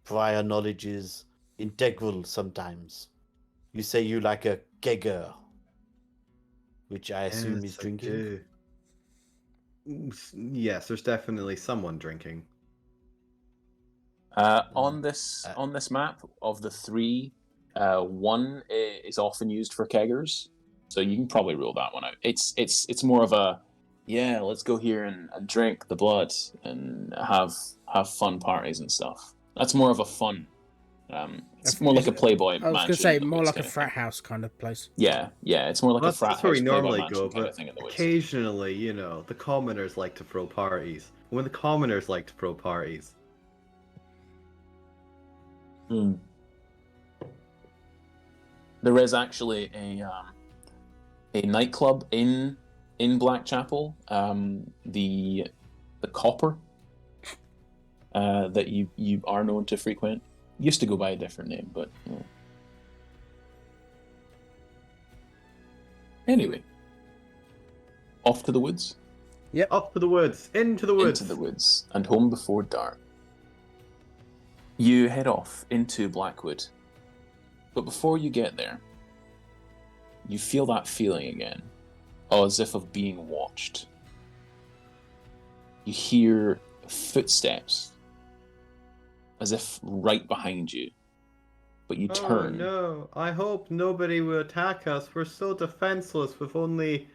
Prior knowledge is integral sometimes. You say you like a kegger, which I assume is drinking. Yes, there's definitely someone drinking. On this map of the 3, 1 is often used for keggers, so you can probably rule that one out. It's more of a let's go here and drink the blood and have fun parties and stuff. That's more of a fun. It's more like a Playboy mansion. I was going to say more like a frat house kind of place. Yeah, it's more like a frat house. That's where we Playboy normally mansion go, kind but of thing in the woods. occasionally, the commoners like to throw parties. When the commoners like to throw parties. There is actually a nightclub in Blackchapel, the Copper, that you are known to frequent. Used to go by a different name, but anyway, off to the woods. Yep, up to the woods, into the woods, and home before dark. You head off into Blackwood, but before you get there, you feel that feeling again, as if of being watched. You hear footsteps, as if right behind you, but you turn. Oh no, I hope nobody will attack us. We're so defenseless with only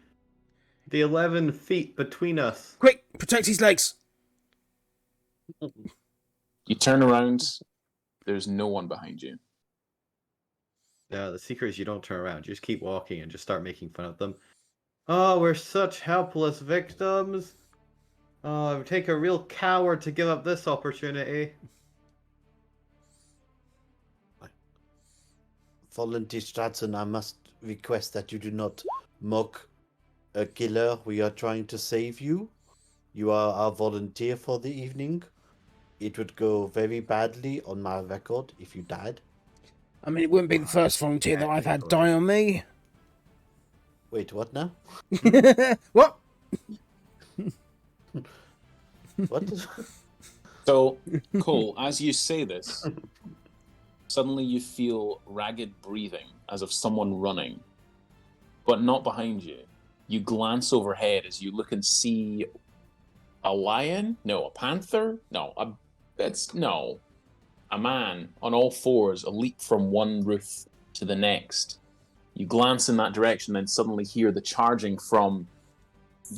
the 11 feet between us. Quick, protect his legs. You turn around, there's no one behind you. The secret is you don't turn around. You just keep walking and just start making fun of them. Oh, we're such helpless victims. Oh, it would take a real coward to give up this opportunity. Volunteer Stratton, I must request that you do not mock a killer. We are trying to save you. You are our volunteer for the evening. It would go very badly on my record if you died. I mean, it wouldn't be the first volunteer that I've had die on me. Wait, what now? What? What? So, Cole, as you say this, suddenly you feel ragged breathing, as of someone running, but not behind you. You glance overhead as you look and see a lion? No, a panther? No, a man on all fours, a leap from one roof to the next. You glance in that direction, then suddenly hear the charging from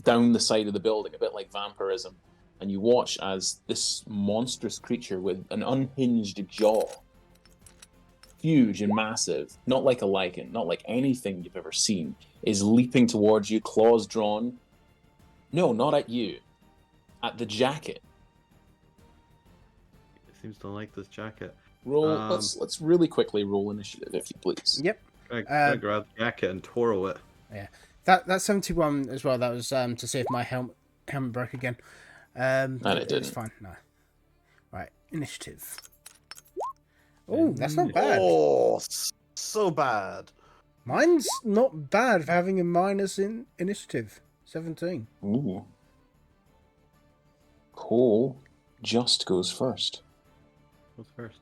down the side of the building, a bit like vampirism. and you watch as this monstrous creature with an unhinged jaw, huge and massive, not like a lichen, not like anything you've ever seen, is leaping towards you, claws drawn. No, not at you. At the jacket. It seems to like this jacket. Roll. Let's really quickly roll initiative, if you please. Yep. I grab the jacket and twirl it. Yeah. That's 71 as well. That was to see if my helmet broke again. And it didn't. It's fine. No. Right. Initiative. Oh, that's not bad. Oh, so bad. Mine's not bad for having a minus in initiative. 17. Ooh. Cole just goes first. What's first?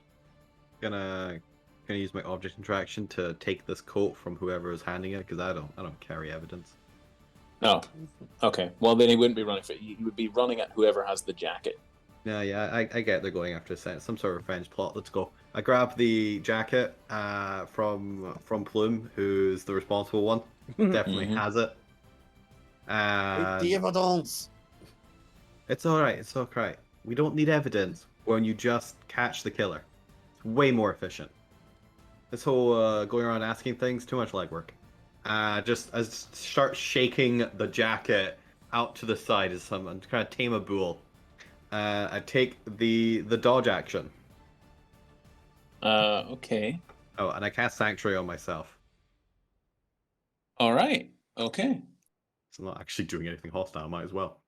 Gonna use my object interaction to take this coat from whoever is handing it, because I don't carry evidence. Oh, okay. Well, then he wouldn't be running for it. He would be running at whoever has the jacket. Yeah, I get they're going after some sort of revenge plot. Let's go. I grab the jacket from Plume, who's the responsible one. Definitely has it. The evidence. It's alright, it's alright. We don't need evidence when you just catch the killer. It's way more efficient. This whole going around asking things, too much legwork. Just start shaking the jacket out to the side as someone to kind of tame a bull. I take the dodge action. Okay. Oh, and I cast Sanctuary on myself. All right. Okay. So I'm not actually doing anything hostile, might as well.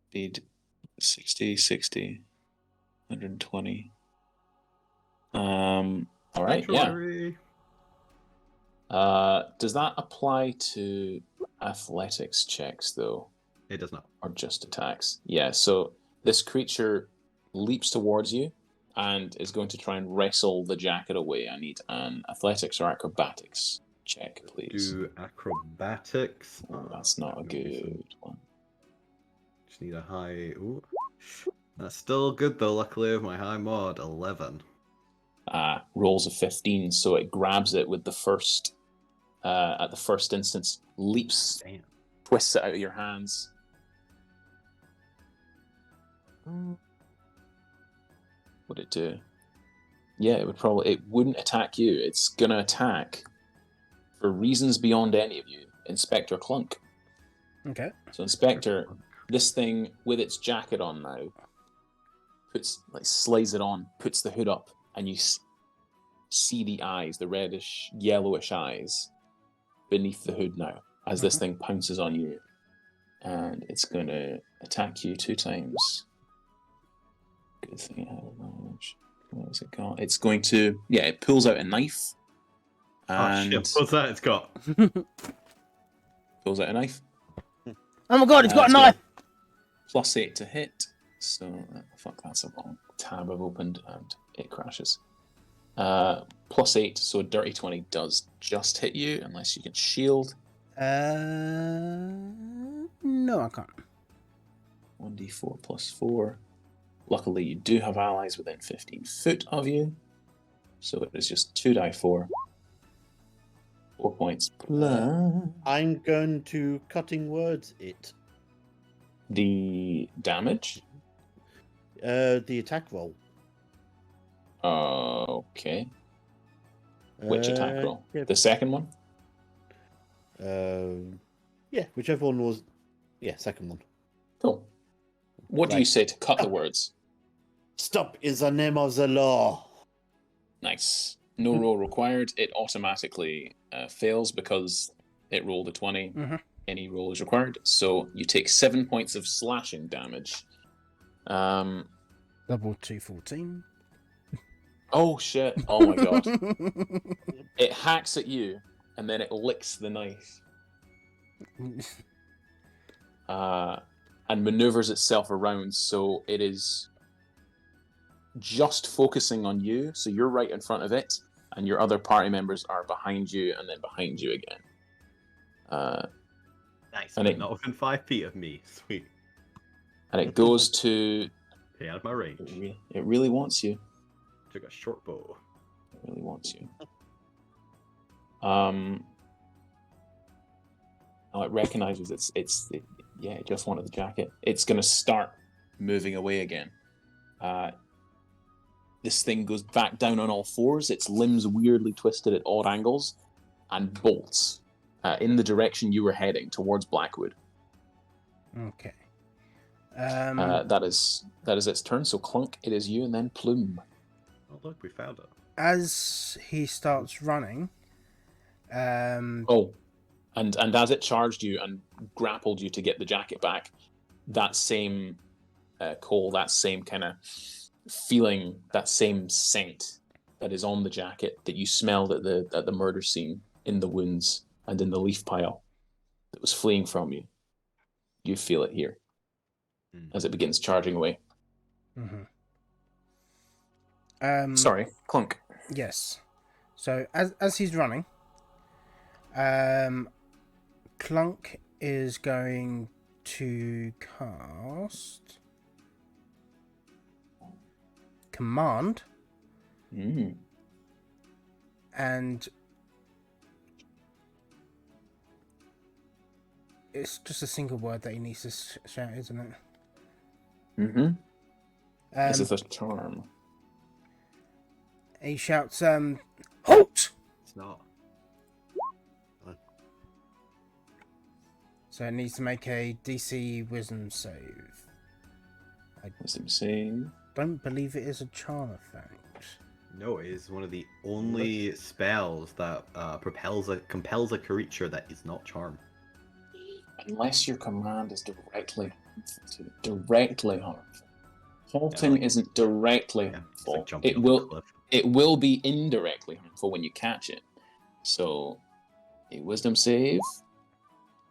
Speed 60, 120. All right, Sanctuary. yeah. Does that apply to athletics checks, though? It does not. Or just attacks? Yeah, so this creature leaps towards you and is going to try and wrestle the jacket away. I need an athletics or acrobatics check, please. Do acrobatics. Oh, that's not a good one. Just need a high. Ooh. That's still good though, luckily with my high mod, 11. Rolls a 15, so it grabs it with the first, at the first instance, leaps, Damn. twists it out of your hands. Would it do? Yeah, it wouldn't attack you. It's gonna attack, for reasons beyond any of you, Inspector Clunk. Okay. So Inspector, this thing with its jacket on now, slides it on, puts the hood up, and you see the eyes, the reddish, yellowish eyes, beneath the hood now, as this thing pounces on you. And it's going to attack you 2 times. Good thing it had advantage. What has it got? It's going to, it pulls out a knife. And Oh shit, what's that it's got? pulls out a knife. Oh my god, it's got a knife! +8 to hit. So, fuck, that's a wrong tab I've opened, and it crashes. +8, so a dirty 20 does just hit you, unless you can shield. No, I can't. 1d4 +4. Luckily, you do have allies within 15 foot of you, so it is just 2d4. 4 points plus I'm going to cutting words it. the damage. The attack roll. Okay. Which attack roll? Yeah. The second one? Yeah, whichever one was. Yeah, second one. Cool. What do you say to cut the words? Stop in the name of the law. Nice. No roll required. It automatically fails because it rolled a 20. Any roll is required. So you take 7 points of slashing damage. Double 214. Oh shit. Oh my god. It hacks at you and then it licks the knife. And maneuvers itself around, so it is just focusing on you, so you're right in front of it, and your other party members are behind you and then behind you again. Nice. And it- not within 5 feet of me. Sweet. And it goes to... Stay out of my range. It really wants you. Took a short bow. It really wants you. Now it recognizes Yeah, it just wanted the jacket. It's going to start moving away again. This thing goes back down on all fours, its limbs weirdly twisted at odd angles, and bolts in the direction you were heading, towards Blackwood. Okay. That is its turn, so Clunk, it is you, and then Plume. Oh, look, we found it. As he starts running, Oh, and as it charged you and grappled you to get the jacket back, that same coal, that same kind of feeling, that same scent that is on the jacket that you smelled at the murder scene, in the wounds and in the leaf pile that was fleeing from you. You feel it here as it begins charging away. Sorry, Clunk. Yes. So as he's running, Clunk is going to cast Command, and it's just a single word that he needs to shout, isn't it? This is a charm. He shouts, "Halt!" It's not. So it needs to make a DC Wisdom save. Wisdom save. Don't believe it is a charm effect. No, it is one of the only spells that compels a creature that is not charm. Unless your command is directly harmful. Halting isn't directly harmful. Like jumping off a cliff. It will be indirectly harmful when you catch it. So, a wisdom save.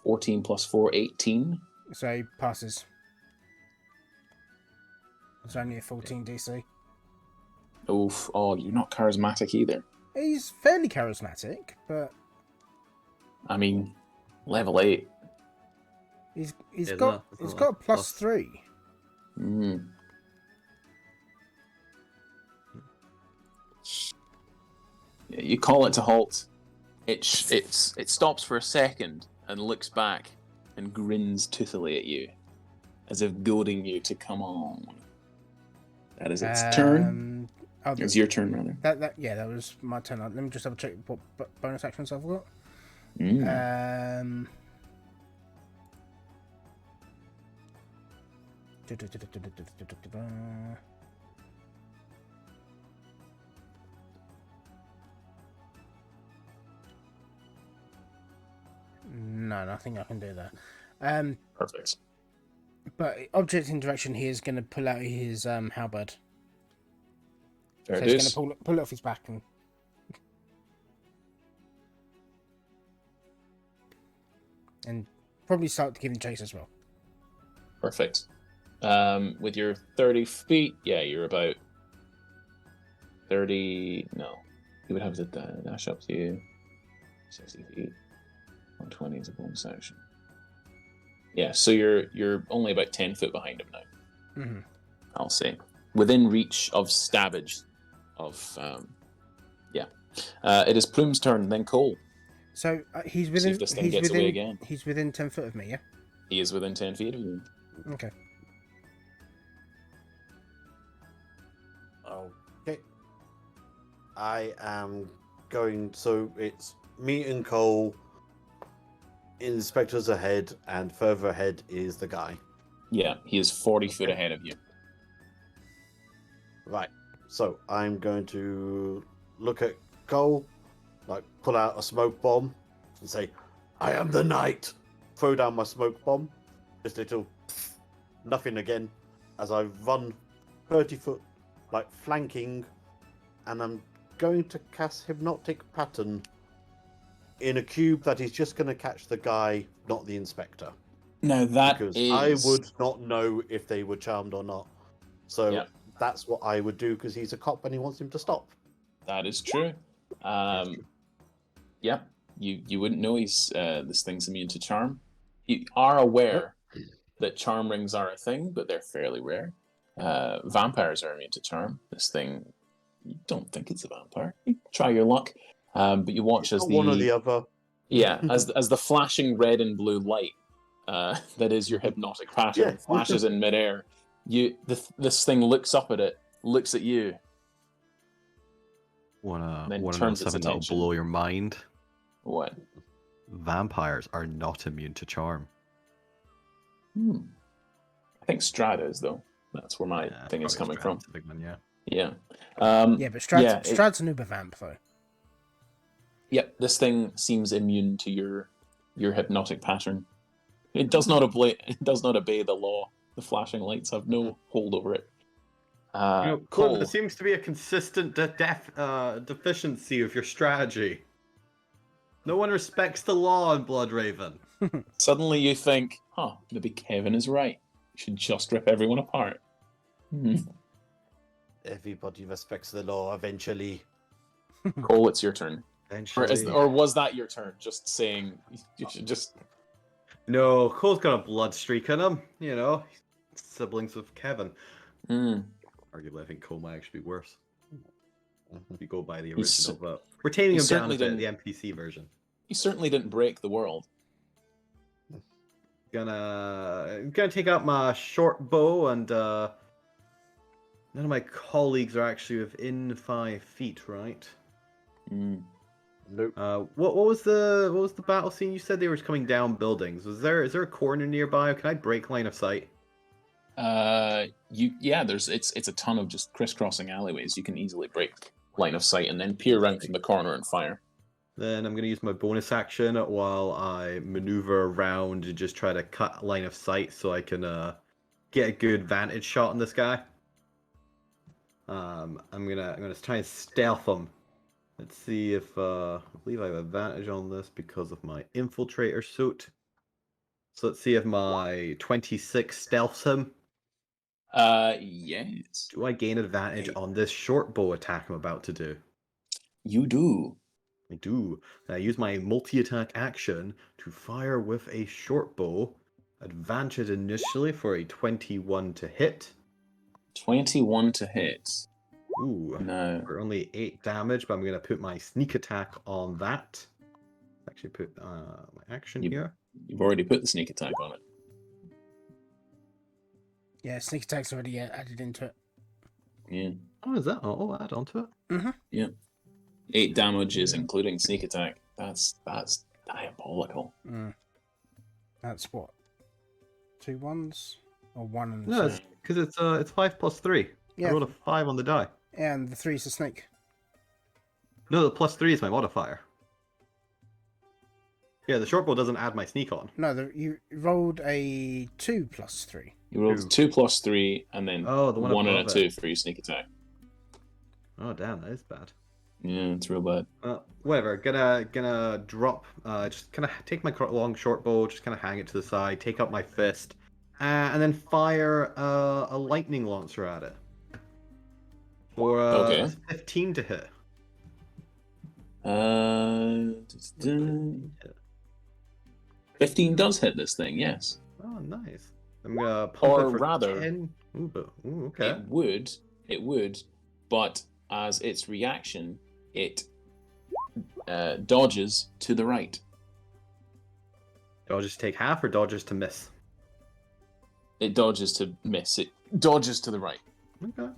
14 plus 4, 18. So he passes. It's only a 14 DC. Oof. Oh, you're not charismatic either. He's fairly charismatic, but I mean, level 8. he's It's got a plus 3. Yeah, you call it to halt. It stops for a second and looks back and grins toothily at you, as if goading you to come on. That is its turn. It's your turn, rather. That was my turn. Let me just double check what bonus actions I've got. No, nothing I can do there. Perfect. But object interaction, he is going to pull out his halberd. Fair So dues. he's going to pull it off his back and probably start to give him chase as well. Perfect. With your 30 feet, yeah, you're about 30. No, he would have to dash up to you. 60 feet. 120 is a bonus action. Yeah, so you're only about 10 foot behind him now. I'll say, within reach of stabbage. It is Plume's turn, then Cole. So he's within. See if this thing gets away again. He's within 10 foot of me, yeah. He is within 10 feet of you. Okay. Okay. I am going. So it's me and Cole. Inspector's ahead, and further ahead is the guy. Yeah, he is 40 foot ahead of you. Right. So I'm going to look at Cole, like pull out a smoke bomb, and say, "I am the knight." Throw down my smoke bomb. Just little nothing again, as I run 30 foot, like flanking, and I'm going to cast Hypnotic Pattern in a cube that is just going to catch the guy, not the inspector. Now that Because is... I would not know if they were charmed or not. So Yeah. that's what I would do, because he's a cop and he wants him to stop. That is true. Yeah, you wouldn't know he's this thing's immune to charm. You are aware that charm rings are a thing, but they're fairly rare. Vampires are immune to charm. This thing, you don't think it's a vampire. You try your luck, but you watch as One or the other. as the flashing red and blue light that is your hypnotic pattern Yeah. flashes in midair. This thing looks up at it, looks at you, Wanna then know turns its something that'll attention. blow your mind? What? Vampires are not immune to charm. I think Strata is, though. That's where my Yeah, thing is probably coming from. Strat's a big one, yeah. Yeah. Yeah, but Strad's an uber vamp though. Yep, this thing seems immune to your hypnotic pattern. It does not obey the law. The flashing lights have no hold over it. Cole, Cole, there seems to be a consistent deficiency of your strategy. No one respects the law in Bloodraven. suddenly you think, maybe Kevin is right. We should just rip everyone apart. Everybody respects the law eventually. Cole, it's your turn. Eventually. Or was that your turn? Just saying you should just... No, Cole's got a blood streak in him. You know, siblings with Kevin. Arguably, I think Cole might actually be worse. If you go by the original, but we're taming him down a bit, the NPC version. You certainly didn't break the world. Gonna take out my short bow, and none of my colleagues are actually within 5 feet, right? Nope. What was the battle scene? You said they were coming down buildings. Is there a corner nearby? Can I break line of sight? It's a ton of just crisscrossing alleyways. You can easily break line of sight and then peer around from the corner and fire. Then I'm going to use my bonus action while I maneuver around and just try to cut line of sight so I can get a good vantage shot on this guy. I'm gonna try and stealth him. Let's see if I believe I have advantage on this because of my infiltrator suit. So let's see if my 26 stealths him. Yes. Do I gain advantage on this short bow attack I'm about to do? You do. I do. I use my multi-attack action to fire with a short bow. Advantage initially for a 21 to hit. 21 to hit. Ooh. No. For only 8 damage, but I'm going to put my sneak attack on that. Actually put my action here. You've already put the sneak attack on it. Yeah, sneak attack's already added into it. Yeah. Oh, is that? Oh, add on to it? Mm-hmm. Yeah. 8 damages, including sneak attack. That's diabolical. That's what? 2 1s? Or 1 and No, 2? because it's 5 plus 3. Yeah. I rolled a 5 on the die. And the 3's a snake. No, the plus 3 is my modifier. Yeah, the short bow doesn't add my sneak on. No, you rolled a 2 plus 3. You rolled 2 plus 3, and then the one 1 and a above 2 it. for your sneak attack. Oh, damn, that is bad. Yeah, it's real bad. Whatever. Gonna drop. Just kind of take my long short bow. Just kind of hang it to the side. Take out my fist, and then fire a lightning lancer at it. For Okay. 15 to hit. 15 does hit this thing. Yes. Oh, nice. I'm gonna pump Or it for rather, 10. Ooh, okay. It would, but as its reaction, it dodges to the right. Dodges take half or dodges to miss? It dodges to miss. It dodges to the right, Okay.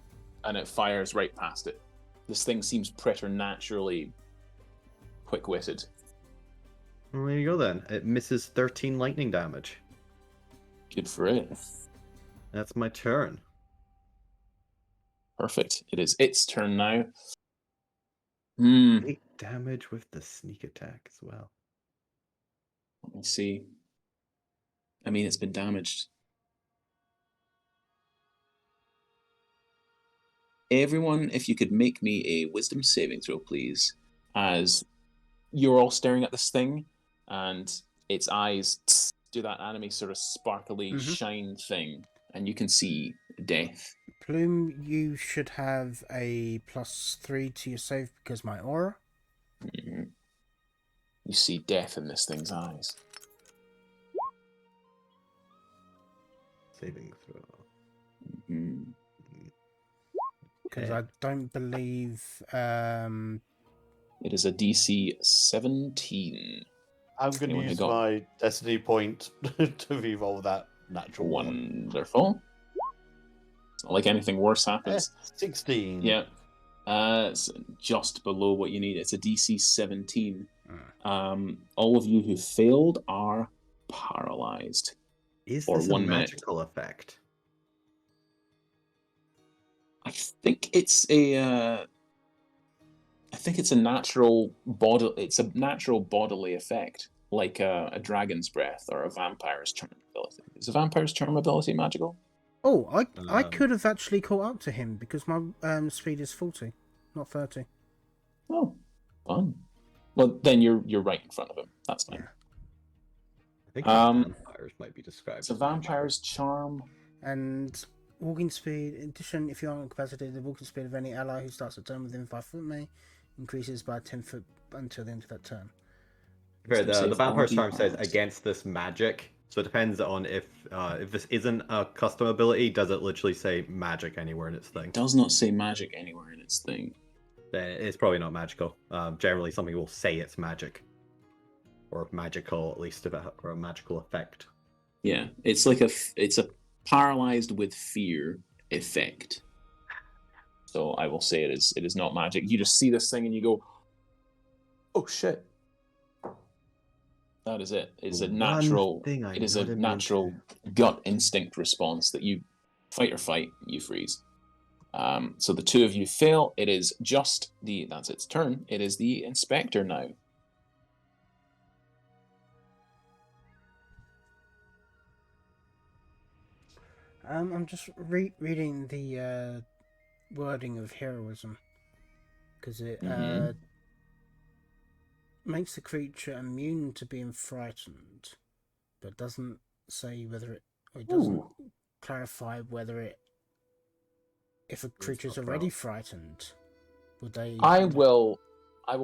and it fires right past it. This thing seems preternaturally quick-witted. Well, there you go then. It misses 13 lightning damage. Good for it. That's my turn. Perfect. It is its turn now. 8 damage with the sneak attack as well. Let me see. I mean, it's been damaged. Everyone, if you could make me a wisdom saving throw, please, as you're all staring at this thing, and its eyes do that anime sort of sparkly shine thing, and you can see death. Plume, you should have a +3 to your save because my aura. You see death in this thing's eyes. Saving throw. Because I don't believe. It is a DC 17. I'm going to Anyone who use got- my destiny point to re-roll that natural one. Wonderful. It's not like anything worse happens. 16. Yeah. It's just below what you need. It's a DC 17. All of you who failed are paralyzed. Is For this a 1 minute. magical effect? I think it's a. I think it's a natural body. It's a natural bodily effect, like a dragon's breath or a vampire's charm ability. Is a vampire's charm ability magical? Oh, I Um, could have actually caught up to him because my speed is 40, not 30. Oh, fun. Well, then you're right in front of him. That's fine. Yeah. I think vampires might be described. It's a as magical. vampire's charm. And walking speed, in addition, if you are incapacitated, the walking speed of any ally who starts a turn within 5 foot may increases by 10 foot until the end of that turn. Fair, Say the if all vampire's be charm says paralyzed. against this magic, so it depends on if this isn't a custom ability. Does it literally say magic anywhere in its thing? Does not say magic anywhere in its thing. Then it's probably not magical. Generally, something will say it's magic, or magical at least, or a magical effect. Yeah, it's like it's a paralyzed with fear effect. So I will say it is not magic. You just see this thing and you go, "Oh shit!" That is it. It's a One natural. thing I'm It is not a immune natural gut instinct response that you fight or fight, you freeze. So the two of you fail. It is just that's its turn. It is the inspector now. I'm just reading the wording of heroism because it Mhm. makes the creature immune to being frightened, but doesn't say whether it doesn't clarify whether if a creature's not already frightened, would they? I will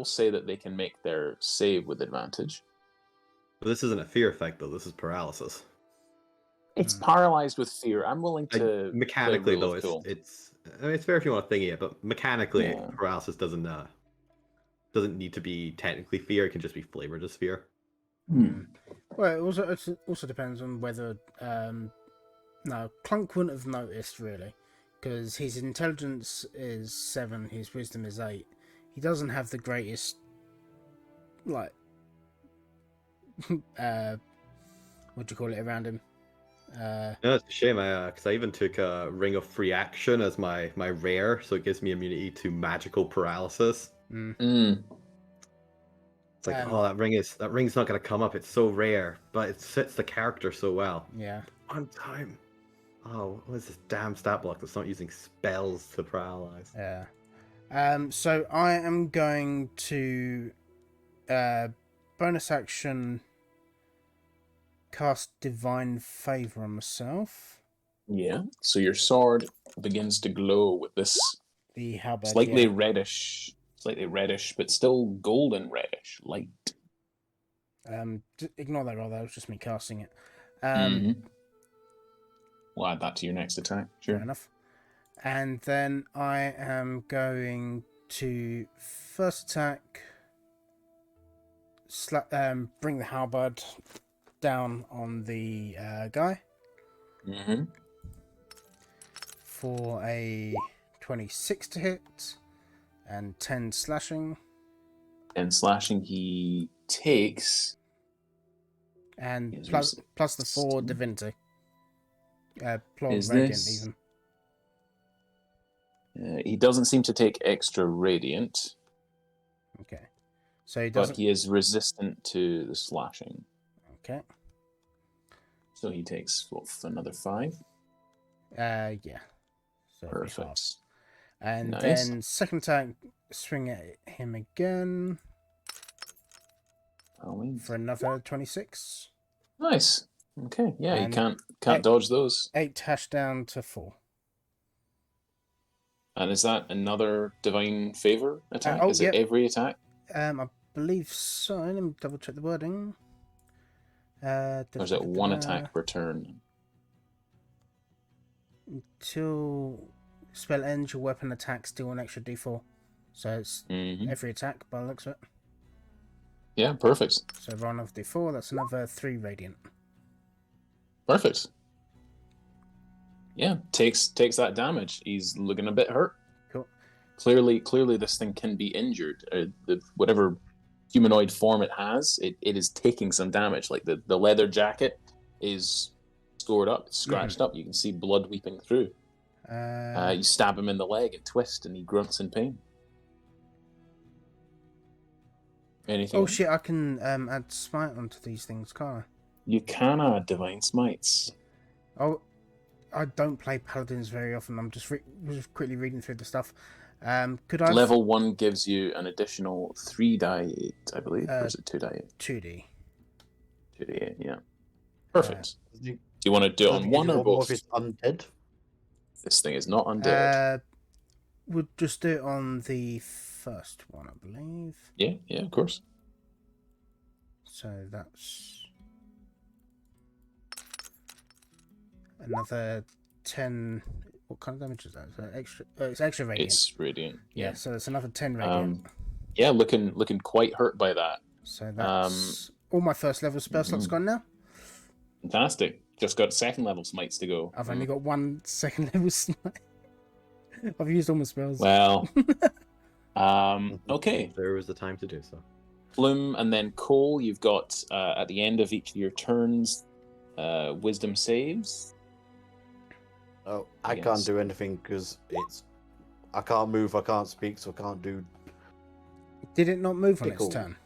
say that they can make their save with advantage. But this isn't a fear effect though. This is paralysis. It's paralyzed with fear. I'm willing to Mechanically play rule though, of cool. it's I mean, it's fair if you want to thingy it, but mechanically Yeah. paralysis doesn't need to be technically fear. It can just be flavored as fear. Well, it also depends on whether no, Clunk wouldn't have noticed really, because his intelligence is 7, his wisdom is 8. He doesn't have the greatest like what do you call it around him? No, it's a shame. Because I even took a Ring of Free Action as my rare, so it gives me immunity to magical paralysis. It's like, oh, that ring's not gonna come up. It's so rare, but it fits the character so well. Yeah. One time. Oh, what is this damn stat block that's not using spells to paralyze? Yeah. So I am going to bonus action cast Divine Favor on myself. Yeah. So your sword begins to glow with this The halberd, slightly yeah. reddish, but still golden reddish light. Ignore that roll. That was just me casting it. We'll add that to your next attack. Fair Sure. enough. And then I am going to first attack. Bring the halberd down on the guy for a 26 to hit and 10 slashing. And slashing, he takes. And Yes, plus the 4 divinity. Plus Is radiant this- even. He doesn't seem to take extra radiant, Okay. So he but doesn't. he is resistant to the slashing. Okay. So he takes another 5. Yeah. So it'll be half. Perfect. And Nice. then second attack, swing at him again for another 26. Nice. Okay. Yeah, And you can't dodge those. 8 hash down to 4. And is that another divine favor attack? Oh, is yep. it every attack? I believe so. Let me double check the wording. Or is it one attack per turn? Until spell ends, your weapon attacks deal an extra d4. So it's every attack by the looks of it. Yeah, perfect. So roll another d4. That's another 3 radiant. Perfect. Yeah, takes that damage. He's looking a bit hurt. Cool. Clearly, this thing can be injured. Whatever humanoid form it has, it is taking some damage. Like the leather jacket is scored up, it's scratched up. You can see blood weeping through. You stab him in the leg and twist, and he grunts in pain. Anything? Oh else? shit! I can add smite onto these things, can't I? You can add divine smites. Oh, I don't play paladins very often. I'm just quickly reading through the stuff. Could I Level 1 gives you an additional 3 die 8, I believe, or is it 2 die 8? 2d? 2 die 8, yeah. Perfect. Does he- Do you want to do it does on he one do or more if both? it's undead? This thing is not undead. We'll just do it on the first one, I believe. Yeah, of course. So that's another 10. What kind of damage is that? Is that extra? It's extra radiant. It's radiant. Yeah, so it's another 10 radiant. Yeah, looking quite hurt by that. So that's all my first level spell slots gone now. Fantastic. Just got second level smites to go. I've only got 1 second level smite. I've used all my spells. Well, okay. There was the time to do so. Plume and then Cole, you've got at the end of each of your turns, wisdom saves. Oh, I Yes. can't do anything because I can't move, I can't speak, so I can't do. Did it not move on Pickle. its turn?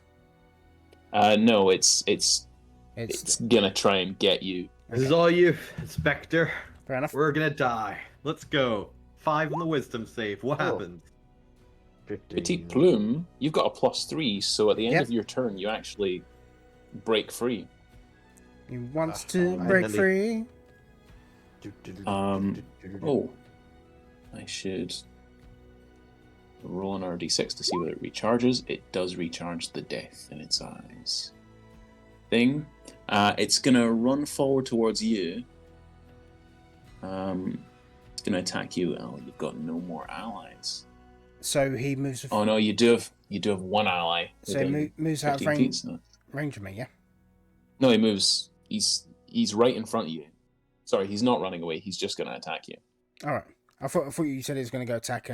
No, it's It's gonna try and get you. This is all you, Spectre. fair enough. We're gonna die. Let's go. 5 on the wisdom save. What Oh. happens? 15. Petite Plume, you've got a +3, so at the end Yep. of your turn, you actually break free. He wants to I break nearly- free. Oh, I should roll an RD6 to see whether it recharges. It does recharge the death in its eyes. Thing. It's gonna run forward towards you. It's gonna attack you. Oh, you've got no more allies. So he moves. Oh no, you do have one ally. So he within moves out of 15 feet, so- range of me, yeah? No, he moves. He's right in front of you. Sorry, he's not running away. He's just gonna attack you. Alright. I thought you said he was going to go attack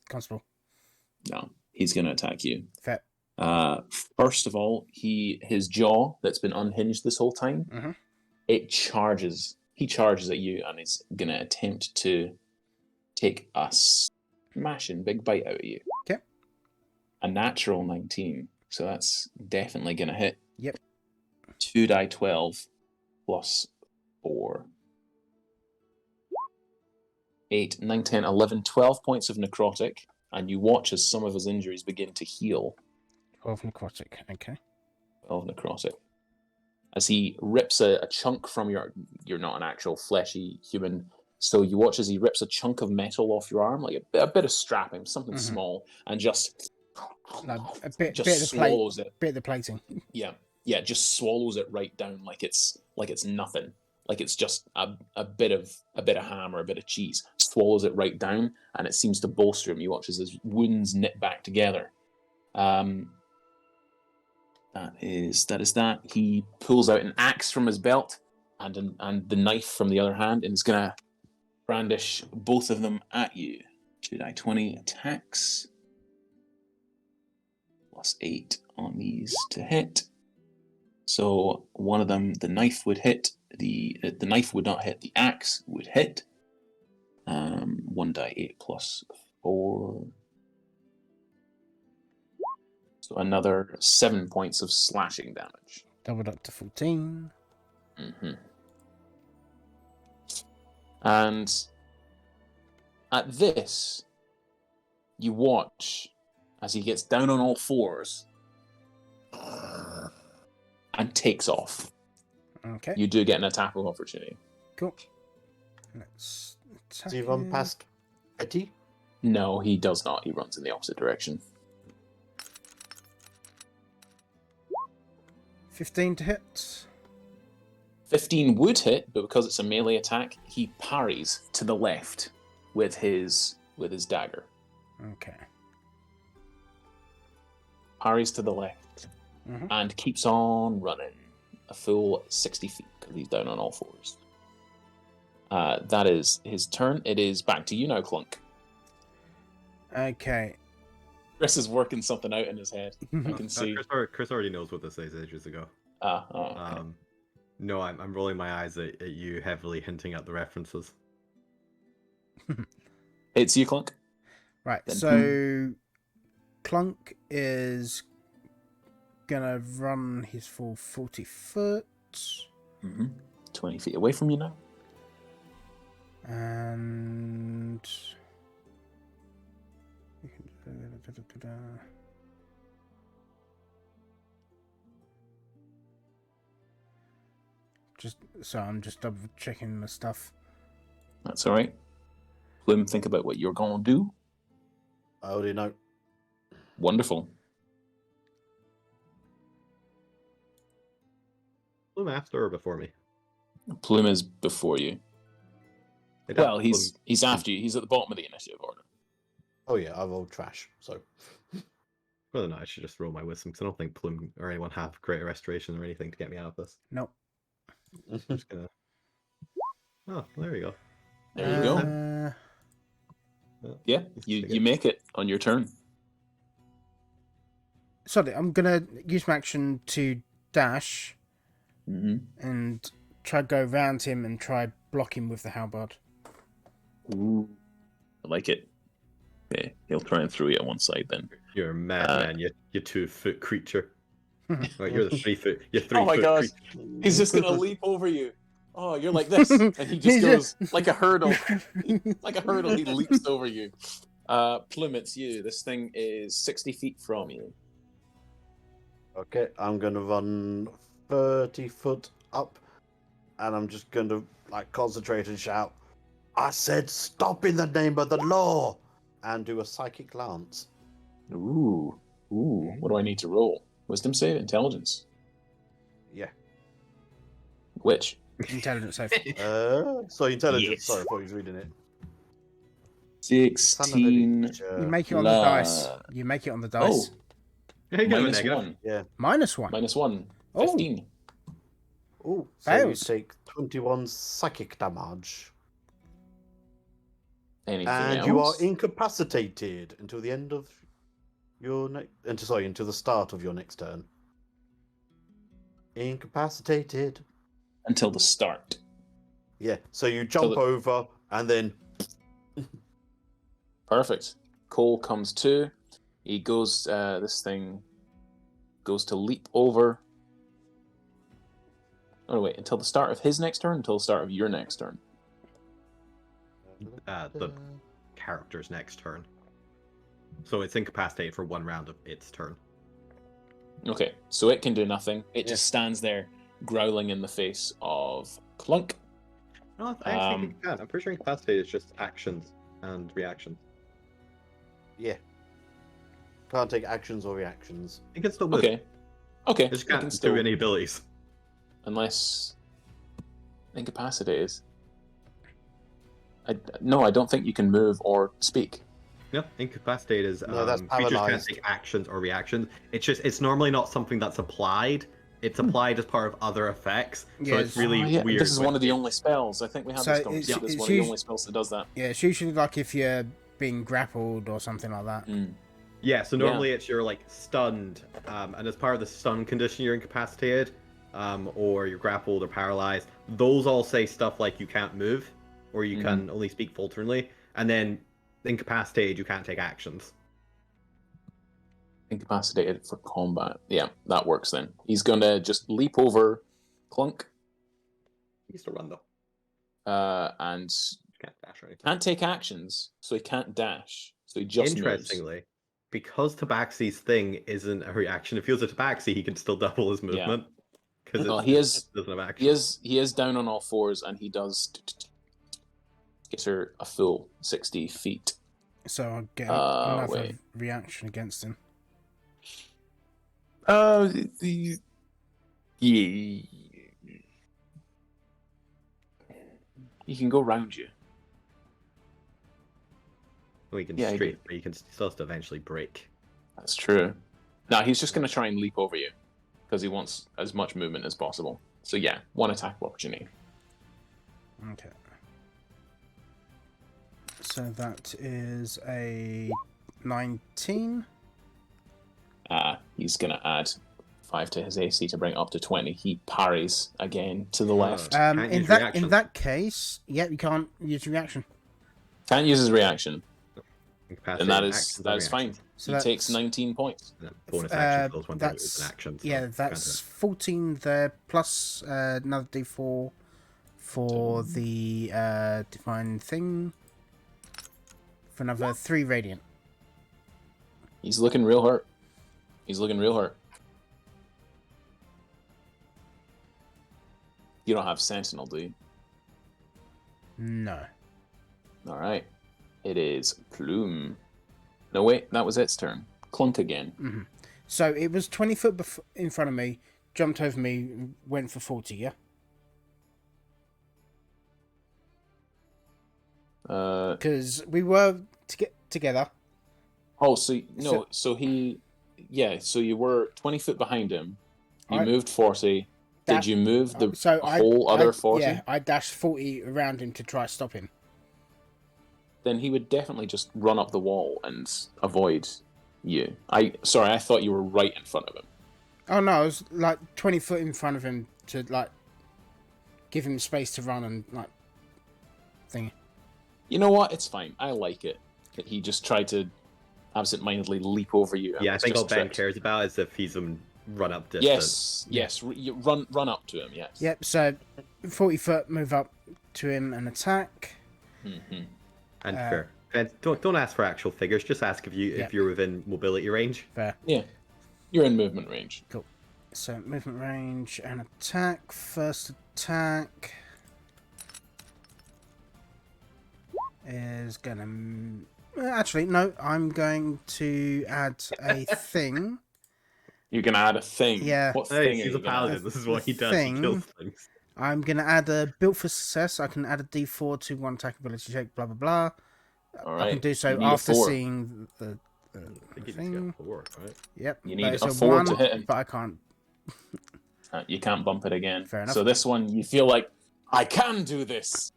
Constable. No, he's gonna attack you. Fair. First of all, his jaw that's been unhinged this whole time, Mhm. it charges. He charges at you and is gonna attempt to take a smashing big bite out of you. Okay. A natural 19, so that's definitely gonna hit. Yep. 2 die 12 plus 4. 8, 9, 10, 11, 12 points of necrotic, and you watch as some of his injuries begin to heal. 12 necrotic, okay. 12 necrotic. As he rips a chunk from you're not an actual fleshy human, so you watch as he rips a chunk of metal off your arm, like a bit of strapping, something Mhm. small, and just No, a bit just of the plate, swallows it. bit of the plating. Yeah, just swallows it right down like it's nothing. Like it's just a bit of ham or a bit of cheese. Swallows it right down, and it seems to bolster him. You watch as his wounds knit back together. That is that. He pulls out an axe from his belt and the knife from the other hand, and is gonna brandish both of them at you. 2 die 20 attacks. +8 on these to hit. So one of them, the knife would hit. The knife would not hit. The axe would hit. 1 die 8 plus 4. So another 7 points of slashing damage. Doubled up to 14. And at this, you watch as he gets down on all fours and takes off. Okay, You do get an attack of opportunity. cool. Let's attack Do you run him. past Betty? No, he does not. He runs in the opposite direction. 15 to hit. 15 would hit, but because it's a melee attack, he parries to the left with his dagger. Okay. Parries to the left. and keeps on running a full 60 feet because he's down on all fours. That is his turn. It is back to you now, Clunk. Okay. Chris is working something out in his head. I can see. Chris already knows what this is ages ago. Okay. No, I'm rolling my eyes at you, heavily hinting at the references. It's you, Clunk. Right, Then so Clunk is gonna run his full 40 foot. 20 feet away from you now. And I'm just double checking the stuff. That's all right. Plume, think about what you're going to do. I already know. Wonderful. Plume after or before me? Plume is before you. Well, he's after you. He's at the bottom of the initiative order. Oh yeah, I rolled trash. So Whether or not I should just roll my wisdom, because I don't think Plume or anyone have greater restoration or anything to get me out of this. Nope. I'm just gonna. Oh, there you go. There you go. Yeah, you Again. make it on your turn. Sorry, I'm gonna use my action to dash and try to go around him and try block him with the halberd. Ooh, I like it. Okay, he'll try and throw you at one side then. You're a madman, you 2-foot creature. Right, you're the 3-foot. You're 3-foot. Oh my gosh, he's just gonna leap over you. Oh, you're like this, and he just goes like a hurdle. Like a hurdle, he leaps over you. Plume, it's you. This thing is 60 feet from you. okay, I'm gonna run 30 foot up, and I'm just gonna like concentrate and shout, "I said stop in the name of the law!" and do a psychic lance. Ooh. What do I need to roll? Wisdom save? Intelligence? Yeah. Which? Intelligence save. So intelligence. Yes. Sorry, I thought he was reading it. 16. You make it on the dice. You make it on the dice. Hey, you got a Minus negative. 1. Yeah. -1. Minus 1. Oh. 15. Oh, so you Fails. take 21 psychic damage. Anything And else? you are incapacitated until the end of your until the start of your next turn. Incapacitated. Until the start. Yeah, so you jump over and then Perfect. Cole comes to. He goes, this thing goes to leap over. Oh, wait, until the start of his next turn? Until the start of your next turn? The character's next turn. So it's incapacitated for one round of its turn. Okay, so it can do nothing. It just stands there, growling in the face of Clunk. No, I actually think it can. I'm pretty sure incapacitated is just actions and reactions. yeah. Can't take actions or reactions. It can still move. Okay. It just can't do any abilities. Unless incapacitated. No, I don't think you can move or speak. No, incapacitated is No, that's creatures can't paralyzed. take actions or reactions. It's normally not something that's applied. It's applied as part of other effects. So it's really weird. This is one of the only spells. I think we had So this conversation. This is one of the only spells that does that. Yeah, it's usually like if you're being grappled or something like that. Yeah, so normally it's you're like stunned, and as part of the stun condition you're incapacitated, or you're grappled or paralyzed. Those all say stuff like you can't move, or you can only speak falteringly, and then incapacitated you can't take actions. Incapacitated for combat. Yeah, that works then. He's gonna just leap over Clunk. He used to run though. And Can't dash or anything. can't take actions, so he can't dash. So he just Interestingly, because Tabaxi's thing isn't a reaction, if he was a Tabaxi, he can still double his movement. Because Well, it doesn't have action. He is down on all fours, and he does get her a full 60 feet. So I'll get another wait. reaction against him. Yeah. He can go round you. Well, he can Yeah, straight, but he can still have to eventually break. That's true. No, he's just going to try and leap over you. because he wants as much movement as possible. So yeah, 1 attack opportunity. Okay. So that is a 19. He's gonna add 5 to his AC to bring it up to 20. He parries again to the left. Can't In use that reaction. in that case, yeah, you can't use reaction. Can't use his reaction, Incapacitated and that actions is and fine. reactions. So He takes that's- 19 points. And then bonus action Uh, fills one that's as an action. So yeah, can't that's do 14 there plus another D4 for the divine thing for another 3 radiant. He's looking real hurt. He's looking real hurt. You don't have Sentinel, do you? No. All right. It is Plume. No, wait, that was its turn. Clunk again. So it was 20 foot in front of me, jumped over me, went for 40. Yeah. Because we were together. Oh, so no, so he, yeah, so you were 20 foot behind him. You moved 40. Did you move the whole other 40? Yeah, I dashed 40 around him to try to stop him. Then he would definitely just run up the wall and avoid you. Sorry, I thought you were right in front of him. Oh no, I was like 20 foot in front of him to like give him space to run and like thing. You know what? It's fine. I like it that he just tried to absent-mindedly leap over you. Yeah, I think all Ben tripped. cares about is if he's run up distance. Yes. You run up to him. Yes. Yep. So 40 foot, move up to him and attack. Mm-hmm. And fair. And don't ask for actual figures. Just ask if you're within mobility range. Fair. Yeah, you're in movement range. Cool. So movement range and attack. First attack is gonna. Actually, no. I'm going to add a thing. You can add a thing. Yeah. What Hey, thing are he's you a gonna paladin. add? This is what he does. Thing. He kills things. I'm going to add a built for success. I can add a D4 to 1 attack ability check, blah, blah, blah. All I right. can do so You need a after 4. seeing the I think he's thing. got 4, right? Yep. You but need it's a 4 1, to hit him. but I can't. You can't bump it again. Fair enough. So this one, you feel like, I can do this.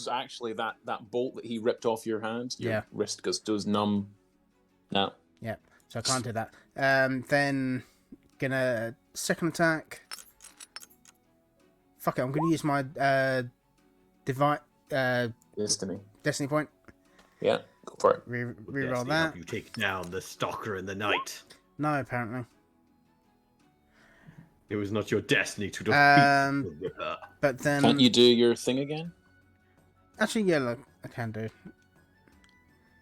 Actually, that bolt that he ripped off your hand, your wrist goes numb. No. Yeah, so I can't do that. Then, gonna second attack. Fuck it, I'm gonna use my divine Destiny point. Yeah, go for it. Reroll Destiny that. help you take down the stalker in the night. No, apparently. It was not your destiny to defeat the Ripper. But then, Can't you do your thing again? actually, yeah, look, I can do.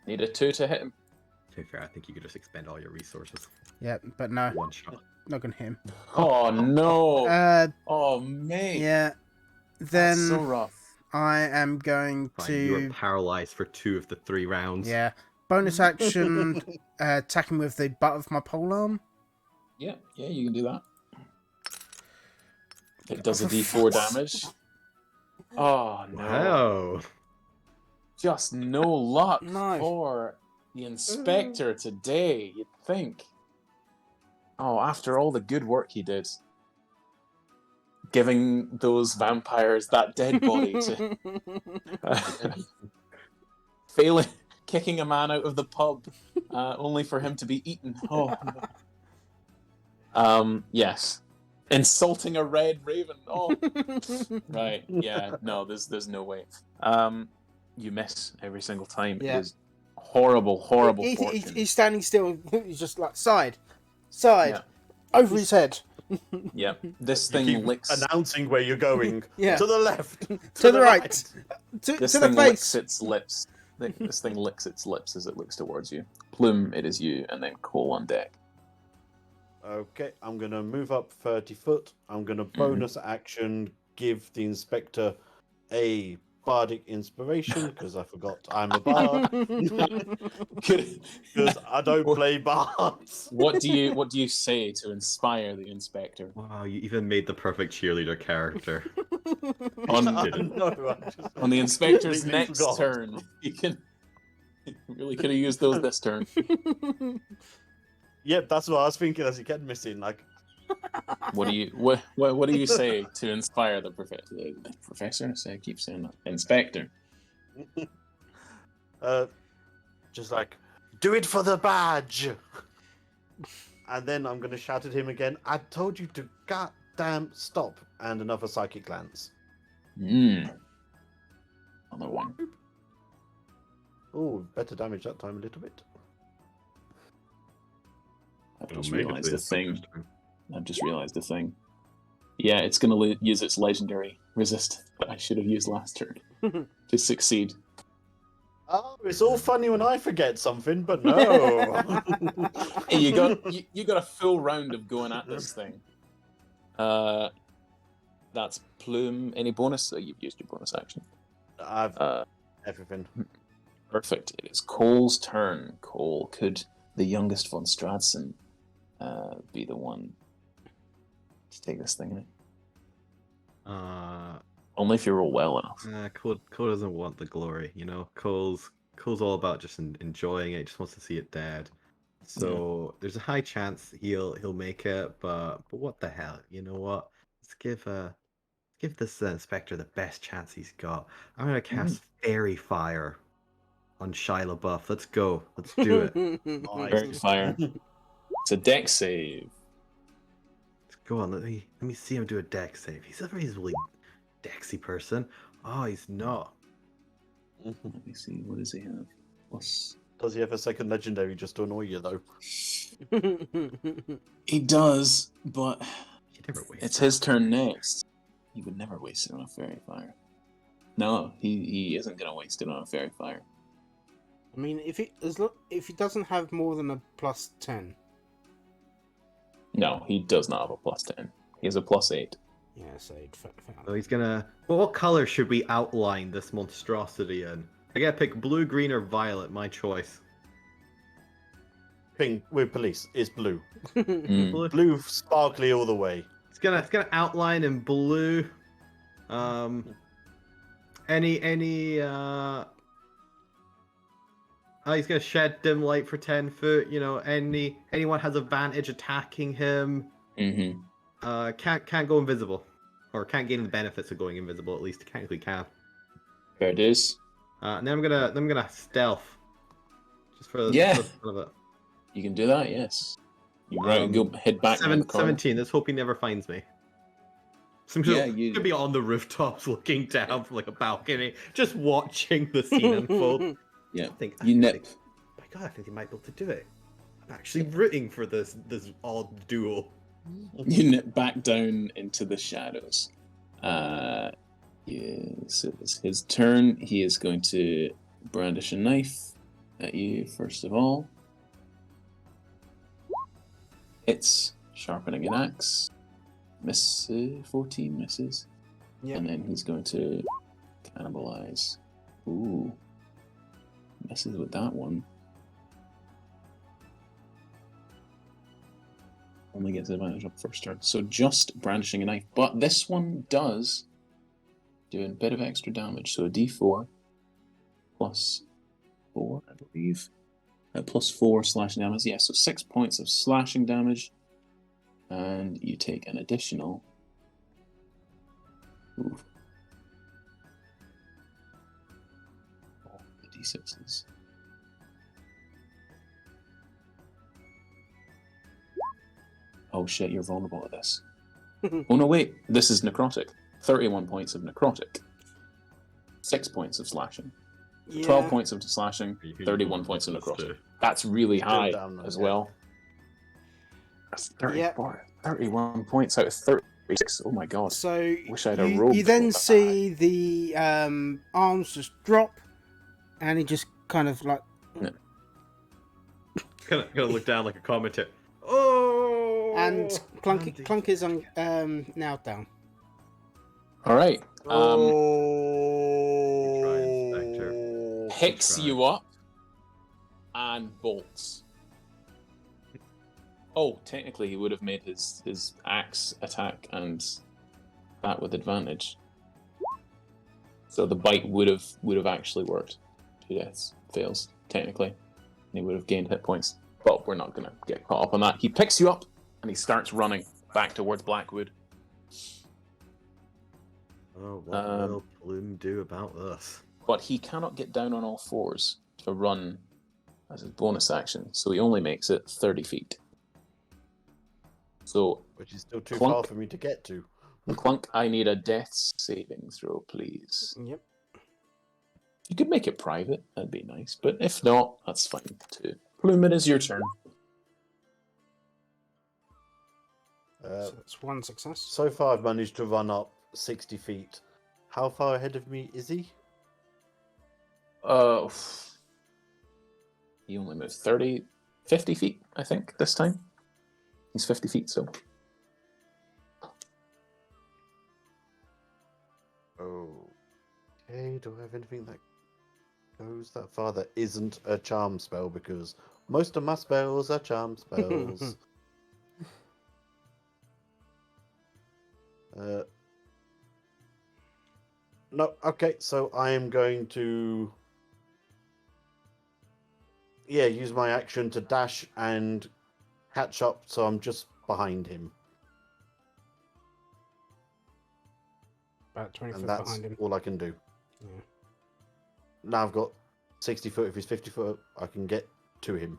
Need a 2 to hit him. To be fair, I think you could just expend all your resources. Yeah, but no, One shot. not gonna hit him. Oh no! Oh, mate. yeah. Then That's so rough. I am going Fine, to. you were paralyzed for 2 of the 3 rounds. Yeah. Bonus action, attacking with the butt of my polearm. Yeah, you can do that. It does a D4 damage. Oh no! Wow. Just no luck No. for the inspector today. You'd think. Oh, after all the good work he did, giving those vampires that dead body to failing, kicking a man out of the pub, only for him to be eaten. Oh. No. Yes. Insulting a red raven. Oh. Right. Yeah. No. There's no way. You miss every single time. Yeah. It is horrible fortune. He's standing still. He's just like side, over his head. Yeah. This You thing keep licks. announcing where you're going. Yeah. To the left. To the right. To This the thing licks face. its lips. This thing licks its lips as it looks towards you. Plume, it is you, and then Cole on deck. Okay, I'm going to move up 30 foot. I'm going to bonus action give the inspector a bardic inspiration because I forgot I'm a bard. Because I don't play bards. What do you say to inspire the inspector? Wow, you even made the perfect cheerleader character. On, No, on the inspector's completely next forgot. turn, you can really could have used those this turn. Yep, that's what I was thinking as he kept missing. Like, What do you say to inspire the professor? I keep saying that. Inspector. Just like, do it for the badge. And then I'm going to shout at him again. I told you to goddamn stop. And another psychic glance. Another one. Oh, better damage that time a little bit. I've It'll just make it realized to the the thing. first time. I've just realized the thing. Yeah, it's going to use its legendary resist that I should have used last turn to succeed. Oh, it's all funny when I forget something, but no. Hey, you got a full round of going at this thing. That's Plume. Any bonus? You've used your bonus action. I've everything. Perfect. It is Cole's turn. Cole, could the youngest von Stradson be the one to take this thing out? Only if you roll well enough. Cole doesn't want the glory, you know. Cole's all about just enjoying it. Just wants to see it dead. So there's a high chance he'll make it, but what the hell? You know what? Let's give this Inspector the best chance he's got. I'm gonna cast Fairy Fire on Shia LaBeouf. Let's go. Let's do it. Fairy Fire. It's a deck save. Let's go on. Let me see him do a deck save. He's a reasonably Dexy person. Oh, he's not. Let me see. What does he have? Plus. Does he have a second legendary just to annoy you, though? He does, but Never waste it's his turn next. He would never waste it on a Fairy Fire. No, he isn't going to waste it on a Fairy Fire. I mean, if he doesn't have more than a +10. No, he does not have a +10. He has a +8. Yeah, so So he's gonna. Well, what color should we outline this monstrosity in? I gotta pick blue, green, or violet. My choice. Pink with police is blue. Blue. Blue sparkly all the way. It's gonna outline in blue. Any he's gonna shed dim light for 10 foot. You know, anyone has advantage attacking him. Mm-hmm. Can't go invisible, or can't gain the benefits of going invisible. At least technically can. Fair dues. And then I'm gonna stealth, just for Yeah. the fun of it. You can do that, yes. You go head back around the corner. 17. Let's hope he never finds me. You could be on the rooftops looking down from like a balcony, just watching the scene unfold. Yeah. I think my God, I think he might be able to do it. I'm actually rooting for this odd duel. You nip back down into the shadows. Yes, it's his turn. He is going to brandish a knife at you first of all. It's sharpening an axe. Miss 14 misses. Yeah. And then he's going to cannibalize. Ooh. Misses with that one. Only gets advantage on first turn. So just brandishing a knife. But this one does do a bit of extra damage. So a d4 plus 4, I believe. Plus 4 slashing damage. Yeah, so 6 points of slashing damage. And you take an additional. Ooh. Oh, the d6s. Oh shit, you're vulnerable to this. Oh no, wait. This is necrotic. 31 points of necrotic. 6 points of slashing. 12 points of slashing, 31 points of necrotic. That's really high as well. That's 31 points out of 36. Oh my god. So wish I had a robe. You then see the arms just drop, and he just kind of like. Gonna look down like a commentator. Oh! And Clunk is on now down. All right. Inspector. Picks you up and bolts. Oh, technically he would have made his axe attack and that with advantage. So the bite would have actually worked. 2 deaths fails technically, and he would have gained hit points. But we're not gonna get caught up on that. He picks you up and he starts running back towards Blackwood. Oh, what will Plume do about this? But he cannot get down on all fours to run as his bonus action, so he only makes it 30 feet. So, Which is still too Clunk. far for me to get to. Clunk, I need a death saving throw, please. Yep. You could make it private, that'd be nice, but if not, that's fine too. Plume, it is your turn. So it's one success. So far, I've managed to run up 60 feet. How far ahead of me is he? He only moved 50 feet, I think, this time. He's 50 feet, so. Okay, do I have anything that goes that far that isn't a charm spell? Because most of my spells are charm spells. No, okay, so I am going to use my action to dash and catch up, so I'm just behind him. About 20 And foot that's behind him. all I can do. Yeah. Now I've got 60 foot. If he's 50 foot, I can get to him.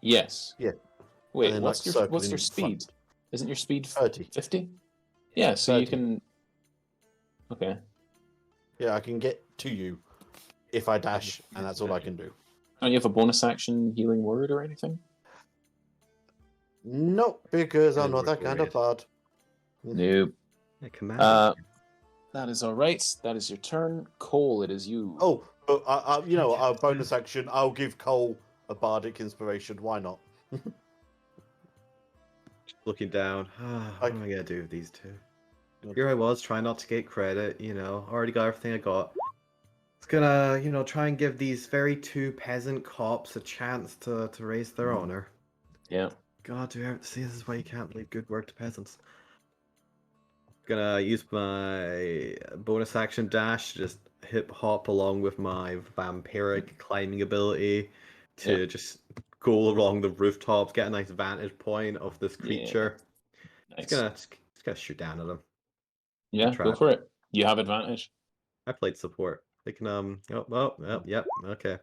Yes. Yeah. Wait, then, what's like, your circling speed? front. Isn't your speed 30. 50? Yeah, so you 30. can. Okay. Yeah, I can get to you if I dash, and that's all I can do. Don't you have a bonus action healing word or anything? Nope, because I'm And not that kind of bard. Nope. Yeah, command. That is all right. That is your turn. Cole, it is you. Oh, but our bonus action, I'll give Cole a bardic inspiration. Why not? Looking down. What am I gonna do with these two? Here I was trying not to get credit. Already got everything I got. It's gonna, try and give these very two peasant cops a chance to raise their honor. Yeah. God, see, this is why you can't leave good work to peasants. Gonna use my bonus action dash to just hip hop along with my vampiric climbing ability to just go along the rooftops, get a nice vantage point of this creature. Nice. Just gonna shoot down at him. Yeah, try go it. for it. You have advantage. I played support. They can yep, okay.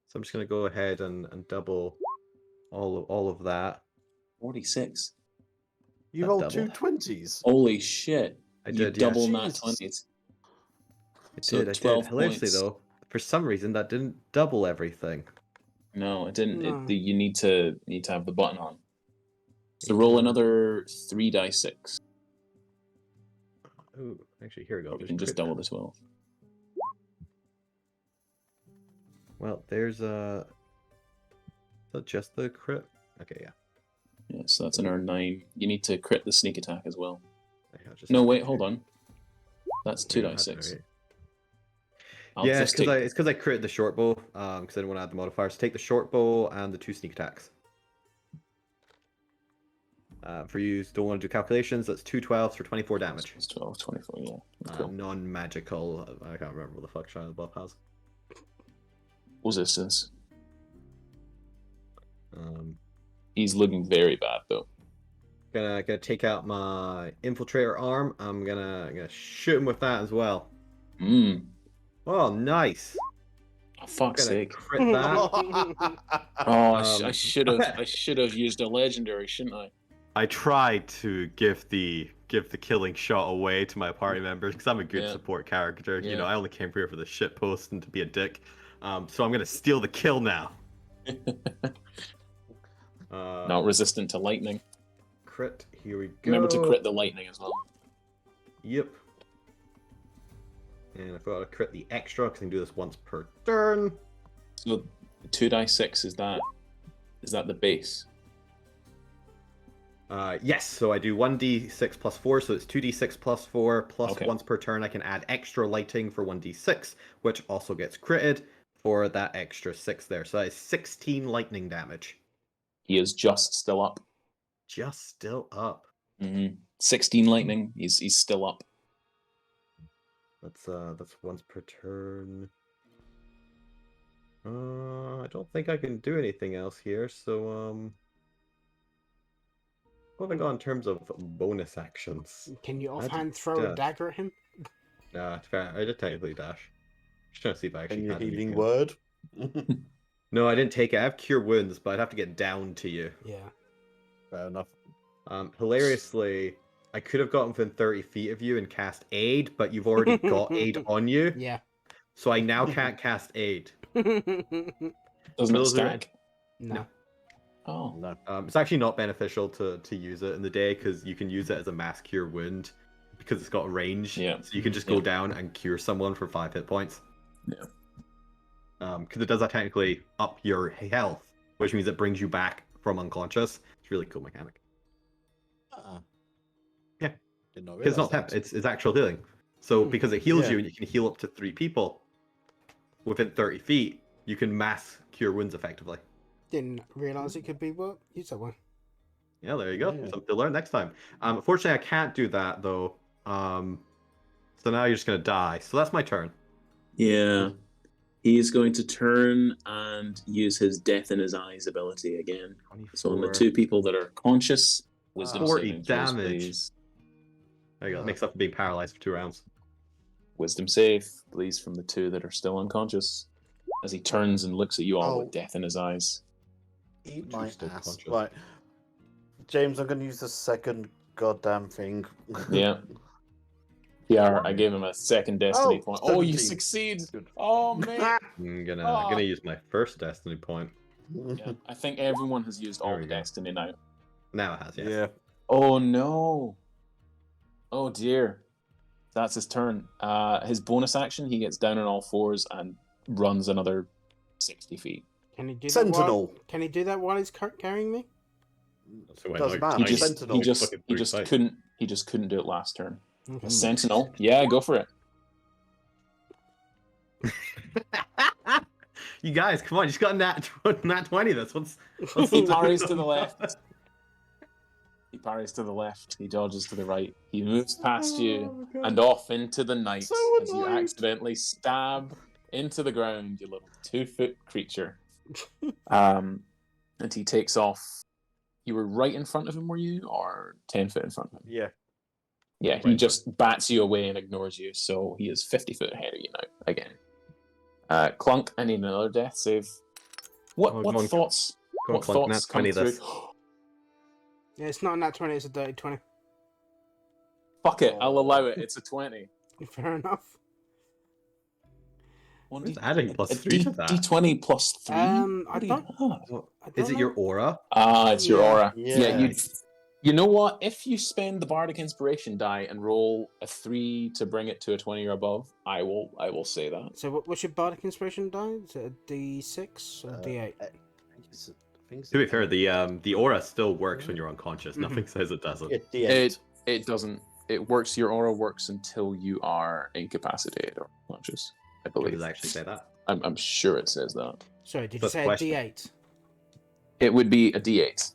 So I'm just gonna go ahead and double all of that. 46. You That rolled doubled. 2 20s. Holy shit. I You did, yeah. double nat Jesus. 20s. I So did. 12 Hilariously points. though, for some reason that didn't double everything. No, it didn't. No. You need to have the button on. So roll another 3 die 6. Ooh, actually, here we go. Or we There's can just crit. double the 12. Well, there's is that just the crit? Okay, yeah. Yeah, so that's another 9. You need to crit the sneak attack as well. Yeah, just No, have wait, to- hold on. That's 2 Yeah, die that's 6. right. I'll Yeah, just take... it's because I crit the short bow. Because I didn't want to add the modifiers. Take the short bow and the 2 sneak attacks. For you who don't want to do calculations, that's 2 12s for 24 damage. It's 12, 24, yeah. Cool. Non-magical. I can't remember what the fuck Shia LaBeouf has. Resistance. Um, He's looking very bad, though. gonna take out my infiltrator arm. I'm gonna shoot him with that as well. Mmm. Oh, nice. Oh, fuck's Gonna sake. crit that. Oh, I Um, should have used a legendary, shouldn't I? I tried to give the killing shot away to my party members because I'm a good Yeah. support character. Yeah. I only came here for the shit post and to be a dick. So I'm gonna steal the kill now. Not resistant to lightning. Crit. Here we go. Remember to crit the lightning as well. Yep. And I forgot to crit the extra because I can do this once per turn. So 2 die 6, is that the base? Yes, so I do 1d6 plus 4, so it's 2d6 plus 4, plus Okay. once per turn I can add extra lighting for 1d6, which also gets critted for that extra 6 there. So that is 16 lightning damage. He is just still up. Just still up. 16 lightning. He's still up. That's once per turn. I don't think I can do anything else here, so What have I got in terms of bonus actions? Can you I did offhand throw a dash. dagger at him? Nah, to be fair, I did technically dash. Just trying to see if I actually And your had anything healing else. word. No, I didn't take it. I have cure wounds, but I'd have to get down to you. Yeah. Fair enough. Hilariously, I could have gotten within 30 feet of you and cast aid, but you've already got aid on you, Yeah. so I now can't cast aid. Doesn't it those who- stack? No. Oh. No. It's actually not beneficial to use it in the day because you can use it as a mass cure wound because it's got a range. Yeah. So you can just go down and cure someone for 5 hit points. Yeah. Because it does that technically up your health, which means it brings you back from unconscious. It's a really cool mechanic. Yeah. Did not Because it's not realize temp, that. it's actual healing. So because it heals Yeah. you and you can heal up to 3 people within 30 feet, you can mass cure wounds effectively. Didn't realise it could be used that way. Yeah, there you go. Yeah. Something to learn next time. Unfortunately, I can't do that though. So now you're just gonna die. So that's my turn. Yeah. He is going to turn and use his Death in His Eyes ability again. So on the 24. 2 people that are conscious, wisdom 40 saving throws, damage. please. There you go. That makes up for being paralyzed for 2 rounds. Wisdom save, please, from the 2 that are still unconscious. As he turns and looks at you all Oh. with death in his eyes. Eat Which my is still ass. conscious. Right. James, I'm going to use the second goddamn thing. Yeah. PR, I gave him a second destiny Oh, point. Oh, you 17. succeed! Good. Oh, man! I'm gonna Ah. use my first destiny point. Yeah, I think everyone has used all There the we go. destiny now. Now it has, yes. Yeah. Oh, no! Oh, dear. That's his turn. His bonus action, he gets down on all 4s and runs another 60 feet. Can he do that? Sentinel. Can he do that while he's carrying me? So Doesn't now matter. He you're just, Sentinel. he just, fucking he through just sight. couldn't do it last turn. Okay. A sentinel, yeah, go for it. You guys, come on, you just got nat 20. That's what's He parries to the left. He parries to the left. He dodges to the right. He moves past you and off into the night So as you annoying. accidentally stab into the ground, you little 2-foot creature. And he takes off. You were right in front of him, were you? Or 10 foot in front of him? Yeah. Yeah, Right he in just bats you away and ignores you, so he is 50 foot ahead of you now, again. Clunk, I need another death save. What Oh, what go on, thoughts? go on, What Clunk, thoughts nat come 20 through? this. Yeah, it's not a nat 20, it's a dirty 20. Fuck it, I'll allow it. It's a 20. Fair enough. One Who's adding plus a 3 to that? D20 plus 3? I What do you don't- have? I don't Is it know. your aura? Ah, it's your Yeah. aura. Yeah. You know what? If you spend the Bardic Inspiration die and roll a 3 to bring it to a 20 or above, I will say that. So what's your Bardic Inspiration die? Is it a D6 or D8? To be fair, the aura still works when you're unconscious. Mhm. Nothing says it doesn't. Yeah, D8. It doesn't. It works. Your aura works until you are incapacitated or unconscious. I Where believe. does it actually say that? I'm sure it says that. Sorry, did you That's say a question. D8? It would be a D8.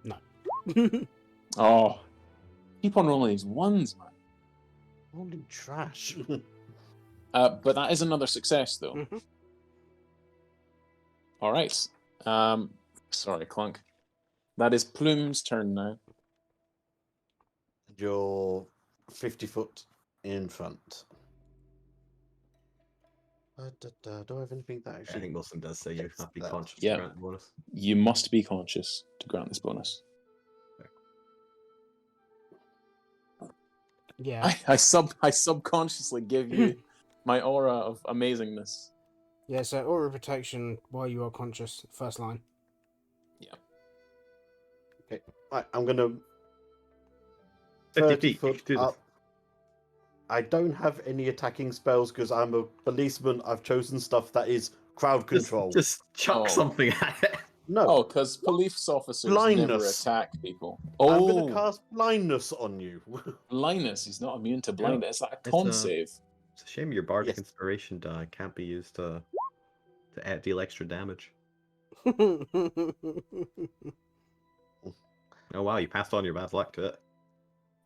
No. Oh, keep on rolling these ones, man. Holy trash. But that is another success, though. Mhm. All right. Sorry, Clunk. That is Plume's turn now. You're 50 foot in front. Do I have anything that I actually... think Wilson does say you have to be That- conscious yeah. to grant the bonus. You must be conscious to grant this bonus. Yeah. I subconsciously give you my aura of amazingness. Yeah, so aura protection while you are conscious, first line. Right, I'm going to 50 30 feet. You foot should do this. up. I don't have any attacking spells because I'm a policeman. I've chosen stuff that is crowd control. Just chuck Oh. something at it. No, Oh, because police officers never Blindness. attack people. I'm going to Oh, cast blindness on you. blindness. He's not immune to blindness. Is that a It's, con save? It's a shame your Bardic Yes. Inspiration die can't be used to deal extra damage. Oh wow, you passed on your bad luck to it.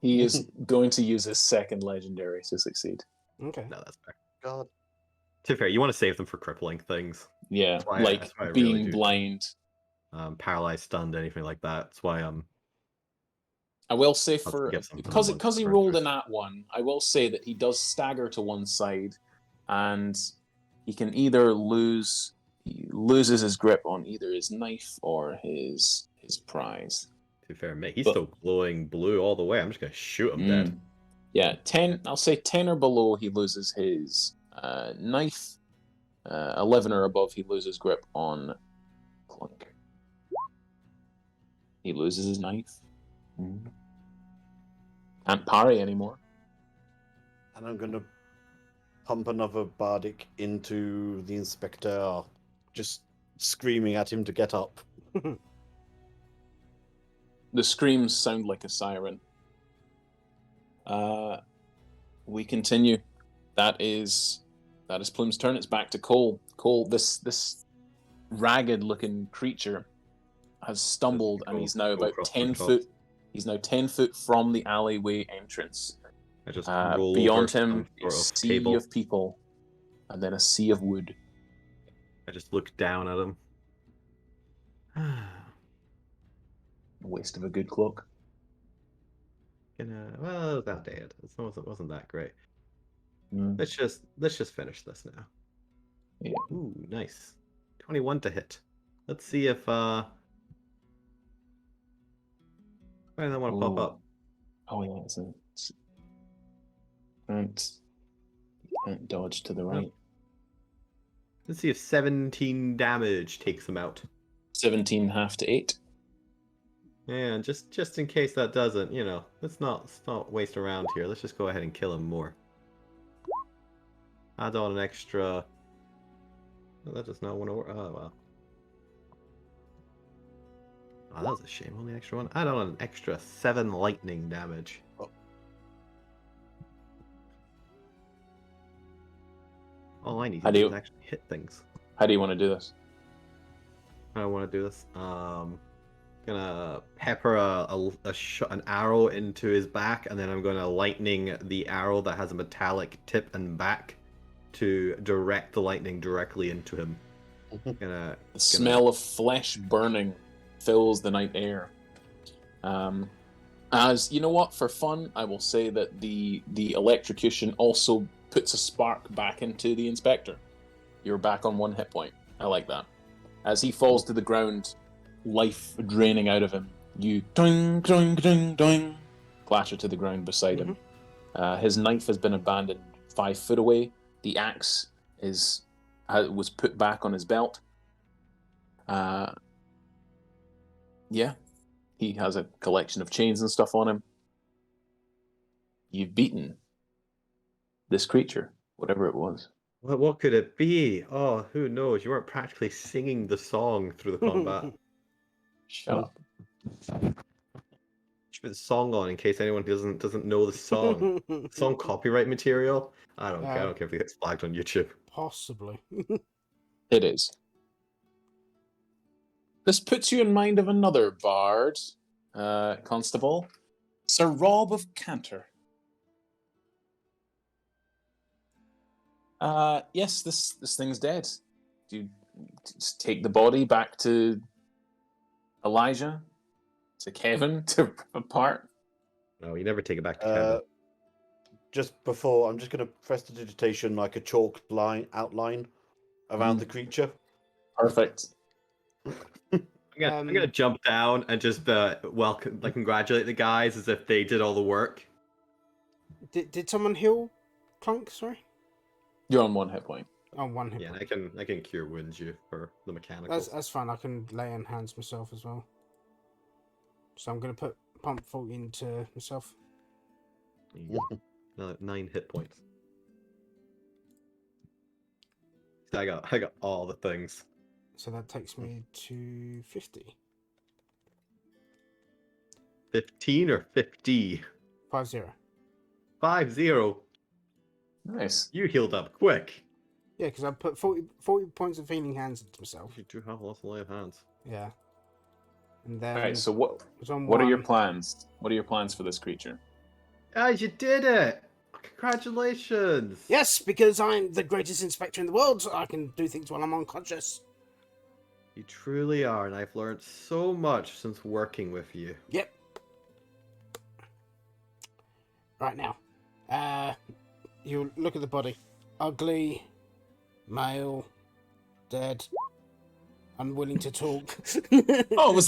He is going to use his second legendary to succeed. Okay. No, that's fair. God. To be fair, you want to save them for crippling things. Yeah, That's why- like that's why I really being do. blind. paralyzed, stunned, anything like that. That's why I will say I'll for give some because he rolled an @1, I will say that he does stagger to one side, and he can either he loses his grip on either his knife or his prize. To be fair, mate, he's But- still glowing blue all the way. I'm just gonna shoot him dead. Yeah, 10. I'll say 10 or below, he loses his knife. 11 or above, he loses grip on Clunk. He loses his knife. Can't parry anymore. And I'm gonna pump another bardic into the inspector, just screaming at him to get up. The screams sound like a siren. We continue. That is Plume's turn. It's back to Cole. Cole, this ragged-looking creature has stumbled, and he's now Go about across the 10 top. foot. He's now 10 foot from the alleyway entrance. I just roll Beyond over him, some a sort of sea cable. of people, and then a sea of wood. I just look down at him. Waste of a good cloak. Well, that day it wasn't that great. Mm. Let's just finish this now. Yeah. Ooh, nice. 21 to hit. Let's see if why do I want to pop Ooh. up? Oh yeah, can't dodge to the right. Let's see if 17 damage takes him out. 17 half to 8. And just in case that doesn't, let's not waste around here. Let's just go ahead and kill him more. Add on an extra. Oh, that does not want to work. Oh well. Oh, that was a shame. Only extra one. Add on an extra 7 lightning damage. Oh. All I need How to do do you- is actually hit things. How do you want to do this? I want to do this. Gonna pepper an arrow into his back, and then I'm gonna lightning the arrow that has a metallic tip and back to direct the lightning directly into him. The smell of flesh burning fills the night air. As you know what, for fun, I will say that the electrocution also puts a spark back into the inspector. You're back on 1 hit point. I like that. As he falls to the ground, life draining out of him, you doing, doing, doing, doing, clatter to the ground beside him. His knife has been abandoned 5 foot away. The axe was put back on his belt. Yeah, he has a collection of chains and stuff on him. You've beaten this creature, whatever it was. What could it be? Oh, who knows? You weren't practically singing the song through the combat. Shut up. Should put the song on in case anyone doesn't know the song. Song copyright material? I don't care. I don't care if it gets flagged on YouTube. Possibly. It is. This puts you in mind of another bard, constable, Sir Rob of Cantor. Yes, this thing's dead. Do you just take the body back to Elijah, to Kevin, to rip apart? No, you never take it back to Kevin. Just before, I'm just going to prestidigitation like a chalk outline around the creature. Perfect. I'm gonna jump down and just congratulate the guys as if they did all the work. Did someone heal Clunk? Sorry. You're on 1 hit point. Oh, 1 hit Yeah, point. and I can cure wounds you for the mechanicals. That's fine. I can lay in hands myself as well. So I'm gonna put pump fault into myself. Another 9 hit points. I got all the things. So that takes me to 50. 15 or 50? 50. 50. Nice. You healed up quick. Yeah, because I put 40 points of healing hands into myself. You do have lots of lay of hands. Yeah. And then All right. So what was on are your one. plans? What are your plans for this creature? Guys, you did it! Congratulations! Yes, because I'm the greatest inspector in the world, so I can do things while I'm unconscious. You truly are, and I've learned so much since working with you. Yep. Right now. You look at the body. Ugly, male, dead, unwilling to talk. Oh, it's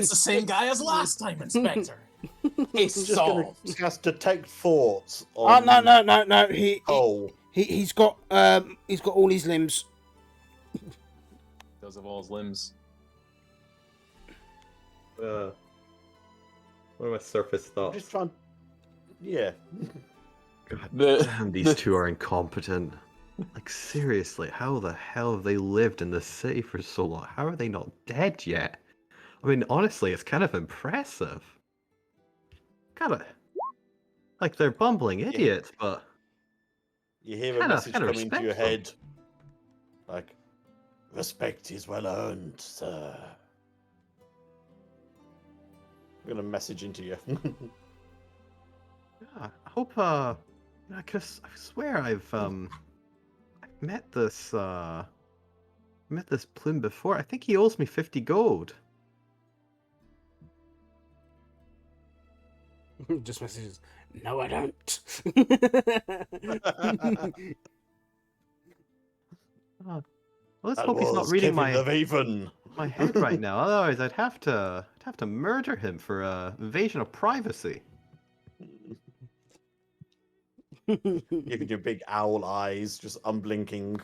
the same guy as last time, Inspector. Case I'm just going solved. to cast detect thoughts Oh on. no! He's got all his limbs. Does have all his limbs. What are my surface I'm thoughts? just trying. Yeah. God The- damn, these the- two are incompetent. Like, seriously, how the hell have they lived in this city for so long? How are they not dead yet? I mean, honestly, it's kind of impressive. Kinda. Like, they're bumbling idiots, but You hear a Kinda- message kinda come into your respectful. head. Like, respect is well earned, sir. I'm going to message into you. yeah, I hope, I swear I've met this plume before. I think he owes me 50 gold. Just messages. No, I don't. Well, let's That hope he's not was reading Kevin the Raven. my head right now. Otherwise, I'd have to murder him for invasion of privacy. Giving you big owl eyes, just unblinking.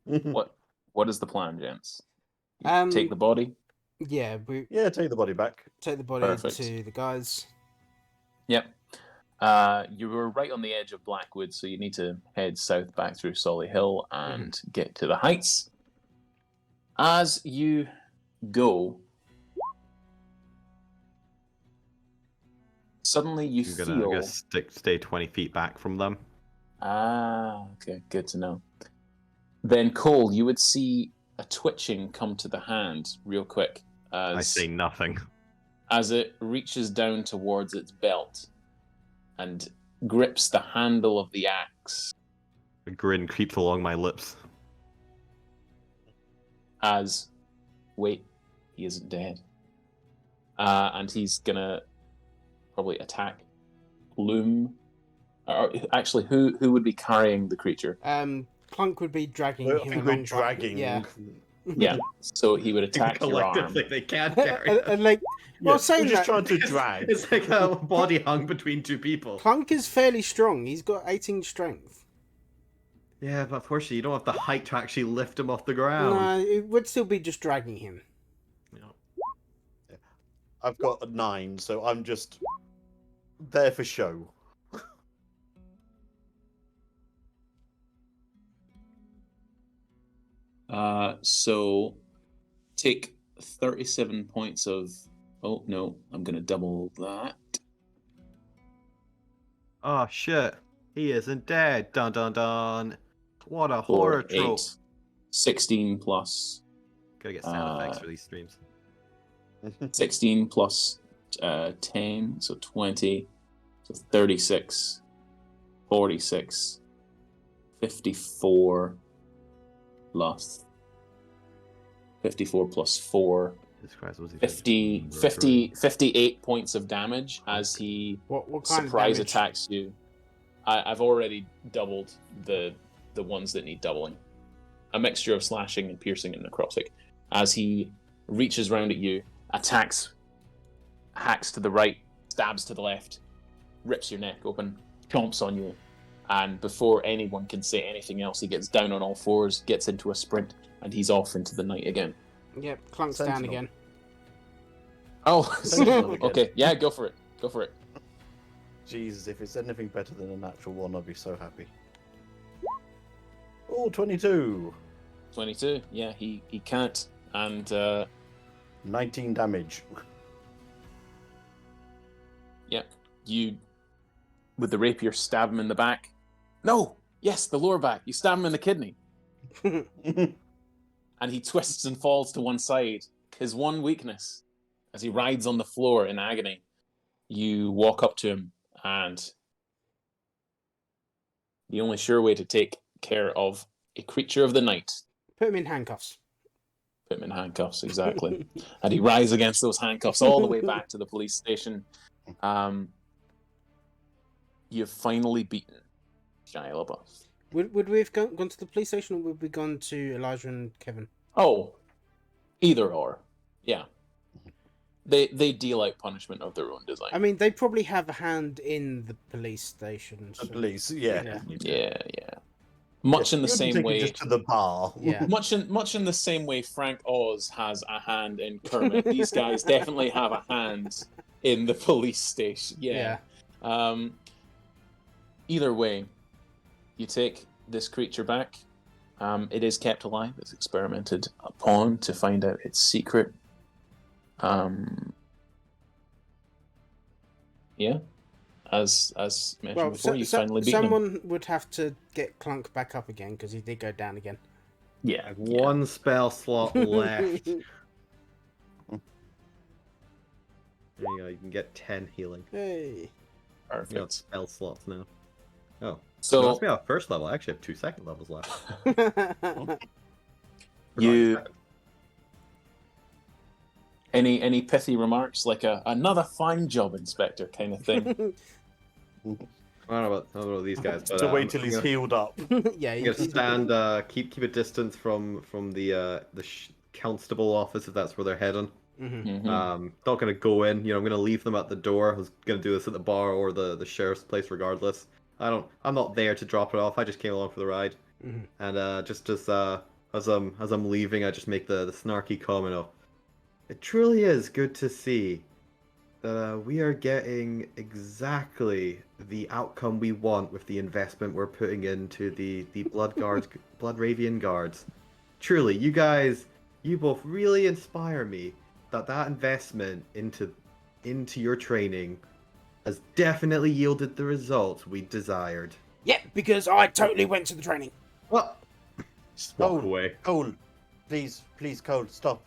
What is the plan, gents? Um, Take the body. Yeah, we Yeah, take the body back. take the body Perfect. to the guys. Yep. You were right on the edge of Blackwood, so you need to head south back through Solly Hill and get to the heights. As you go, suddenly you I'm feel. gonna stay 20 feet back from them. Okay, good to know. Then, Cole, you would see a twitching come to the hand real quick I say nothing. as it reaches down towards its belt and grips the handle of the axe. A grin creeps along my lips. As, wait, he isn't dead. And he's gonna probably attack Bloom. Or actually, who would be carrying the creature? Clunk would be dragging I him think along. we're dragging. Yeah. Yeah, so he would attack your arm. Collectively, they can't carry him. And like, well, We're saying just that, trying to drag. It's like a body hung between two people. Clunk is fairly strong. He's got 18 strength. Yeah, but unfortunately, you don't have the height to actually lift him off the ground. No, it would still be just dragging him. I've got a 9, so I'm just there for show. So take 37 points of. Oh no, I'm gonna double that. Oh shit, he isn't dead. Dun dun dun. What a 4, horror 8, trope. 16 plus. Gotta get sound effects for these streams. 16 plus 10, so 20, so 36, 46, 54 plus 54 plus 4, Jesus Christ, was he 58 points of damage as he What kind surprise of damage? attacks you. I've already doubled the ones that need doubling. A mixture of slashing and piercing and necrotic. As he reaches round at you, attacks, hacks to the right, stabs to the left, rips your neck open, chomps on you, and before anyone can say anything else, he gets down on all fours, gets into a sprint, and he's off into the night again. Yep, Clunk's down Sentinel. again. Oh, Sentinel again. okay, yeah, go for it. Go for it. Jesus, if it's anything better than a natural 1, I'll be so happy. Oh, 22. 22, yeah, he can't, and 19 damage. yeah, you, with the rapier, stab him in the back. No! Yes, the lower back. You stab him in the kidney. And he twists and falls to one side. His one weakness, as he rides on the floor in agony, you walk up to him, and the only sure way to take care of a creature of the night. Put him in handcuffs. Put him in handcuffs, exactly. And he rides against those handcuffs all the way back to the police station. You've finally beaten Shia LaBeouf. Would we have gone to the police station, or would we gone to Elijah and Kevin? Oh, either or. Yeah. They deal out punishment of their own design. I mean, they probably have a hand in the police station. The so- police, yeah. Yeah. Yeah. Much in the You wouldn't same take it way. just to the bar. Yeah. Much in the same way Frank Oz has a hand in Kermit. These guys definitely have a hand in the police station. Yeah. Either way, you take this creature back. It is kept alive. It's experimented upon to find out its secret. Yeah. As mentioned before, you finally beat him. someone would have to get Clunk back up again, because he did go down again. Yeah. One spell slot left. There you go. You can get 10 healing. Hey. Perfect. You got spell slots now. Oh. So That's me off first level. I actually have 2 second levels left. you any pithy remarks, like another fine job, Inspector, kind of thing? I don't know about these guys, but To wait till he's I'm gonna, healed up. Yeah, I'm gonna stand, keep a distance from the constable office if that's where they're heading. Mhm. Not gonna go in. I'm gonna leave them at the door. I was gonna do this at the bar or the sheriff's place, regardless. I'm not there to drop it off. I just came along for the ride. Mhm. And just as I'm leaving, I just make the snarky comment of, "It truly is good to see that we are getting exactly the outcome we want with the investment we're putting into the Blood Ravian Guards. Truly, you both really inspire me. That investment into your training has definitely yielded the results we desired." Yeah, because I totally went to the training. Well, just walk Oh. away. Cole, please, Cole, stop.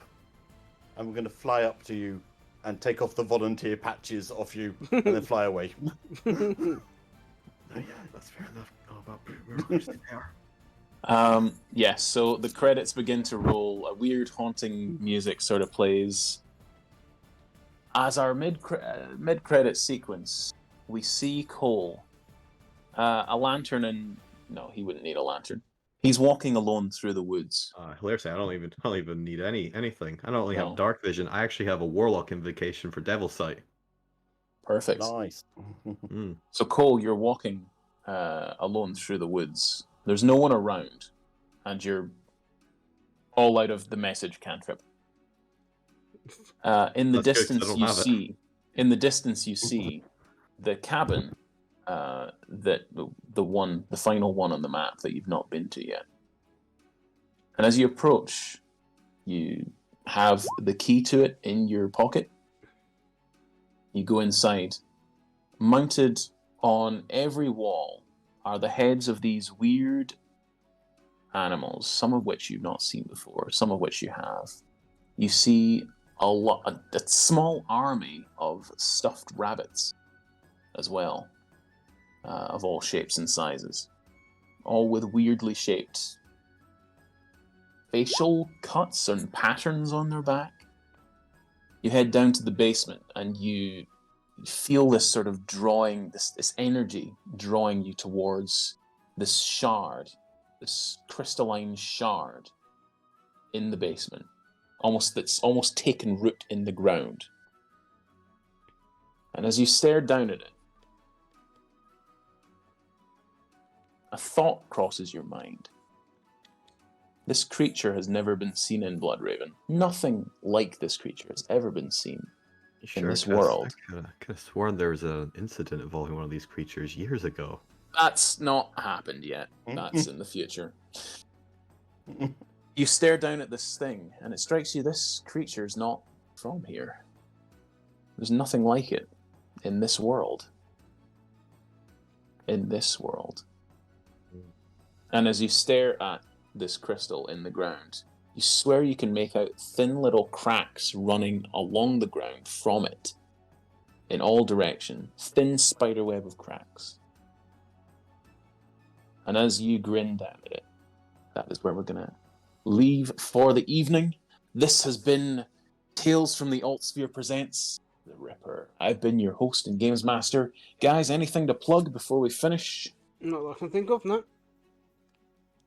And we're going to fly up to you and take off the volunteer patches off you and then fly away. Oh, yeah, that's fair enough. Oh, about bureaucracy there. Yes, so the credits begin to roll. A weird, haunting music sort of plays. As our mid-credit sequence, we see Cole. A lantern and... No, he wouldn't need a lantern. He's walking alone through the woods. Hilariously, I don't even need anything. I not only No. have dark vision, I actually have a warlock invocation for devil sight. Perfect. Nice. Mm. So Cole, you're walking alone through the woods. There's no one around, and you're all out of the message cantrip. In the That's good, 'cause I distance, don't you have it. see. In the distance, you see the cabin. That the final one on the map that you've not been to yet. And as you approach, you have the key to it in your pocket. You go inside. Mounted on every wall are the heads of these weird animals, some of which you've not seen before, some of which you have. You see a small army of stuffed rabbits as well. Of all shapes and sizes, all with weirdly shaped facial cuts and patterns on their back. You head down to the basement and you feel this sort of drawing, this energy drawing you towards this shard, this crystalline shard in the basement, that's almost taken root in the ground. And as you stare down at it, a thought crosses your mind. This creature has never been seen in Bloodraven. Nothing like this creature has ever been seen in this world. I could have sworn there was an incident involving one of these creatures years ago. That's not happened yet. That's in the future. You stare down at this thing, and it strikes you this creature is not from here. There's nothing like it in this world. In this world. And as you stare at this crystal in the ground, you swear you can make out thin little cracks running along the ground from it, in all directions, thin spiderweb of cracks. And as you grin down at it, that is where we're going to leave for the evening. This has been Tales from the Alt Sphere presents The Ripper. I've been your host and games master. Guys, anything to plug before we finish? Not that I can think of, no.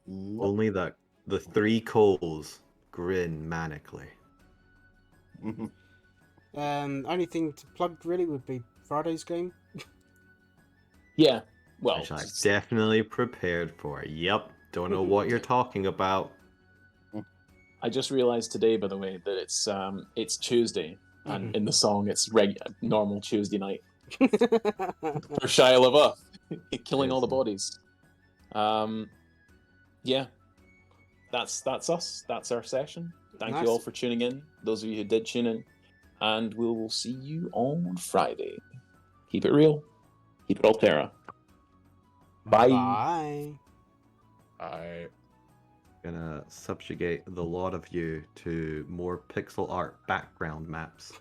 Nope. Only that the three Coles grin manically. Only thing to plug really would be Friday's game. Yeah, well, Which I definitely prepared for. Yep. Don't know what you're talking about. I just realized today, by the way, that it's Tuesday, and in the song it's normal Tuesday night for Shia LaBeouf killing all the bodies. Yeah, that's us. That's our session. Thank you all for tuning in. Those of you who did tune in, and we will see you on Friday. Keep it real. Keep it Alterra. Bye. Bye. I Gonna subjugate the lot of you to more pixel art background maps.